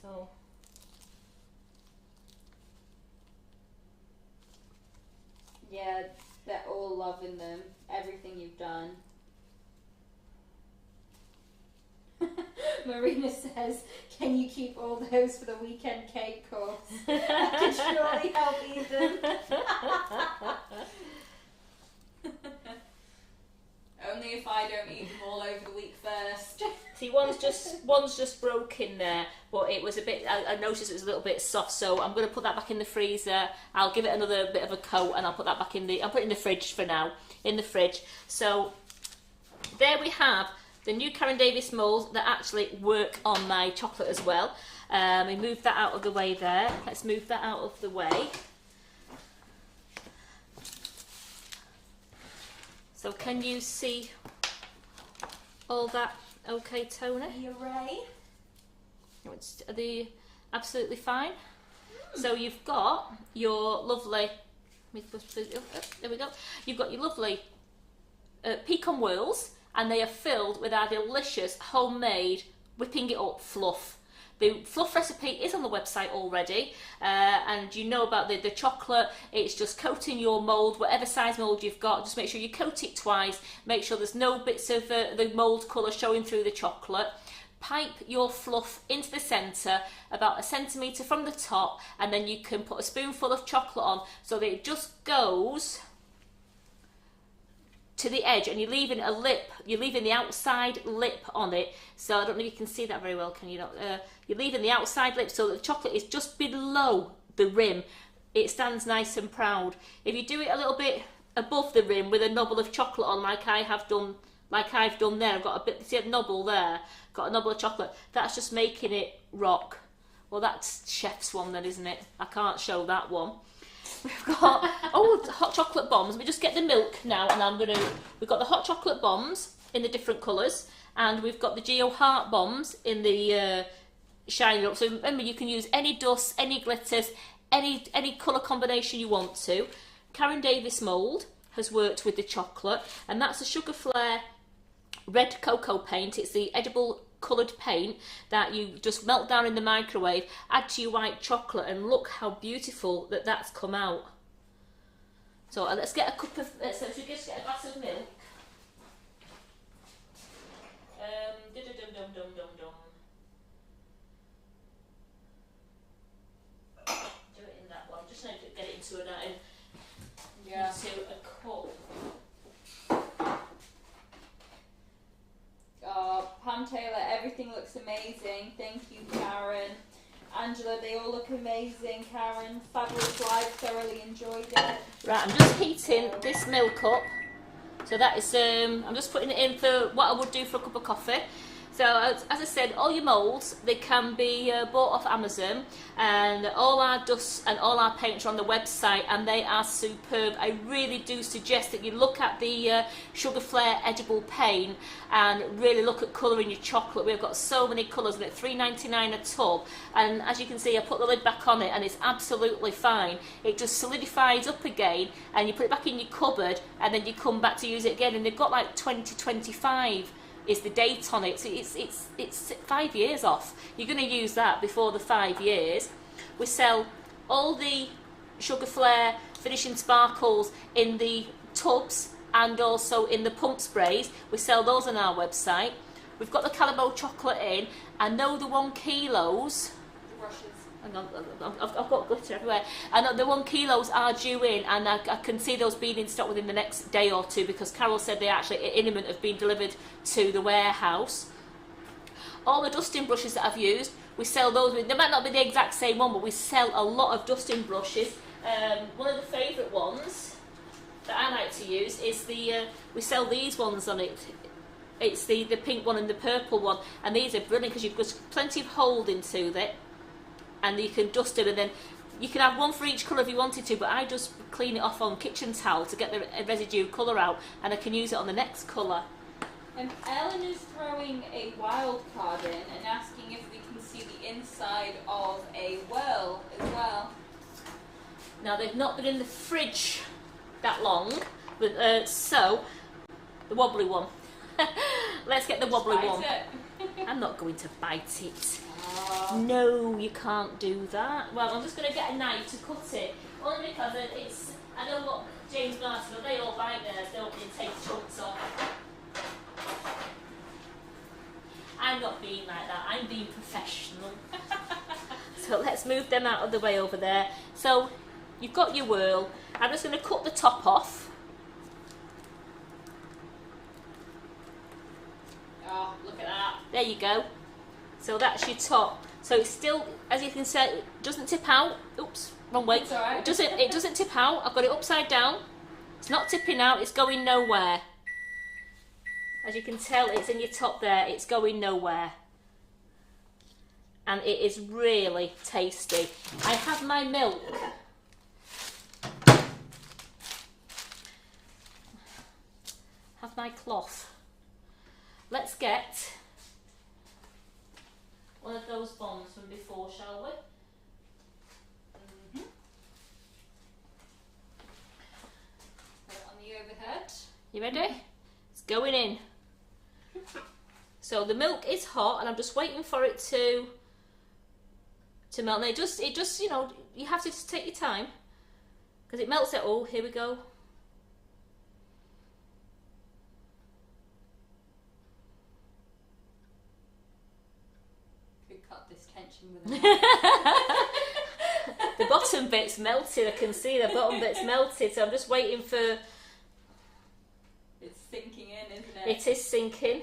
S1: So
S2: Yeah, they're all loving them. Everything you've done. Marina says, can you keep all those for the weekend cake course? I can surely help eat them. Only if I don't eat them all over the week first.
S1: see, one's just broken there, but it was a bit. I noticed it was a little bit soft, so I'm going to put that back in the freezer. I'll give it another bit of a coat, and I'll put that back in the. I'll put it in the fridge for now. In the fridge. So there we have the new Karen Davis moulds that actually work on my chocolate as well. We moved that out of the way there. Let's move that out of the way. So can you see all that okay, Tony?
S2: The array.
S1: Are they absolutely fine? So you've got your lovely, there we go, you've got your lovely pecan whirls, and they are filled with our delicious homemade whipping it up fluff. The fluff recipe is on the website already, and you know about the chocolate. It's just coating your mould, whatever size mould you've got. Just make sure you coat it twice. Make sure there's no bits of the mould colour showing through the chocolate. Pipe your fluff into the centre, about 1 centimetre from the top, and then you can put a spoonful of chocolate on so that it just goes to the edge, and you're leaving a lip, you're leaving the outside lip on it. So I don't know if you can see that very well, can you not? You're leaving the outside lip so that the chocolate is just below the rim. It stands nice and proud. If you do it a little bit above the rim with a knobble of chocolate on, like I've done there, I've got a bit, see a knobble there, got a knobble of chocolate, that's just making it rock. Well, that's chef's one then, isn't it? I can't show that one. We've got hot chocolate bombs. Let me just get the milk now, and we've got the hot chocolate bombs in the different colours, and we've got the Geo Heart bombs in the shiny up. So remember, you can use any dust, any glitters, any colour combination you want to. Karen Davis mould has worked with the chocolate, and that's a Sugar Flare red cocoa paint. It's the edible coloured paint that you just melt down in the microwave, add to your white chocolate, and look how beautiful that's come out. So let's get a cup of, so we just get a glass of milk. Do it in that one, just need to get it into into a
S2: looks amazing. Thank you, Karen. Angela, they all look amazing. Karen, fabulous live, thoroughly enjoyed it.
S1: Right, I'm just heating this milk up. So that is, I'm just putting it in for what I would do for a cup of coffee. So as I said, all your moulds, they can be bought off Amazon, and all our dust and all our paints are on the website, and they are superb. I really do suggest that you look at the Sugar Flare edible paint and really look at colouring your chocolate. We've got so many colours, and it's $3.99 a tub, and as you can see, I put the lid back on it and it's absolutely fine. It just solidifies up again, and you put it back in your cupboard, and then you come back to use it again, and they've got like 2025 is the date on it, so it's 5 years off. You're going to use that before the 5 years. We sell all the Sugar Flare finishing sparkles in the tubs and also in the pump sprays. We sell those on our website. We've got the Callebaut chocolate in. I know the 1 kilos.
S2: Brushes.
S1: Hang on, I've got glitter everywhere. I know the 1 kilos are due in, and I can see those being in stock within the next day or two, because Carol said they actually imminent have been delivered to the warehouse. All the dusting brushes that I've used, we sell those. They might not be the exact same one, but we sell a lot of dusting brushes. One of the favourite ones that I like to use is the we sell these ones on it. It's the pink one and the purple one, and these are brilliant because you've got plenty of hold into it, and you can dust it, and then you can have one for each colour if you wanted to, but I just clean it off on kitchen towel to get the residue colour out, and I can use it on the next colour.
S2: Ellen is throwing a wild card in and asking if we can see the inside of a whirl as well.
S1: Now, they've not been in the fridge that long, but so the wobbly one. Let's get the wobbly one. I'm not going to bite it. No, you can't do that. Well, I'm just going to get a knife to cut it, only because it's. I know what James Martin, they all bite theirs, don't they, and take chunks off. I'm not being like that. I'm being professional. So let's move them out of the way over there. So you've got your whirl. I'm just going to cut the top off.
S2: Oh, look at that.
S1: There you go. So that's your top. So it's still, as you can see, it doesn't tip out. Oops, wrong way.
S2: It's all right.
S1: It doesn't tip out. I've got it upside down. It's not tipping out. It's going nowhere. As you can tell, it's in your top there. It's going nowhere. And it is really tasty. I have my milk. Have my cloth. Let's get one of those bombs from before, shall we?
S2: Mm-hmm. Put it on the overhead.
S1: You ready? It's going in. So the milk is hot, and I'm just waiting for it to melt. And it just, you know, you have to just take your time because it melts it. Oh, here we go.
S2: Cut this tension with a knife.
S1: The bottom bit's melted. I can see the bottom bit's melted, so I'm just waiting for.
S2: It's sinking in, isn't it?
S1: It is sinking.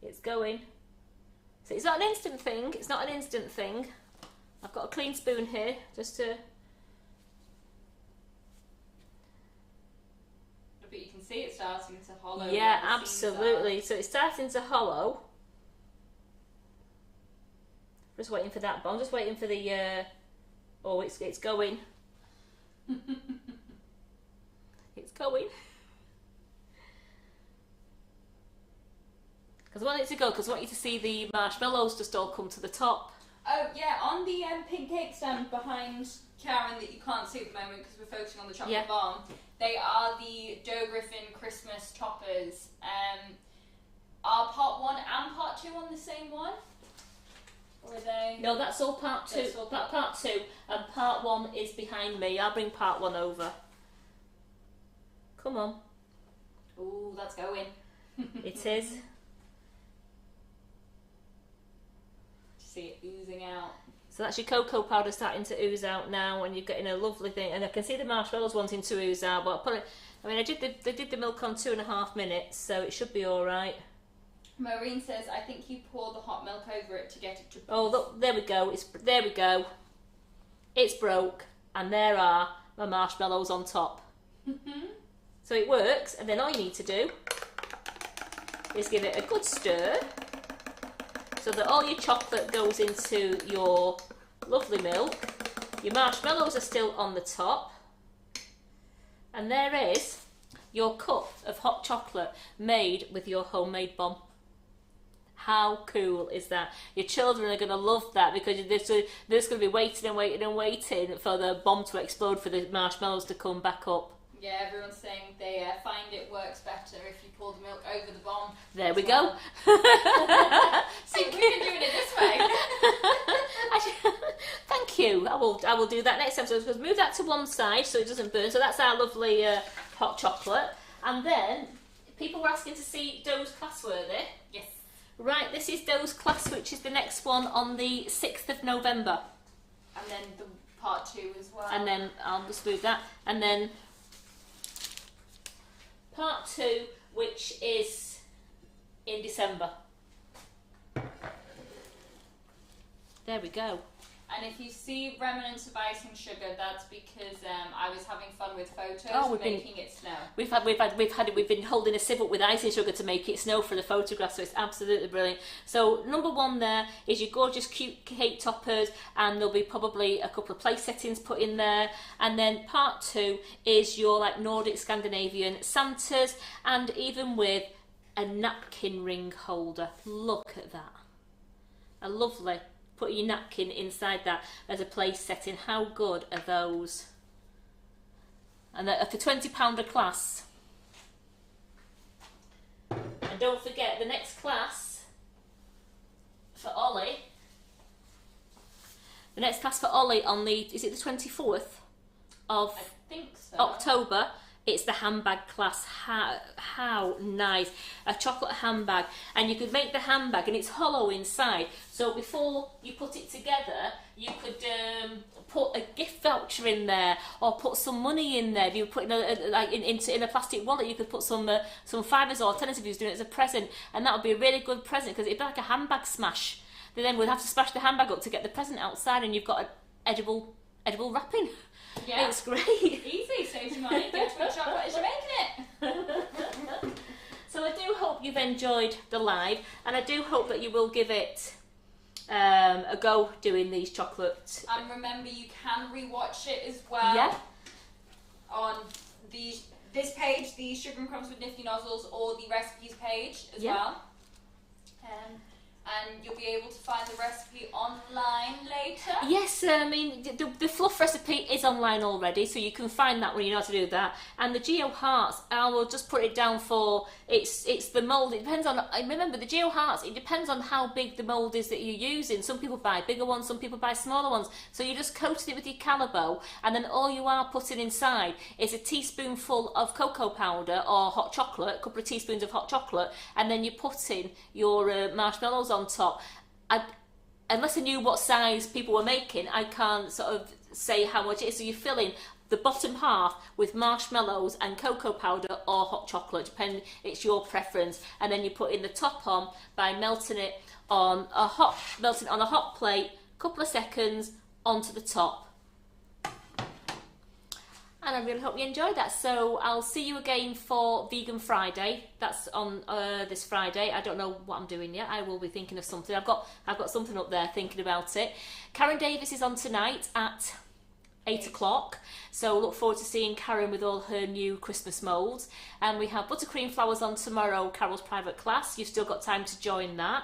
S1: It's going. So it's not an instant thing. It's not an instant thing. I've got a clean spoon here just to.
S2: But you can see it starting to hollow.
S1: Yeah, absolutely. So it's starting to hollow. Just waiting for that, but I'm just waiting for the. Oh, it's going. It's going. Because I want it to go. Because I want you to see the marshmallows just all come to the top.
S2: Oh yeah, on the pink cake stand behind Karen that you can't see at the moment because we're focusing on the chocolate bomb. They are the Dough Griffin Christmas toppers. Are part 1 and part 2 on the same one? Or are they?
S1: No, that's all part 2.
S2: That's all
S1: Part 2, and part 1 is behind me. I'll bring part 1 over. Come on.
S2: Ooh, that's going.
S1: It is.
S2: See it oozing out.
S1: So that's your cocoa powder starting to ooze out now, and you're getting a lovely thing. And I can see the marshmallows wanting to ooze out, but I did the milk on 2.5 minutes, so it should be all right.
S2: Maureen says, I think you pour the hot milk over it to get it to boost.
S1: Oh, look, there we go. There we go. It's broke, and there are my marshmallows on top. So it works, and then all you need to do is give it a good stir so that all your chocolate goes into your lovely milk. Your marshmallows are still on the top, and there is your cup of hot chocolate made with your homemade bomb. How cool is that? Your children are going to love that, because they're just going to be waiting and waiting and waiting for the bomb to explode, for the marshmallows to come back up.
S2: Yeah, everyone's saying they find it works better if you pour the milk over the bomb.
S1: There we go.
S2: See, we've been doing it this way.
S1: Thank you. I will do that next time. So let's move that to one side so it doesn't burn. So that's our lovely hot chocolate. And then people were asking to see Doe's class, were they?
S2: Yes.
S1: Right, this is Doe's class, which is the next one on the 6th of November.
S2: And then the part 2 as well.
S1: And then I'll just move that. And then part 2, which is in December. There we go.
S2: And if you see remnants of icing sugar, that's because I was having fun with photos making it snow.
S1: We've been holding a sieve up with icing sugar to make it snow for the photographs, so it's absolutely brilliant. So number 1 there is your gorgeous cute cake toppers, and there'll be probably a couple of place settings put in there. And then part 2 is your like Nordic Scandinavian Santas, and even with a napkin ring holder. Look at that. A lovely. Put your napkin inside that as a place setting. How good are those? And for £20 a class. And don't forget the next class for Ollie. The next class for Ollie on is it the 24th of October? It's the handbag class. How nice. A chocolate handbag. And you could make the handbag, and it's hollow inside. So before you put it together, you could put a gift voucher in there, or put some money in there. If you put in a plastic wallet, you could put some 5s or 10s if you was doing it as a present. And that would be a really good present, because it'd be like a handbag smash. Then we'd have to smash the handbag up to get the present outside, and you've got an edible wrapping.
S2: Yeah.
S1: It's great.
S2: Easy, saves you money, get to eat chocolate as you're making it.
S1: So I do hope you've enjoyed the live, and I do hope that you will give it a go doing these chocolates.
S2: And remember, you can rewatch it as well.
S1: Yeah.
S2: On this page, the Sugar and Crumbs with Nifty Nozzles, or the recipes page as well. And you'll be able to find the recipe online later.
S1: Yes, I mean, the fluff recipe is online already, so you can find that when you know how to do that. And the Geo Hearts, I will just put it down for, it's the mould. It depends on, remember the Geo Hearts, it depends on how big the mould is that you're using. Some people buy bigger ones, some people buy smaller ones. So you just coated it with your Callebaut, and then all you are putting inside is a teaspoonful of cocoa powder or hot chocolate, a couple of teaspoons of hot chocolate, and then you're putting your marshmallows on top. Unless I knew what size people were making, I can't sort of say how much it is. So you're filling the bottom half with marshmallows and cocoa powder or hot chocolate, it's your preference. And then you put in the top on by melting it on a hot plate, couple of seconds onto the top. And I really hope you enjoyed that. So I'll see you again for Vegan Friday. That's on this Friday. I don't know what I'm doing yet. I will be thinking of something. I've got something up there thinking about it. Karen Davis is on tonight at 8 o'clock. So look forward to seeing Karen with all her new Christmas moulds. And we have Buttercream Flowers on tomorrow, Carol's private class. You've still got time to join that.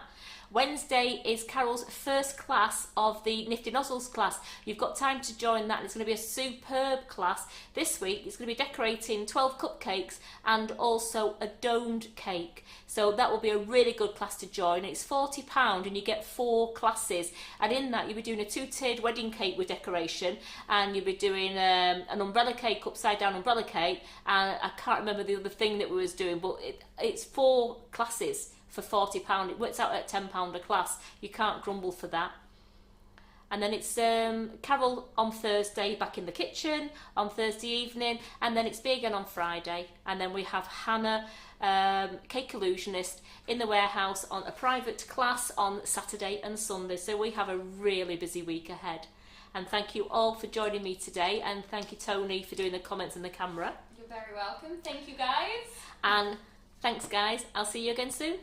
S1: Wednesday is Carol's first class of the Nifty Nozzles class. You've got time to join that. It's going to be a superb class. This week it's going to be decorating 12 cupcakes and also a domed cake. So that will be a really good class to join. It's £40 and you get 4 classes. And in that you'll be doing a 2-tiered wedding cake with decoration, and you'll be doing an umbrella cake, upside down umbrella cake, and I can't remember the other thing that we was doing, but it's 4 classes for £40. It works out at £10 a class. You can't grumble for that. And then it's Carol on Thursday back in the kitchen on Thursday evening, and then it's me again on Friday. And then we have Hannah, Cake Illusionist, in the warehouse on a private class on Saturday and Sunday. So we have a really busy week ahead. And thank you all for joining me today, and thank you, Tony, for doing the comments and the camera.
S2: You're very welcome. Thank you, guys.
S1: And thanks, guys. I'll see you again soon.